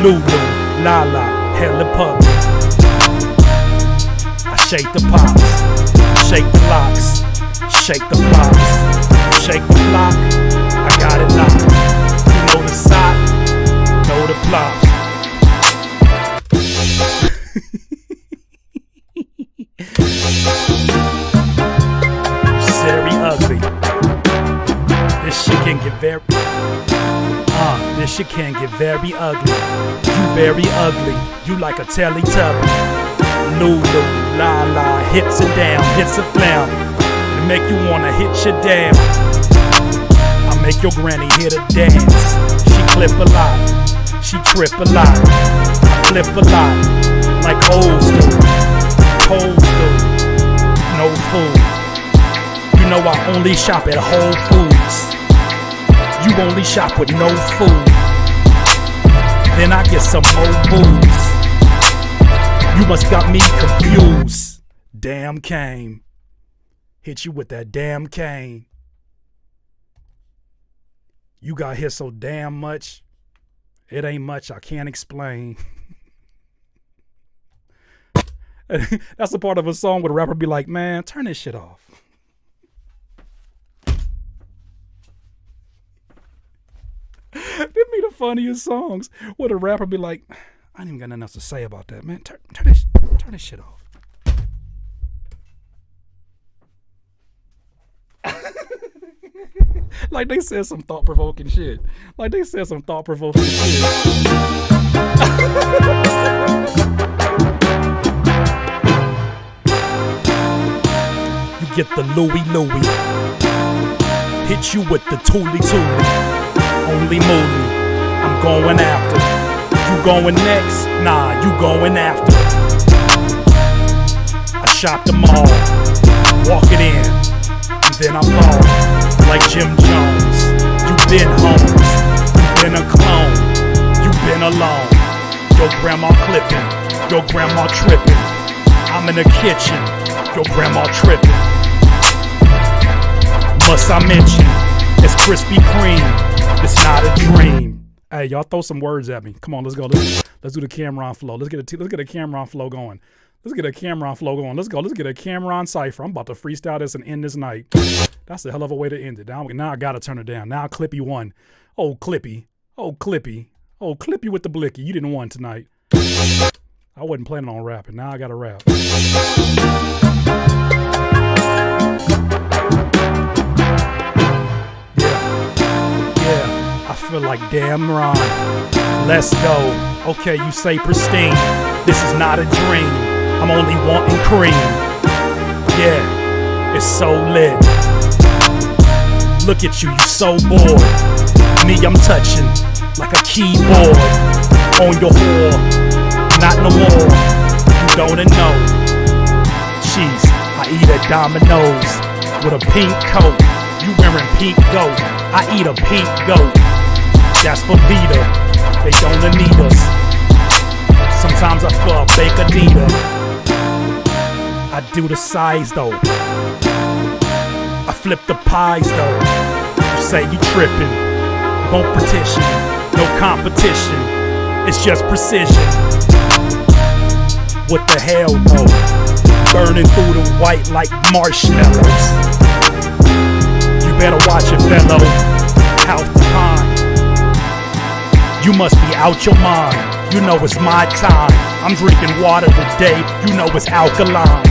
Lulu, Lala, hella puppy. I shake the pops, shake the locks, shake the flops, shake the block. I got it locked. You know the sock, know the flops. Very ugly. This shit can get very ugly. You very ugly. You like a Teletubby. Lulu, la, hits it down, hits a flam. It make you wanna hit you down. I make your granny hit a dance. She clip a lot, she trip a lot. I flip a lot, like old school. No fool. You know I only shop at Whole Foods. You only shop with no food. Then I get some more booze. You must got me confused. Damn cane. Hit you with that damn cane. You got hit so damn much. It ain't much I can't explain. That's a part of a song where the rapper be like, man, turn this shit off. Them be the funniest songs where the rapper be like, I ain't even got nothing else to say about that, man. Turn this shit off. Like they said some thought-provoking shit. You get the Louie. Hit you with the Toolie. Only Moolie. I'm going after. You going next? Nah, you going after. I shop them all. Walk it in. And then I'm gone. Like Jim Jones. You been home. You been a clone. You been alone. Your grandma clipping. Your grandma tripping. I'm in the kitchen. Your grandma tripping. Must I mention, it's Krispy Kreme. It's not a dream. Hey, y'all throw some words at me. Come on, let's go. Let's do the Cameron flow. Let's get a Cameron flow going. Let's get a Cameron cipher. I'm about to freestyle this and end this night. That's a hell of a way to end it. Now I gotta turn it down. Now Clippy won. Oh Clippy with the blicky. You didn't win tonight. I wasn't planning on rapping. Now I gotta rap. I feel like damn Ron. Let's go. Okay, you say pristine. This is not a dream. I'm only wanting cream. Yeah, it's so lit. Look at you so bored. Me, I'm touching like a keyboard on your whore. Not no more. You don't know. Jeez, I eat at Domino's with a pink coat. You wearing pink goat. I eat a pink goat. That's for Vita. They don't need us. Sometimes I feel a baconita. I do the size though. I flip the pies though. You say you tripping. Won't petition. No competition. It's just precision. What the hell though? Burning through the white like marshmallows. You better watch it, fellow. House the pine. You must be out your mind. You know it's my time. I'm drinking water today. You know it's alkaline.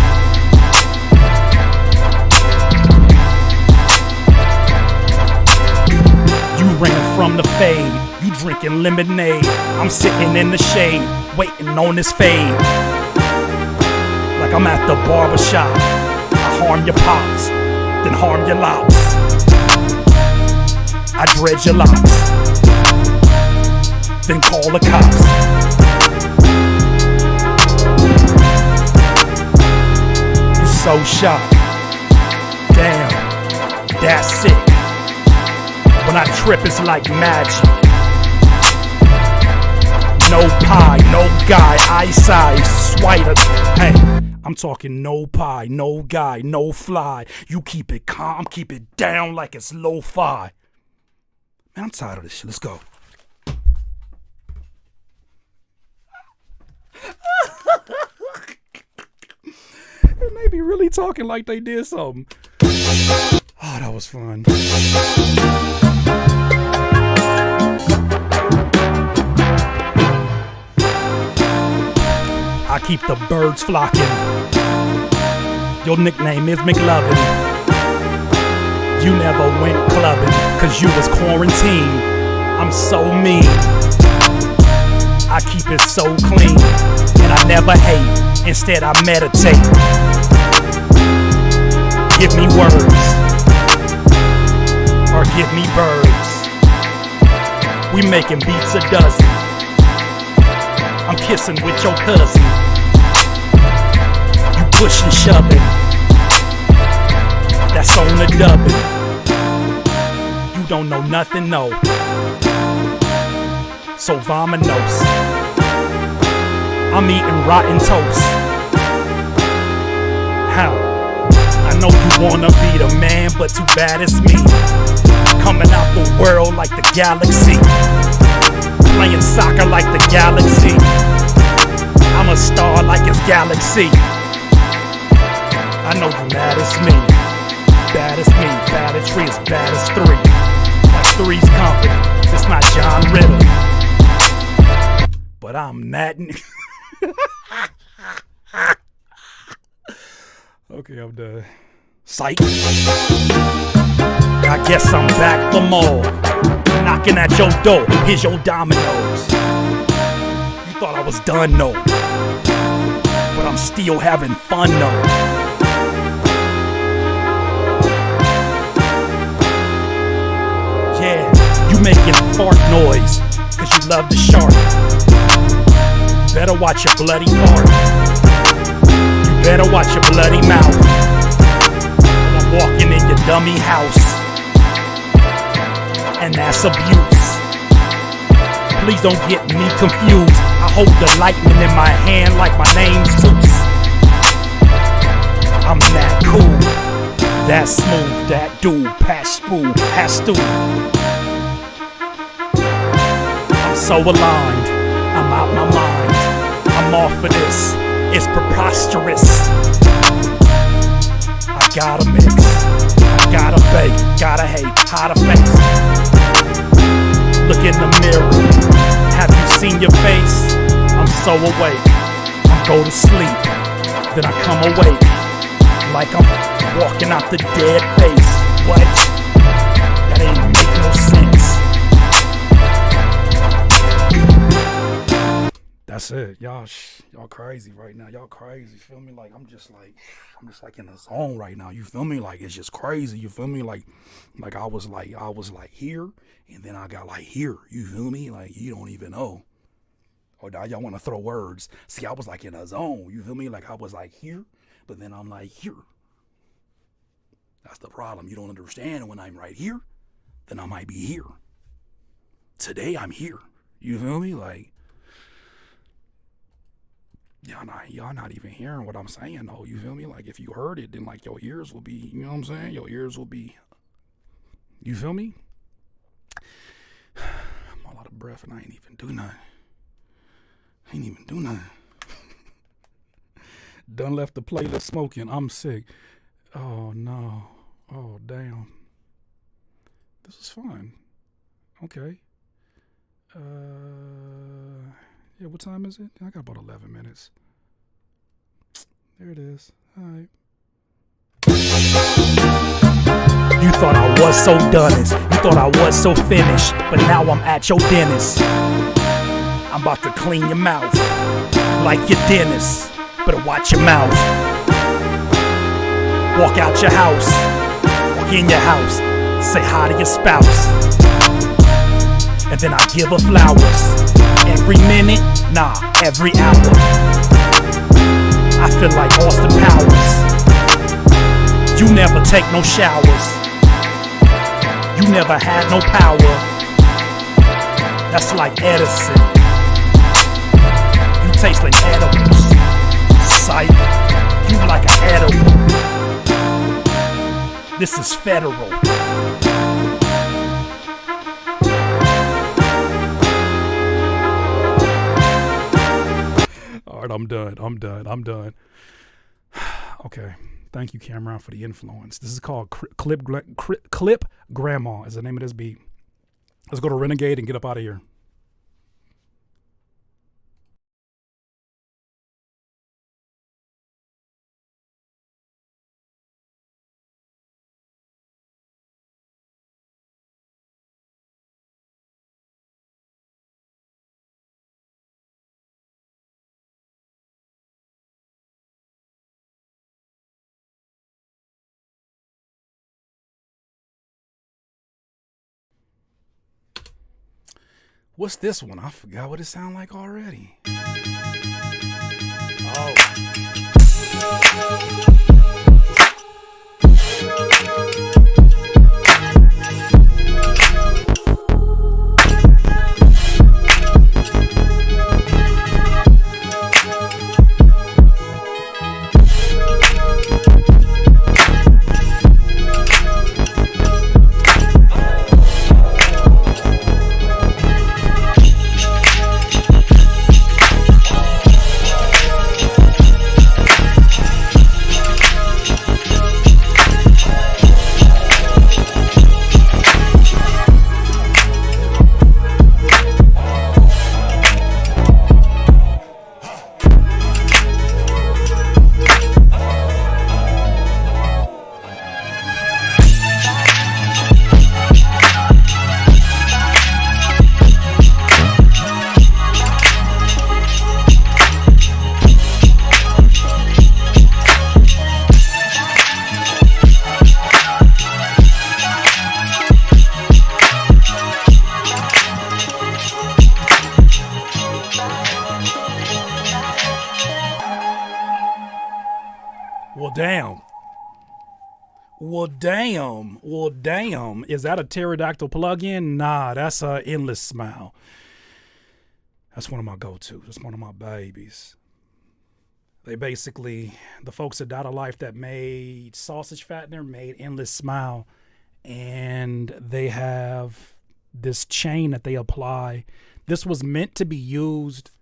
You ran from the fade. You drinking lemonade. I'm sitting in the shade, waiting on this fade. Like I'm at the barbershop. I harm your pops, then harm your locks. I dread your locks, then call the cops. You so shocked. Damn, that's sick. When I trip, it's like magic. No pie, no guy, eyesight, swider. Hey, I'm talking no pie, no guy, no fly. You keep it calm, keep it down like it's lo-fi. Man, I'm tired of this shit. Let's go. And they be really talking like they did something. Oh, that was fun. I keep the birds flocking. Your nickname is McLovin. You never went clubbing, cause you was quarantined. I'm so mean. I keep it so clean. And I never hate. Instead I meditate. Give me words. Or give me birds. We making beats a dozen. I'm kissing with your cousin. You pushing, shoving. That's on the dubbing. You don't know nothing, no. So vominos. I'm eating rotten toast. How? I know you wanna be the man, but too bad it's me. Coming out the world like the galaxy. Playing soccer like the galaxy. I'm a star like it's Galaxy. I know you mad as me. Bad as me. Bad as 3 is bad as 3. Like 3's company. It's not John Ritter. but I'm that. Okay, I'm done. Psych. I guess I'm back for more. Knocking at your door, here's your dominoes. You thought I was done, no, but I'm still having fun, though. Yeah, you making fart noise, cause you love the shark. Better watch your bloody fart. You better watch your bloody mouth. I'm walking in your dummy house, and that's abuse. Please don't get me confused. I hold the lightning in my hand like my name's Zeus. I'm that cool, that smooth, that dude, pass through, pass through. I'm so aligned, I'm out my mind. I'm off for this, it's preposterous. I gotta mix, I gotta bake, gotta hate, how to face. Look in the mirror, have you seen your face? I'm so awake, I go to sleep, then I come awake, like I'm walking out the dead face. What? That ain't make no sense. That's it, y'all crazy right now. Y'all crazy, feel me? Like I'm just like in a zone right now. You feel me? Like it's just crazy. You feel me? Like I was like here, and then I got like here. You feel me? Like you don't even know. Or now y'all want to throw words. See, I was like in a zone. You feel me? Like I was like here, but then I'm like here. That's the problem. You don't understand. When I'm right here, then I might be here. Today I'm here. You feel me? Like y'all not even hearing what I'm saying though. You feel me? Like if you heard it, then like your ears will be, you know what I'm saying? Your ears will be, you feel me? I'm all out of breath and I ain't even do nothing. Done left the playlist smoking. I'm sick. Oh no. Oh damn. This is fun. Okay. Yeah, what time is it? I got about 11 minutes. There it is. All right. You thought I was so done. You thought I was so finished. But now I'm at your dentist. I'm about to clean your mouth like your dentist. Better watch your mouth. Walk out your house. Walk in your house. Say hi to your spouse. And then I give her flowers. Every minute, nah, every hour. I feel like Austin Powers. You never take no showers. You never had no power. That's like Edison. You taste like edibles. Psych, you like an edible. This is federal. Alright, I'm done. Okay. Thank you, Cameron, for the influence. This is called Clip Grandma is the name of this beat. Let's go to Renegade and get up out of here. What's this one? I forgot what it sound like already. Oh. Well, damn. Well, damn. Is that a pterodactyl plug-in? Nah, that's a Endless Smile. That's one of my go-tos. That's one of my babies. They basically, the folks at Data Life that made sausage fattener made Endless Smile, and they have this chain that they apply. This was meant to be used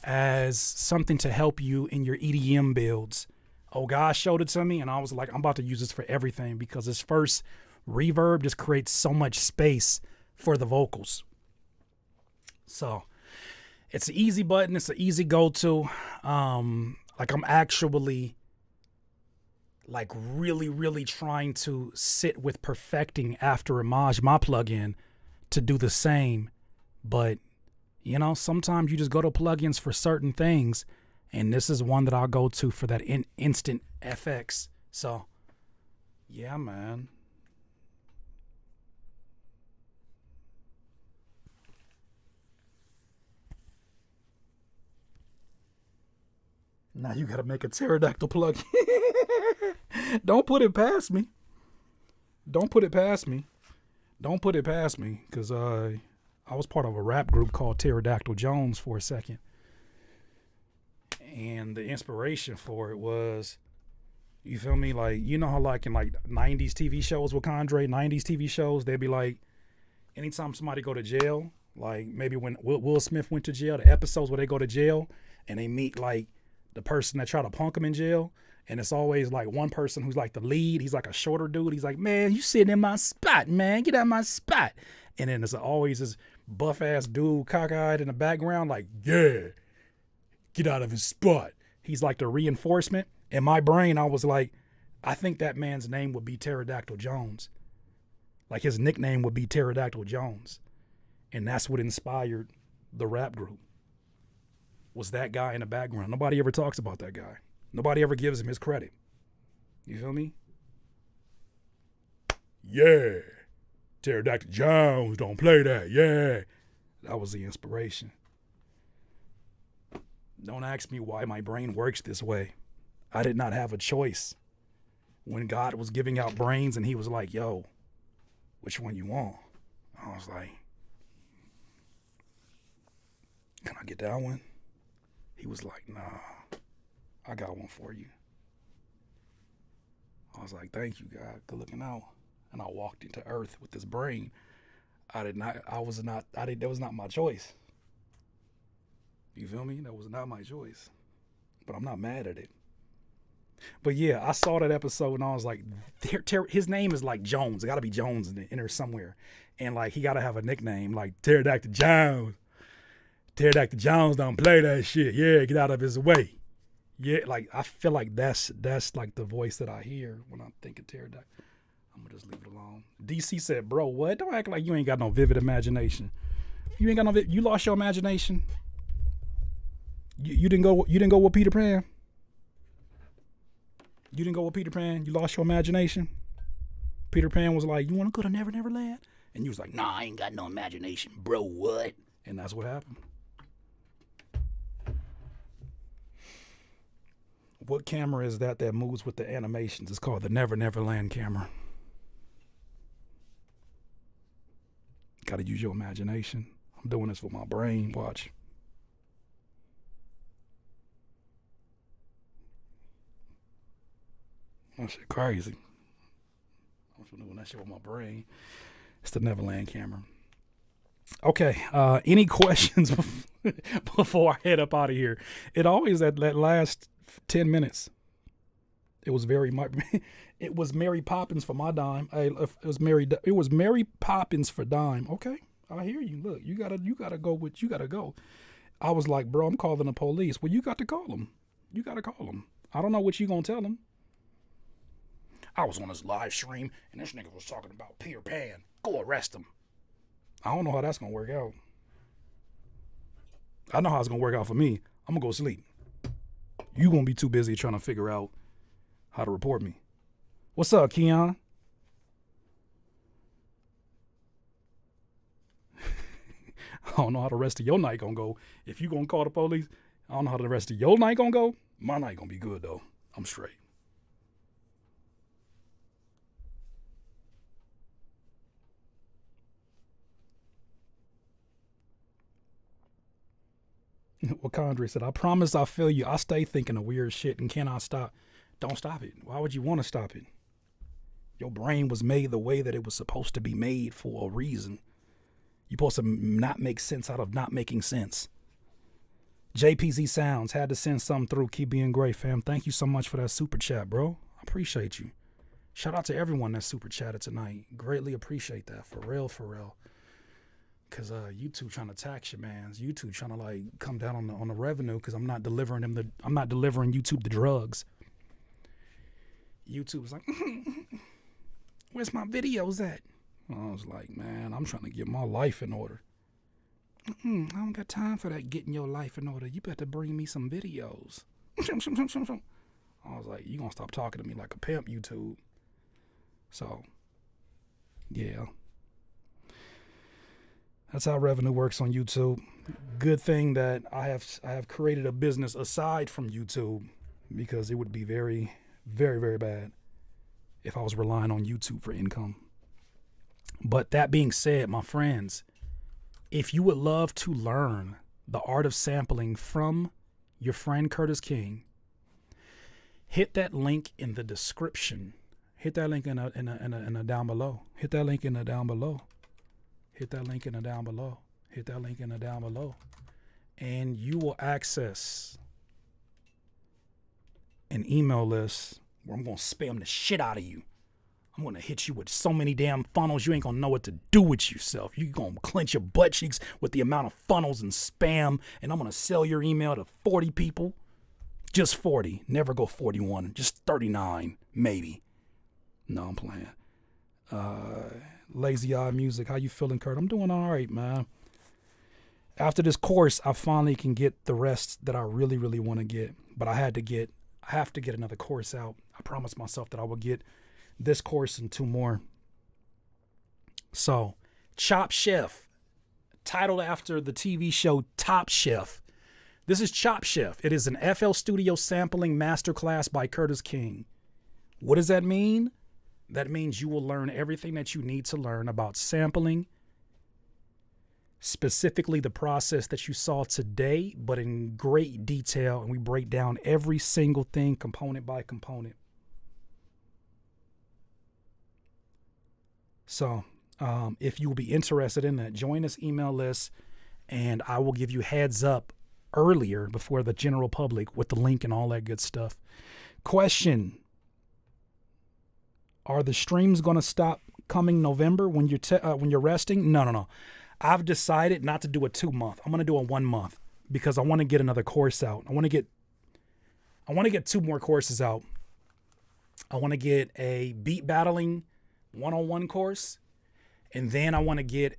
as something to help you in your EDM builds. Oh, God showed it to me, and I was like, I'm about to use this for everything because this first reverb just creates so much space for the vocals. So it's an easy button. It's an easy go-to. Like I'm actually like really trying to sit with perfecting After Image, my plugin, to do the same. But, you know, sometimes you just go to plugins for certain things. And this is one that I'll go to for that instant FX. So, yeah, man. Now you got to make a pterodactyl plugin. Don't put it past me. Don't put it past me. Don't put it past me. Because I was part of a rap group called Pterodactyl Jones for a second. And the inspiration for it was, you feel me? Like, you know how like in like 90s TV shows with Condre, 90s TV shows, they'd be like, anytime somebody go to jail, like maybe when Will Smith went to jail, the episodes where they go to jail and they meet like the person that tried to punk him in jail. And it's always like one person who's like the lead. He's like a shorter dude. He's like, man, you sitting in my spot, man. Get out of my spot. And then there's always this buff ass dude cockeyed in the background like, yeah, get out of his spot. He's like the reinforcement. In my brain, I was like, I think that man's name would be Pterodactyl Jones. Like his nickname would be Pterodactyl Jones. And that's what inspired the rap group. Was that guy in the background. Nobody ever talks about that guy. Nobody ever gives him his credit. You feel me? Yeah. Pterodactyl Jones, don't play that. Yeah. That was the inspiration. Don't ask me why my brain works this way. I did not have a choice. When God was giving out brains and he was like, yo, which one you want? I was like, can I get that one? He was like, nah, I got one for you. I was like, thank you, God. Good looking out. And I walked into earth with this brain. That was not my choice. You feel me? That was not my choice. But I'm not mad at it. But yeah, I saw that episode and I was like, his name is like Jones. It got to be Jones in there somewhere. And like, he got to have a nickname like Pterodactyl Jones. Pterodactyl Jones don't play that shit. Yeah, get out of his way. Yeah, like I feel like that's like the voice that I hear when I think of Pterodactyl. I'm gonna just leave it alone. DC said, bro, what? Don't act like you ain't got no vivid imagination. You ain't got no you lost your imagination. You didn't go with Peter Pan. You didn't go with Peter Pan. You lost your imagination. Peter Pan was like, you want to go to Never Never Land? And you was like, nah, I ain't got no imagination, bro. What? And that's what happened. What camera is that moves with the animations? It's called the Never Never Land camera. Got to use your imagination. I'm doing this for my brain. Watch. That shit crazy. I'm doing that shit with my brain. It's the Neverland camera. Okay. Any questions before I head up out of here? It always that last 10 minutes. It was it was Mary Poppins for my dime. It was Mary Poppins for dime. Okay. I hear you. Look, you gotta go with you gotta go. I was like, bro, I'm calling the police. Well, you got to call them. You got to call them. I don't know what you gonna tell them. I was on this live stream and this nigga was talking about Peter Pan. Go arrest him. I don't know how that's gonna work out. I know how it's gonna work out for me. I'm gonna go sleep. You gonna be too busy trying to figure out how to report me. What's up, Keon? I don't know how the rest of your night gonna go. If you gonna call the police, I don't know how the rest of your night gonna go. My night gonna be good though. I'm straight. Wakandre said, I promise I feel you. I stay thinking of weird shit and cannot stop. Don't stop it. Why would you want to stop it? Your brain was made the way that it was supposed to be made for a reason. You're supposed to not make sense out of not making sense. JPZ Sounds, had to send something through. Keep being great, fam. Thank you so much for that super chat, bro. I appreciate you. Shout out to everyone that super chatted tonight. Greatly appreciate that. For real, for real. Cause YouTube trying to tax your mans. YouTube trying to like come down on the revenue because I'm not delivering YouTube the drugs. YouTube's like, where's my videos at? I was like, man, I'm trying to get my life in order. I don't got time for that getting your life in order. You better bring me some videos. I was like, you gonna stop talking to me like a pimp, YouTube. So, yeah. That's how revenue works on YouTube. Good thing that I have created a business aside from YouTube, because it would be very, very, very bad if I was relying on YouTube for income. But that being said, my friends, if you would love to learn the art of sampling from your friend Curtis King, hit that link in the description. Hit that link in a down below. Hit that link in the down below. Hit that link in the down below. Hit that link in the down below. And you will access an email list where I'm going to spam the shit out of you. I'm going to hit you with so many damn funnels, you ain't going to know what to do with yourself. You're going to clench your butt cheeks with the amount of funnels and spam. And I'm going to sell your email to 40 people. Just 40. Never go 41. Just 39, maybe. No, I'm playing. Lazy Eye Music, how you feeling, Kurt? I'm doing all right, man. After this course, I finally can get the rest that I really, really want to get. But I have to get another course out. I promised myself that I would get this course and 2 more. So, Chop Chef, titled after the TV show Top Chef. This is Chop Chef. It is an FL Studio sampling masterclass by Curtis King. What does that mean? That means you will learn everything that you need to learn about sampling, specifically the process that you saw today, but in great detail. And we break down every single thing component by component. So if you will be interested in that, join this email list and I will give you heads up earlier before the general public with the link and all that good stuff. Question. Are the streams going to stop coming November when you're resting? No. I've decided not to do a 2-month. I'm going to do a 1 month because I want to get another course out. I want to get 2 more courses out. I want to get a beat battling 101 course, and then I want to get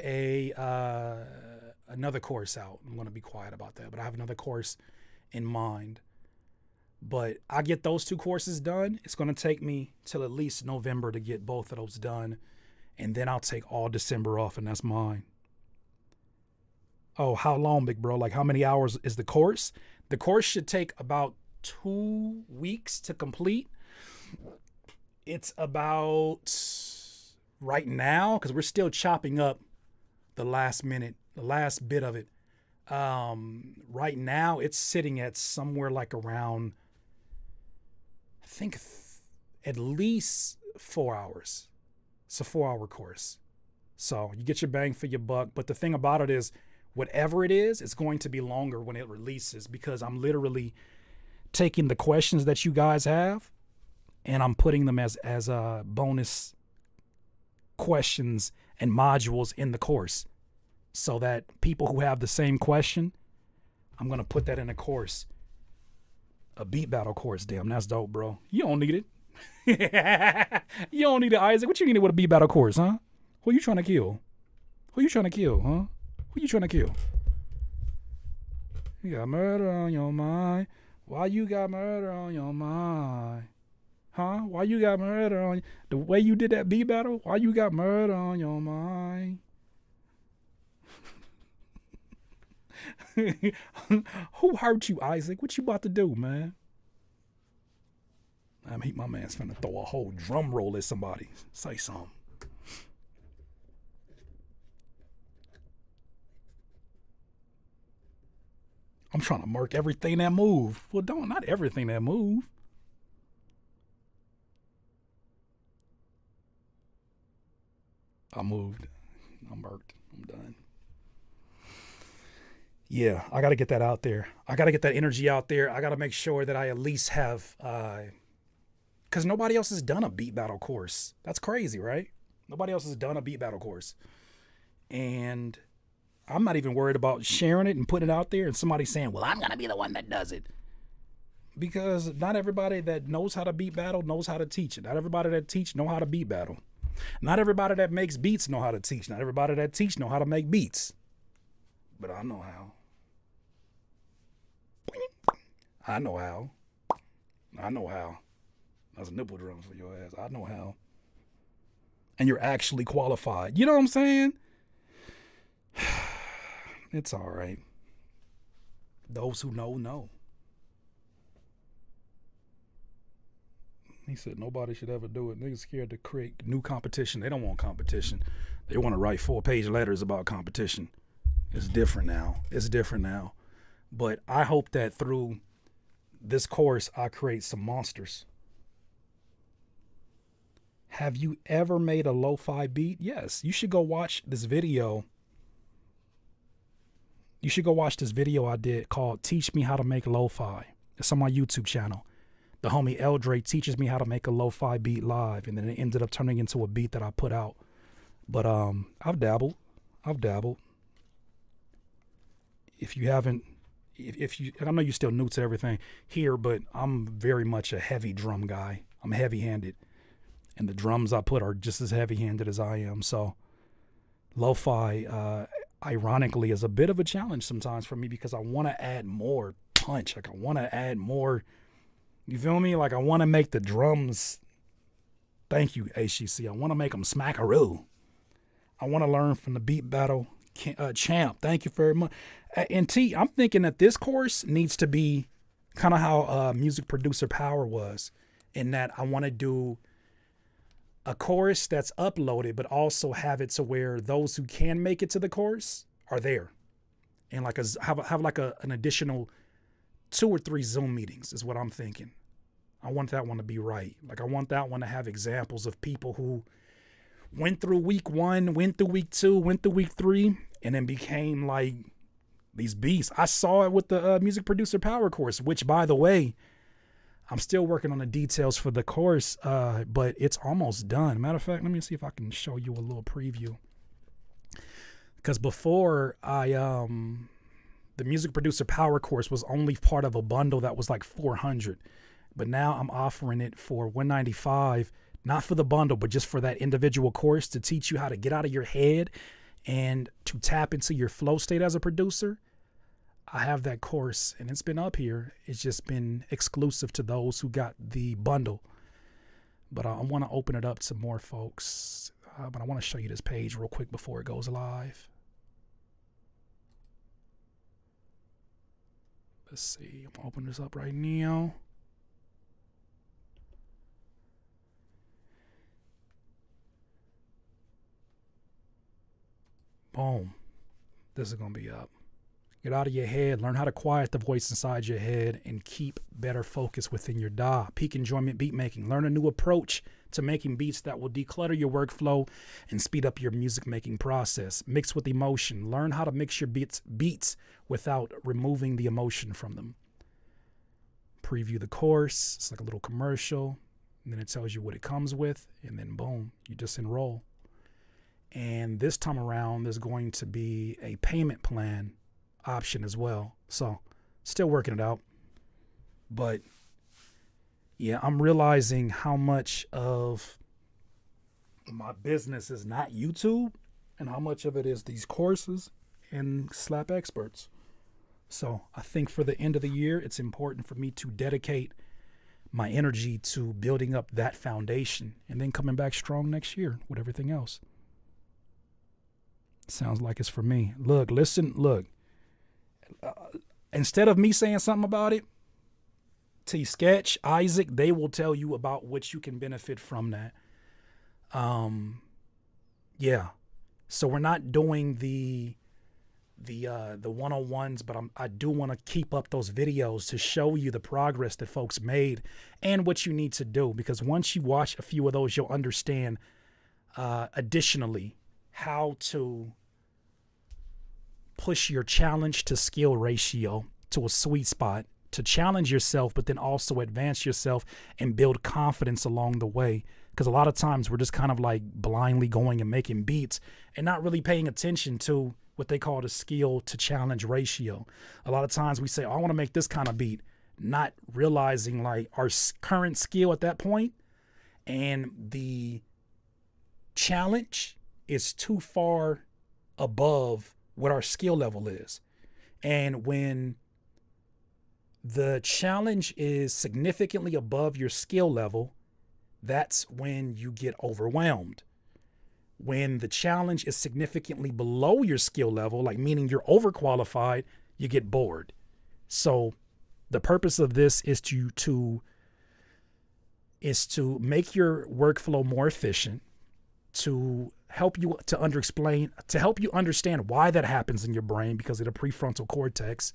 another course out. I'm going to be quiet about that, but I have another course in mind. But I get those 2 courses done. It's going to take me till at least November to get both of those done. And then I'll take all December off, and that's mine. Oh, how long, big bro? Like, how many hours is the course? The course should take about 2 weeks to complete. It's about, right now, because we're still chopping up the last bit of it. Right now, it's sitting at somewhere like around, I think at least 4 hours. It's a 4-hour course. So you get your bang for your buck. But the thing about it is, whatever it is, it's going to be longer when it releases, because I'm literally taking the questions that you guys have and I'm putting them as bonus questions and modules in the course, so that people who have the same question, I'm going to put that in a course. A beat battle course. Damn, that's dope, bro. You don't need it. You don't need it, Isaac. What you need it with a beat battle course, huh? Who you trying to kill? Who you trying to kill, huh? Who you trying to kill? You got murder on your mind. Why you got murder on your mind? Huh? Why you got murder on the way you did that beat battle? Why you got murder on your mind? Who hurt you, Isaac? What you about to do, man? I mean, my man's finna throw a whole drum roll at somebody. Say something. I'm trying to mark everything that move. Well, not everything that move. I moved. I'm marked. I'm done. Yeah, I got to get that out there. I got to get that energy out there. I got to make sure that I at least have, because nobody else has done a beat battle course. That's crazy, right? Nobody else has done a beat battle course. And I'm not even worried about sharing it and putting it out there and somebody saying, well, I'm going to be the one that does it. Because not everybody that knows how to beat battle knows how to teach it. Not everybody that teach know how to beat battle. Not everybody that makes beats know how to teach. Not everybody that teach know how to make beats. But I know how. I know how. I know how. That's a nipple drum for your ass. I know how. And you're actually qualified. You know what I'm saying? It's all right. Those who know, know. He said nobody should ever do it. Niggas scared to create new competition. They don't want competition. They want to write 4-page letters about competition. It's different now. It's different now. But I hope that through this course, I create some monsters. Have you ever made a lo-fi beat? Yes. You should go watch this video. You should go watch this video I did called Teach Me How to Make Lo-Fi. It's on my YouTube channel. The homie Eldre teaches me how to make a lo-fi beat live, and then it ended up turning into a beat that I put out. But I've dabbled. If you haven't, if you, I know you're still new to everything here, but I'm very much a heavy drum guy. I'm heavy-handed, and the drums I put are just as heavy-handed as I am. So lo-fi, ironically, is a bit of a challenge sometimes for me because I want to add more punch. Like I want to add more. You feel me? Like I want to make the drums. Thank you, HGC. I want to make them smackaroo. I want to learn from the beat battle champ. Thank you very much. And T, I'm thinking that this course needs to be kind of how Music Producer Power was, in that I want to do a course that's uploaded, but also have it to where those who can make it to the course are there, and like have like an additional 2 or 3 Zoom meetings is what I'm thinking. I want that one to be right. Like I want that one to have examples of people who went through week 1, went through week 2, went through week 3, and then became like these beasts. I saw it with the Music Producer Power course, which, by the way, I'm still working on the details for the course, but it's almost done. Matter of fact, let me see if I can show you a little preview. Because before the Music Producer Power course was only part of a bundle that was like $400, but now I'm offering it for $195, not for the bundle, but just for that individual course to teach you how to get out of your head and to tap into your flow state as a producer. I have that course, and it's been up here. It's just been exclusive to those who got the bundle. But I want to open it up to more folks. But I want to show you this page real quick before it goes live. Let's see. I'm going to open this up right now. Boom. This is going to be up. Get out of your head. Learn how to quiet the voice inside your head and keep better focus within your DAW. Peak enjoyment beat making. Learn a new approach to making beats that will declutter your workflow and speed up your music making process. Mix with emotion. Learn how to mix your beats without removing the emotion from them. Preview the course. It's like a little commercial. And then it tells you what it comes with. And then boom, you just enroll. And this time around, there's going to be a payment plan option as well. So still working it out. But yeah, I'm realizing how much of my business is not YouTube and how much of it is these courses and Slap Experts. So I think for the end of the year, it's important for me to dedicate my energy to building up that foundation and then coming back strong next year with everything else. Sounds like it's for me. Look, listen, look. Instead of me saying something about it, T-Sketch, Isaac, they will tell you about what you can benefit from that. Yeah. So we're not doing the the one-on-ones, but I do want to keep up those videos to show you the progress that folks made and what you need to do, because once you watch a few of those, you'll understand additionally how to push your challenge to skill ratio to a sweet spot, to challenge yourself, but then also advance yourself and build confidence along the way. Because a lot of times we're just kind of like blindly going and making beats and not really paying attention to what they call the skill to challenge ratio. A lot of times we say, oh, I want to make this kind of beat, not realizing like our current skill at that point and the challenge is too far above what our skill level is. And when the challenge is significantly above your skill level, that's when you get overwhelmed. When the challenge is significantly below your skill level, like meaning you're overqualified, you get bored. So the purpose of this is to make your workflow more efficient, to help you to help you understand why that happens in your brain because of the prefrontal cortex,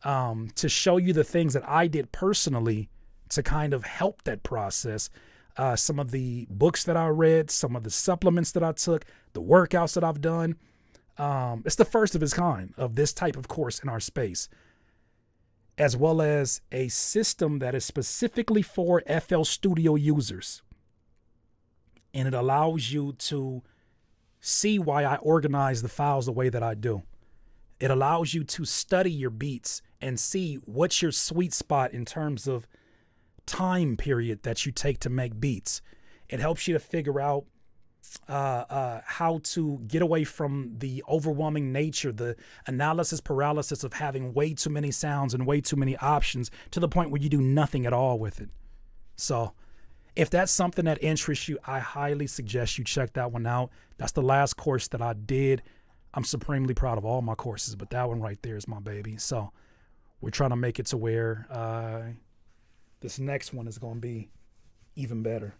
to show you the things that I did personally to kind of help that process. Some of the books that I read, some of the supplements that I took, the workouts that I've done. It's the first of its kind of this type of course in our space, as well as a system that is specifically for FL Studio users. And it allows you to see why I organize the files the way that I do. It allows you to study your beats and see what's your sweet spot in terms of time period that you take to make beats. It helps you to figure out how to get away from the overwhelming nature, the analysis paralysis of having way too many sounds and way too many options to the point where you do nothing at all with it. So if that's something that interests you, I highly suggest you check that one out. That's the last course that I did. I'm supremely proud of all my courses, but that one right there is my baby. So we're trying to make it to where this next one is going to be even better.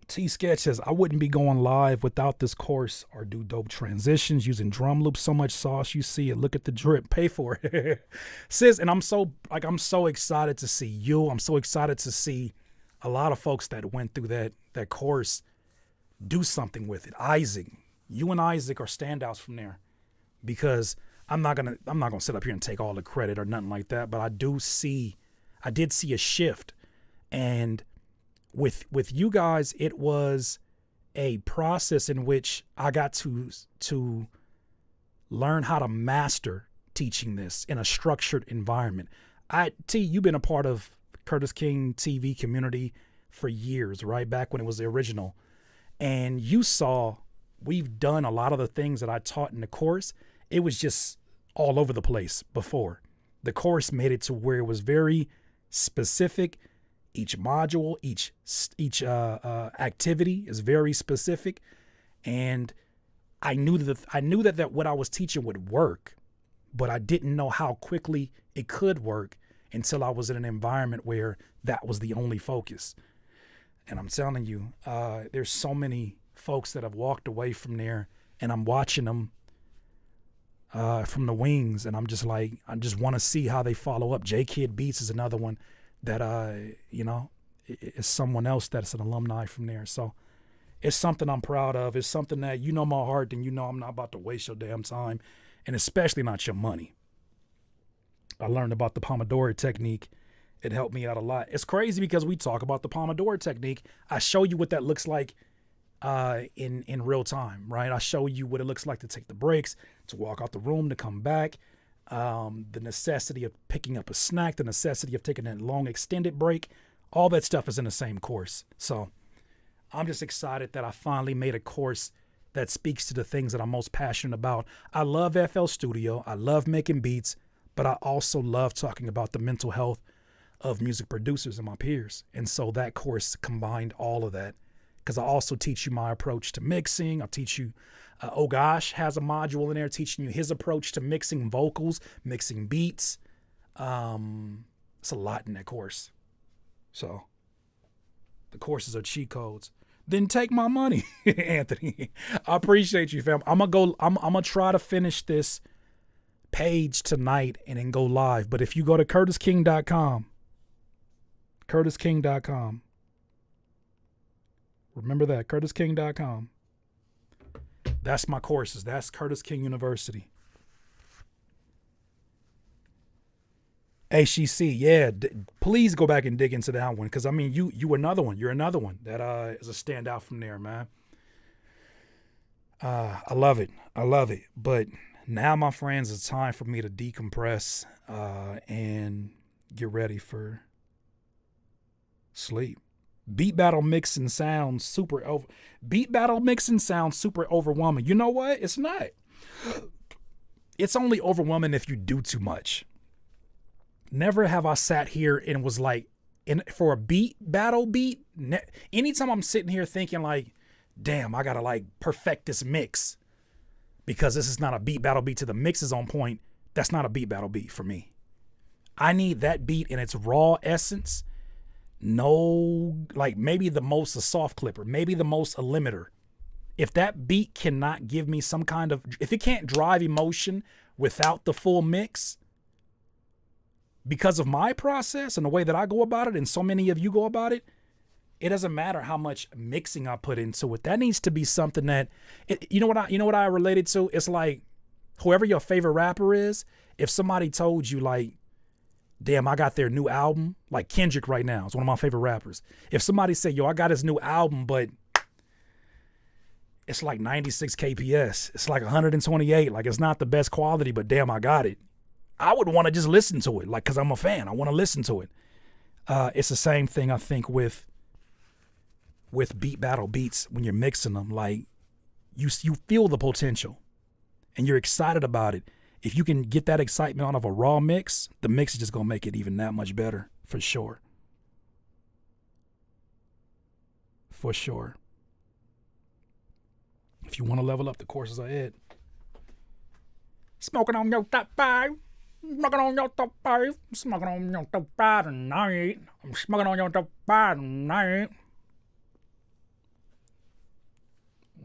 T-Sketch says, I wouldn't be going live without this course or do dope transitions using drum loops. So much sauce, you see it. Look at the drip. Pay for it. Sis, and I'm so excited to see you. I'm so excited to see a lot of folks that went through that course do something with it. Isaac, you and Isaac are standouts from there, because I'm not gonna sit up here and take all the credit or nothing like that, but I did see a shift. And with you guys, it was a process in which I got to learn how to master teaching this in a structured environment. You've been a part of Curtis King TV community for years, right? Back when it was the original. And you saw we've done a lot of the things that I taught in the course. It was just all over the place before. The course made it to where it was very specific. Each module, each activity is very specific. And I knew that what I was teaching would work, but I didn't know how quickly it could work until I was in an environment where that was the only focus. And I'm telling you, there's so many folks that have walked away from there, and I'm watching them from the wings, and I'm just like, I just want to see how they follow up. J Kid Beats is another one that is someone else that's an alumni from there. So it's something I'm proud of. It's something that, you know, my heart, and you know I'm not about to waste your damn time, and especially not your money. I learned about the Pomodoro technique. It helped me out a lot. It's crazy because we talk about the Pomodoro technique. I show you what that looks like in real time, right? I show you what it looks like to take the breaks, to walk out the room, to come back, the necessity of picking up a snack, the necessity of taking that long extended break. All that stuff is in the same course. So I'm just excited that I finally made a course that speaks to the things that I'm most passionate about. I love FL Studio. I love making beats, but I also love talking about the mental health of music producers and my peers. And so that course combined all of that, because I also teach you my approach to mixing. I'll teach you, Oh Gosh has a module in there teaching you his approach to mixing vocals, mixing beats. It's a lot in that course. So the courses are cheat codes. then take my money, Anthony. I appreciate you, fam. I'm gonna try to finish this page tonight and then go live. But if you go to curtisking.com, remember that, curtisking.com. That's my courses. That's Curtis King University. HEC, yeah. Please go back and dig into that one, because I mean, you're another one that is a standout from there, man. I love it. But now, my friends, it's time for me to decompress and get ready for sleep. Beat battle mixing sounds super overwhelming. You know what? It's not. It's only overwhelming if you do too much. Never have I sat here and was like, for a battle beat, anytime I'm sitting here thinking like, damn, I gotta like perfect this mix because this is not a beat battle beat to the mix is on point. That's not a beat battle beat for me. I need that beat in its raw essence. No, like maybe the most a soft clipper, maybe the most a limiter. If that beat cannot give me some kind of, if it can't drive emotion without the full mix, because of my process and the way that I go about it and so many of you go about it, it doesn't matter how much mixing I put into it. That needs to be something that, you know what I related to? It's like whoever your favorite rapper is, if somebody told you like, damn, I got their new album, like Kendrick right now is one of my favorite rappers. If somebody said, yo, I got his new album, but it's like 96 KPS. It's like 128. Like it's not the best quality, but damn, I got it. I would want to just listen to it, like, because I'm a fan. I want to listen to it. It's the same thing, I think, with beat battle beats when you're mixing them. Like, you feel the potential, and you're excited about it. If you can get that excitement out of a raw mix, the mix is just going to make it even that much better, for sure. For sure. If you want to level up, the courses are it. Smoking on your top 5. Smoking on your top 5. Smoking on your top 5 tonight. I'm smoking on your top 5 tonight.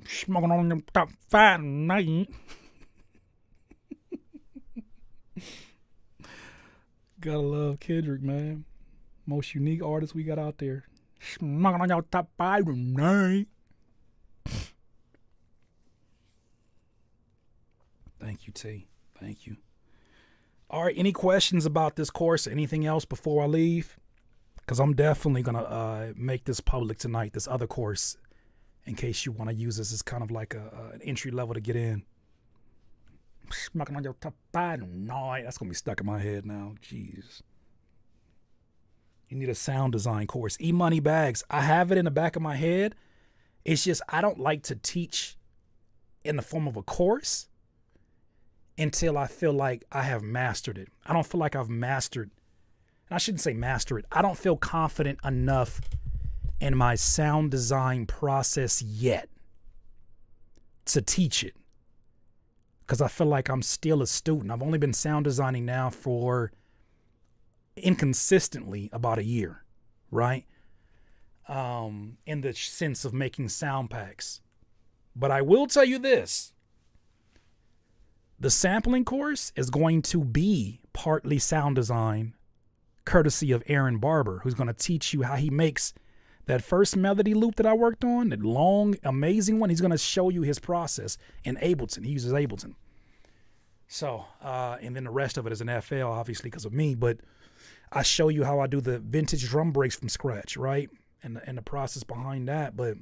Smoking on your top 5 tonight. Gotta love Kendrick, man. Most unique artist we got out there. Smoking on your top 5 tonight. Thank you, T. Thank you. All right, any questions about this course? Anything else before I leave? Because I'm definitely going to make this public tonight, this other course, in case you want to use this as kind of like an entry level to get in. Smoking on your top 5 tonight. That's going to be stuck in my head now. Jeez. You need a sound design course. E-Money Bags. I have it in the back of my head. It's just I don't like to teach in the form of a course until I feel like I have mastered it. I don't feel like I've mastered, and I shouldn't say master it. I don't feel confident enough in my sound design process yet to teach it, because I feel like I'm still a student. I've only been sound designing now for inconsistently about a year, right? In the sense of making sound packs. But I will tell you this. The sampling course is going to be partly sound design, courtesy of Aaron Barber, who's going to teach you how he makes that first melody loop that I worked on, that long, amazing one. He's going to show you his process in Ableton. He uses Ableton. So, and then the rest of it is an FL, obviously, because of me. But I show you how I do the vintage drum breaks from scratch, right? And the process behind that. But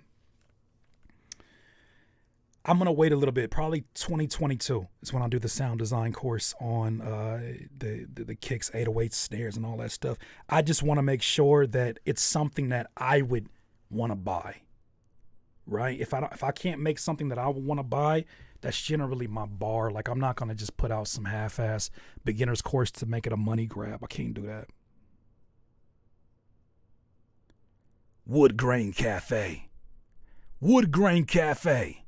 I'm going to wait a little bit. Probably 2022 is when I'll do the sound design course on the kicks, 808s, snares, and all that stuff. I just want to make sure that it's something that I would want to buy, right? If I can't make something that I would want to buy, that's generally my bar. Like, I'm not going to just put out some half-ass beginner's course to make it a money grab. I can't do that. Wood Grain Cafe. Wood Grain Cafe.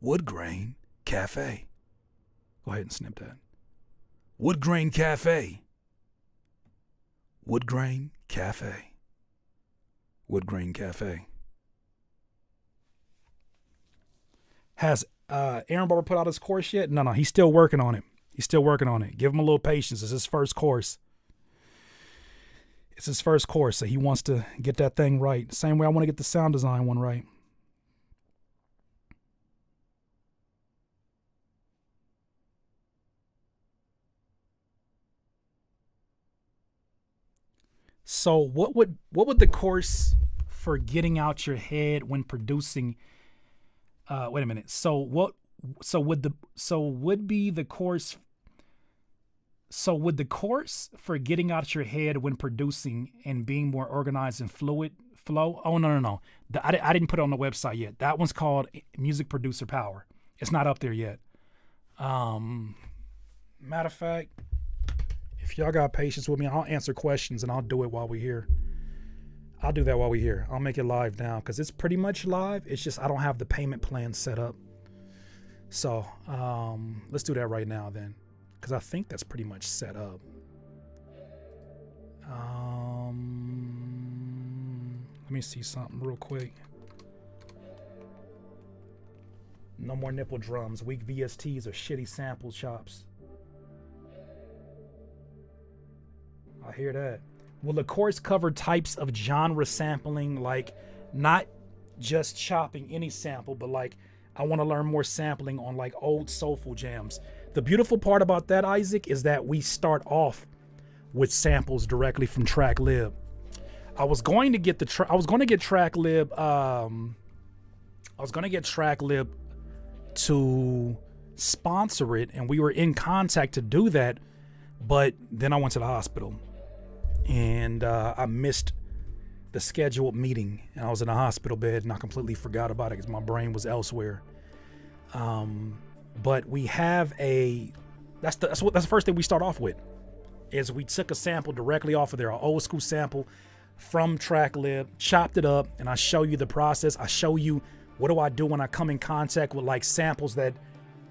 Wood Grain Cafe. Go ahead and snip that. Wood Grain Cafe. Wood Grain Cafe. Wood Grain Cafe. Has Aaron Barber put out his course yet? No, he's still working on it. He's still working on it. Give him a little patience. It's his first course. It's his first course, so he wants to get that thing right. Same way I want to get the sound design one right. So what would the course for getting out your head when producing? Wait a minute. So what? So would the course? So would the course for getting out your head when producing and being more organized and fluid flow? Oh no. I didn't put it on the website yet. That one's called Music Producer Power. It's not up there yet. Matter of fact, if y'all got patience with me, I'll answer questions and I'll do it while we're here. I'll do that while we're here. I'll make it live now because it's pretty much live. It's just I don't have the payment plan set up. So let's do that right now then, because I think that's pretty much set up. Let me see something real quick. No more nipple drums, weak VSTs, or shitty sample chops. I hear that. Will the course cover types of genre sampling, like not just chopping any sample, but like I want to learn more sampling on like old soulful jams? The beautiful part about that, Isaac, is that we start off with samples directly from TrackLib. I was going to get TrackLib. I was going to get TrackLib to sponsor it, and we were in contact to do that, but then I went to the hospital. And I missed the scheduled meeting, and I was in a hospital bed, and I completely forgot about it because my brain was elsewhere. But we have that's the first thing we start off with, is we took a sample directly off of there, an old school sample from TrackLib, chopped it up, and I show you the process. I show you what do I do when I come in contact with like samples that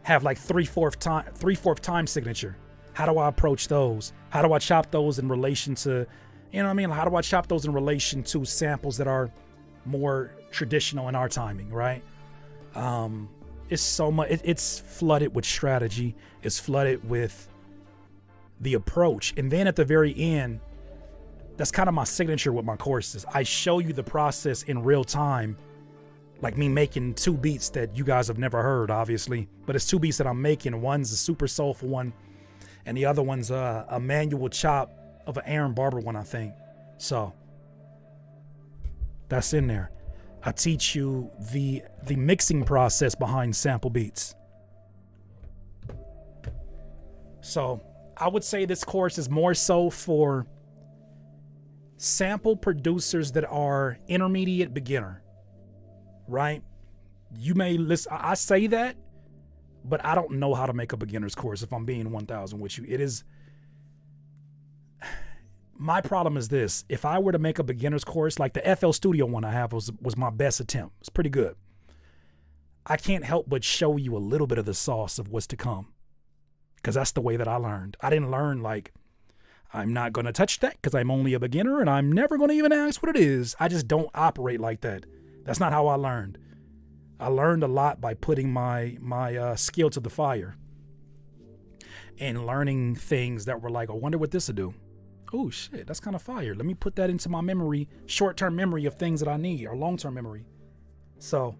have like 3/4 time signature. How do I approach those? How do I chop those in relation to, you know what I mean? How do I chop those in relation to samples that are more traditional in our timing, right? It's so much, it's flooded with strategy. It's flooded with the approach. And then at the very end, that's kind of my signature with my courses. I show you the process in real time, like me making 2 beats that you guys have never heard, obviously, but it's 2 beats that I'm making. One's a super soulful one, and the other one's a manual chop of an Aaron Barber one, I think. So that's in there. I teach you the mixing process behind sample beats. So I would say this course is more so for sample producers that are intermediate beginner, right? You may listen, I say that, but I don't know how to make a beginner's course, if I'm being 1000 with you. It is, my problem is this: if I were to make a beginner's course, like the FL Studio one I have was my best attempt. It's pretty good. I can't help but show you a little bit of the sauce of what's to come, because that's the way that I learned. I didn't learn like, I'm not going to touch that because I'm only a beginner and I'm never going to even ask what it is. I just don't operate like that. That's not how I learned. I learned a lot by putting my skill to the fire and learning things that were like, I wonder what this would do. Oh shit, that's kind of fire. Let me put that into my memory, short-term memory of things that I need, or long-term memory. So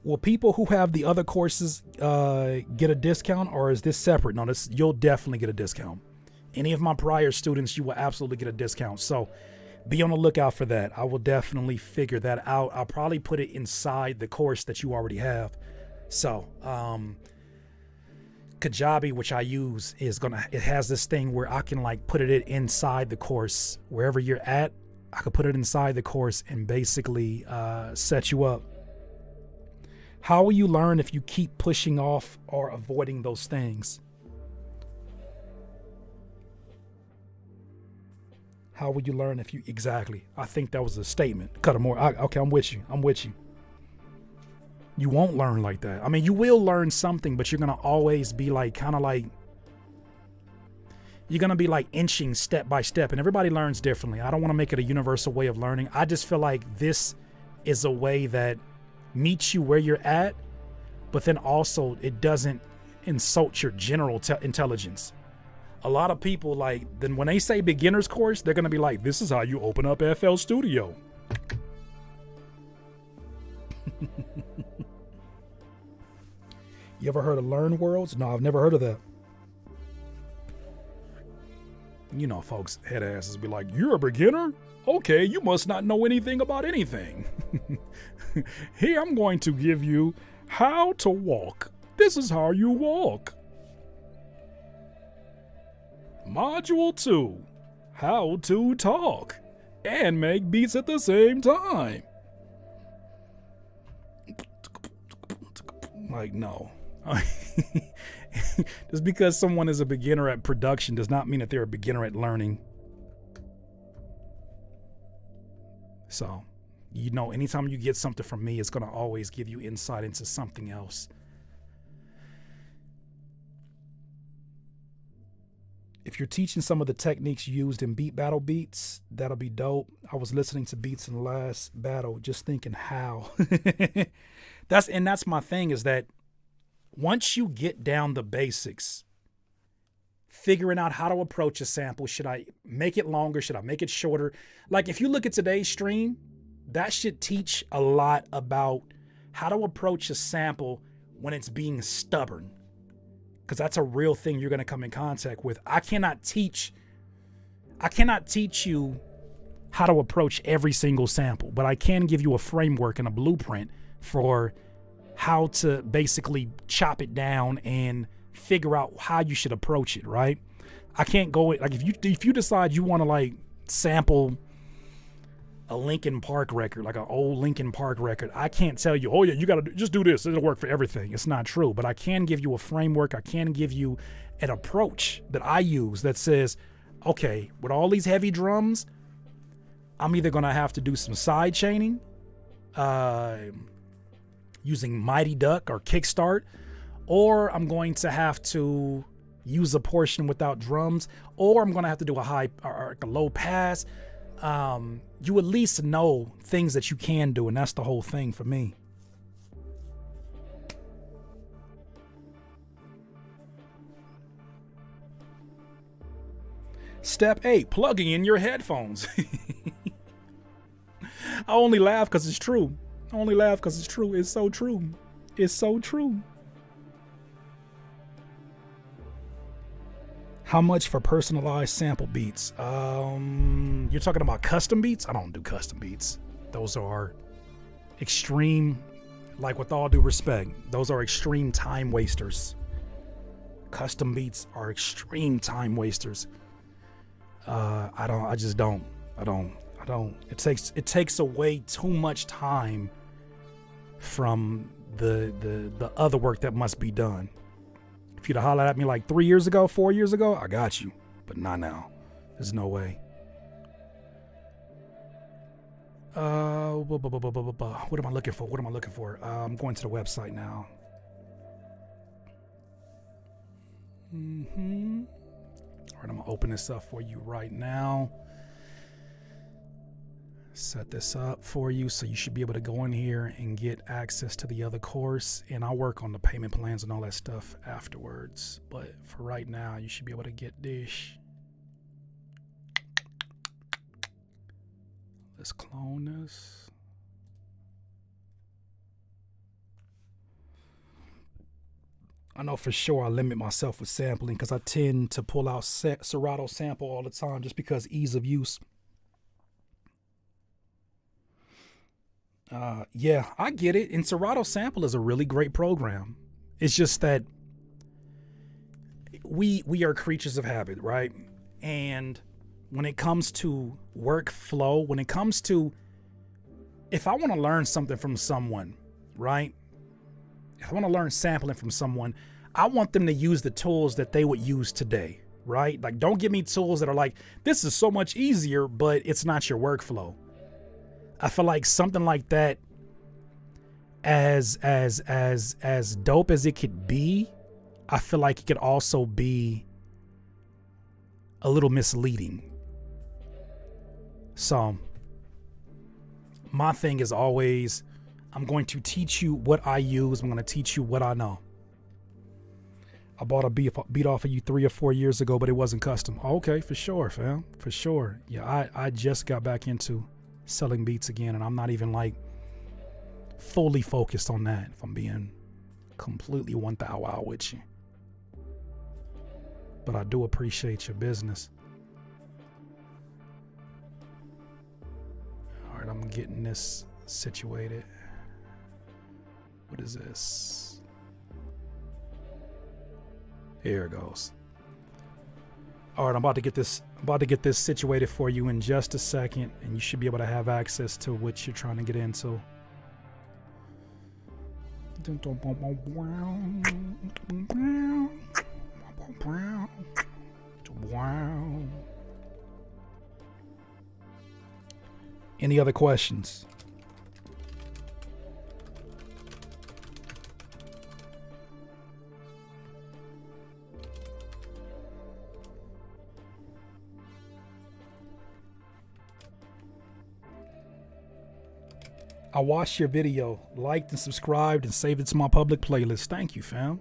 will people who have the other courses get a discount, or is this separate? No, you'll definitely get a discount. Any of my prior students, you will absolutely get a discount. So be on the lookout for that. I will definitely figure that out. I'll probably put it inside the course that you already have. So Kajabi, which I use, it has this thing where I can like put it inside the course. Wherever you're at, I could put it inside the course and basically set you up. How will you learn if you keep pushing off or avoiding those things? How will you learn if you, exactly. I think that was a statement. Cut it more. Okay, I'm with you. You won't learn like that. I mean, you will learn something, but you're going to always be like, kind of like, you're going to be like inching step by step, and everybody learns differently. I don't want to make it a universal way of learning. I just feel like this is a way that meets you where you're at, but then also it doesn't insult your general intelligence. A lot of people, like, then when they say beginner's course, they're going to be like, this is how you open up FL Studio. You ever heard of Learn Worlds? No, I've never heard of that. You know, folks, head asses be like, you're a beginner? Okay, you must not know anything about anything. Here, I'm going to give you how to walk. This is how you walk. Module 2, how to talk and make beats at the same time. Like, no. Just because someone is a beginner at production does not mean that they're a beginner at learning. So, you know, anytime you get something from me, it's going to always give you insight into something else. If you're teaching some of the techniques used in beat battle beats, that'll be dope. I was listening to beats in the last battle, just thinking how. That's my thing, is that once you get down the basics, figuring out how to approach a sample, should I make it longer? Should I make it shorter? Like, if you look at today's stream, that should teach a lot about how to approach a sample when it's being stubborn. Because that's a real thing you're going to come in contact with. I cannot teach you how to approach every single sample, but I can give you a framework and a blueprint for how to basically chop it down and figure out how you should approach it, right? I can't go, like, if you decide you want to like sample a Linkin Park record, like an old Linkin Park record, I can't tell you, oh yeah, you got to just do this, it'll work for everything. It's not true, but I can give you a framework. I can give you an approach that I use that says, okay, with all these heavy drums, I'm either going to have to do some side chaining, using Mighty Duck or Kickstart, or I'm going to have to use a portion without drums, or I'm going to have to do a high or a low pass. You at least know things that you can do, and that's the whole thing for me. Step 8, plugging in your headphones. I only laugh because it's true. It's so true. It's so true. How much for personalized sample beats? You're talking about custom beats? I don't do custom beats. Those are extreme, like, with all due respect, those are extreme time wasters. Custom beats are extreme time wasters. I just don't. It takes away too much time from the other work that must be done. If you'd have hollered at me like 3 years ago, 4 years ago, I got you, but not now. There's no way. What am I looking for? I'm going to the website now. All right, I'm gonna open this up for you right now. Set this up for you, so you should be able to go in here and get access to the other course, and I'll work on the payment plans and all that stuff afterwards. But for right now, you should be able to get this. Let's clone this. I know for sure I limit myself with sampling because I tend to pull out Serato sample all the time just because ease of use. Yeah, I get it. And Serato Sample is a really great program. It's just that we are creatures of habit, right? And when it comes to workflow, when it comes to, if I want to learn something from someone, right? If I want to learn sampling from someone, I want them to use the tools that they would use today, right? Like, don't give me tools that are like, this is so much easier, but it's not your workflow. I feel like something like that, as dope as it could be, I feel like it could also be a little misleading. So my thing is always, I'm going to teach you what I use. I'm going to teach you what I know. I bought a beat off of you 3 or 4 years ago, but it wasn't custom. Okay, for sure, fam. For sure. Yeah, I just got back into selling beats again, and I'm not even like fully focused on that, if I'm being completely 1,000 with you. But I do appreciate your business. All right, I'm getting this situated. What is this? Here it goes. All right, I'm about to get this situated for you in just a second, and you should be able to have access to what you're trying to get into. Wow. Any other questions? I watched your video, liked and subscribed, and saved it to my public playlist. Thank you, fam.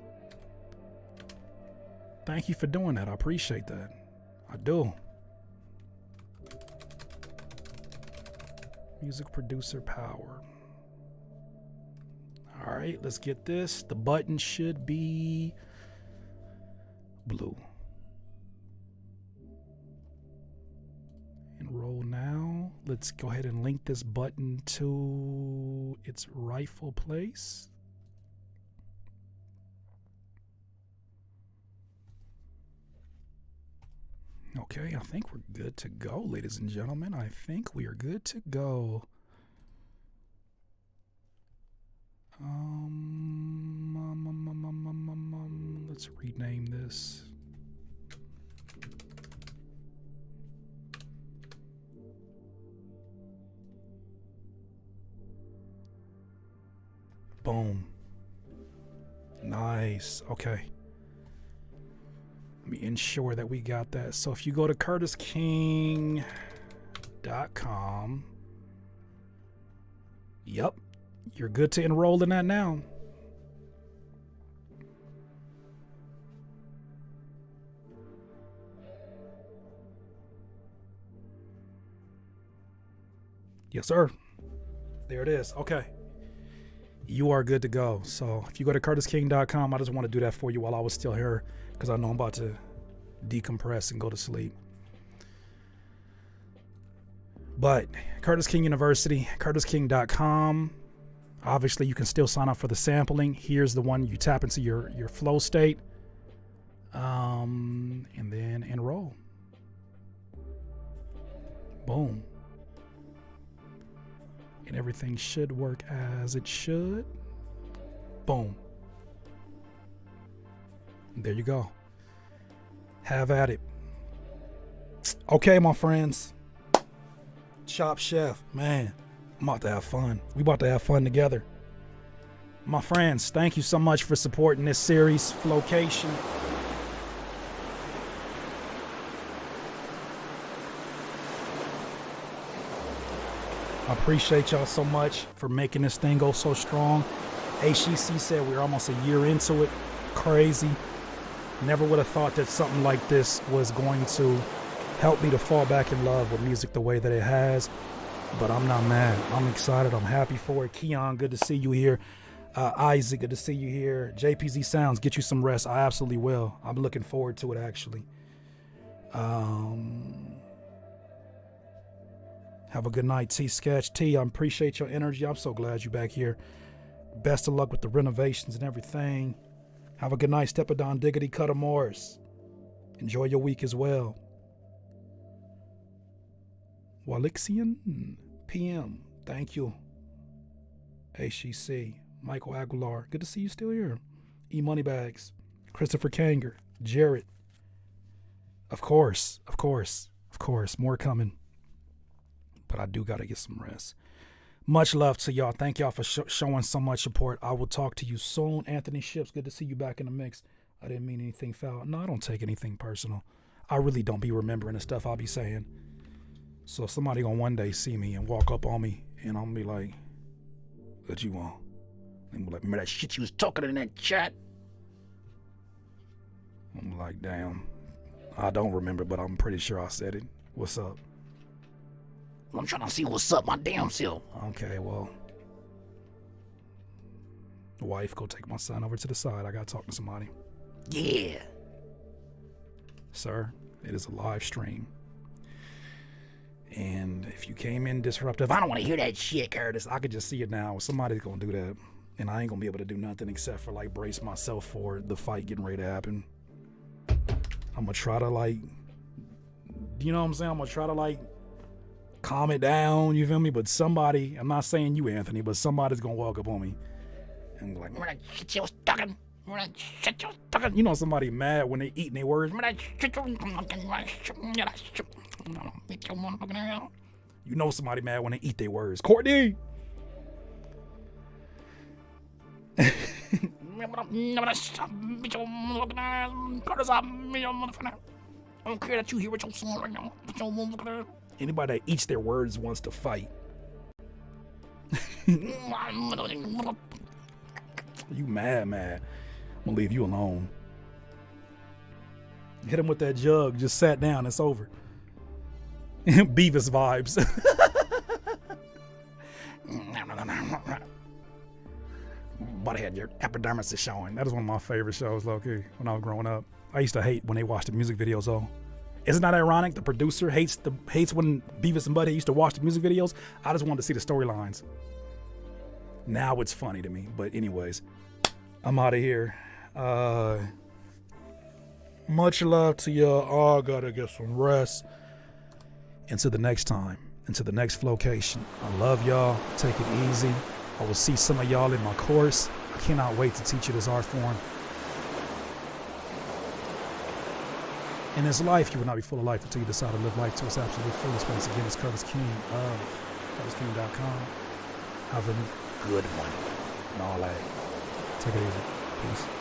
Thank you for doing that. I appreciate that. I do. Music producer power. All right, let's get this. The button should be blue. Enroll now. Let's go ahead and link this button to its rightful place. Okay, I think we're good to go, ladies and gentlemen. I think we are good to go. Let's rename this. Boom. Nice. Okay. Let me ensure that we got that. So if you go to curtisking.com, yep, you're good to enroll in that now. Yes, sir. There it is. Okay. You are good to go. So if you go to curtisking.com, I just want to do that for you while I was still here, because I know I'm about to decompress and go to sleep. But Curtis King University, curtisking.com. Obviously, you can still sign up for the sampling. Here's the one you tap into your flow state, and then enroll. Boom. And everything should work as it should. Boom. There you go. Have at it. Okay, my friends. Chop Chef, man, I'm about to have fun. We about to have fun together. My friends, thank you so much for supporting this series, Flowcation. I appreciate y'all so much for making this thing go so strong. HEC said we're almost a year into it. Crazy. Never would have thought that something like this was going to help me to fall back in love with music the way that it has. But I'm not mad. I'm excited. I'm happy for it. Keon, good to see you here. Isaac, good to see you here. JPZ Sounds, get you some rest. I absolutely will. I'm looking forward to it, actually. Have a good night, T Sketch. T, I appreciate your energy. I'm so glad you're back here. Best of luck with the renovations and everything. Have a good night, Stepadon Diggity Cutter Morris. Enjoy your week as well. Walixian PM, thank you. HEC, Michael Aguilar, good to see you still here. E Moneybags, Christopher Kanger, Jarrett. Of course, more coming. But I do got to get some rest. Much love to y'all. Thank y'all for showing so much support. I will talk to you soon. Anthony Ships, good to see you back in the mix. I didn't mean anything foul. No, I don't take anything personal. I really don't be remembering the stuff I'll be saying. So somebody gonna one day see me and walk up on me, and I'm gonna be like, what you want? And be like, remember that shit you was talking in that chat? I'm like, damn, I don't remember, but I'm pretty sure I said it. What's up? I'm trying to see what's up my damn self. Okay, well, wife, go take my son over to the side. I gotta talk to somebody. Yeah. Sir, it is a live stream. And if you came in disruptive, I don't want to hear that shit, Curtis. I could just see it now. Somebody's gonna do that. And I ain't gonna be able to do nothing except for like brace myself for the fight getting ready to happen. I'm gonna try to like, you know what I'm saying? I'm gonna try to like calm it down, you feel me? But somebody, I'm not saying you, Anthony, but somebody's gonna walk up on me and be like, Remember that shit you was talking? Remember that shit you was talking? you know somebody mad when they eating their words? Remember that shit you was talking? You know somebody mad when they eat their words. Courtney! Remember that shit you was talking? Curtis, I don't care that you hear what you're saying right now. Anybody that eats their words wants to fight. You mad. I'm gonna leave you alone. Hit him with that jug. Just sat down. It's over. Beavis vibes. Butthead, your epidermis is showing. That is one of my favorite shows, low-key, when I was growing up. I used to hate when they watched the music videos, though. Isn't that ironic? The producer hates when Beavis and Butthead used to watch the music videos. I just wanted to see the storylines. Now it's funny to me. But anyways, I'm out of here. Much love to y'all. I gotta get some rest. Until the next time. Until the next Flowcation. I love y'all. Take it easy. I will see some of y'all in my course. I cannot wait to teach you this art form. In this life, you will not be full of life until you decide to live life to its absolute fullest. Once again, it's Curtis King of CurtisKing.com. Have a good one and all that. Take it easy. Peace.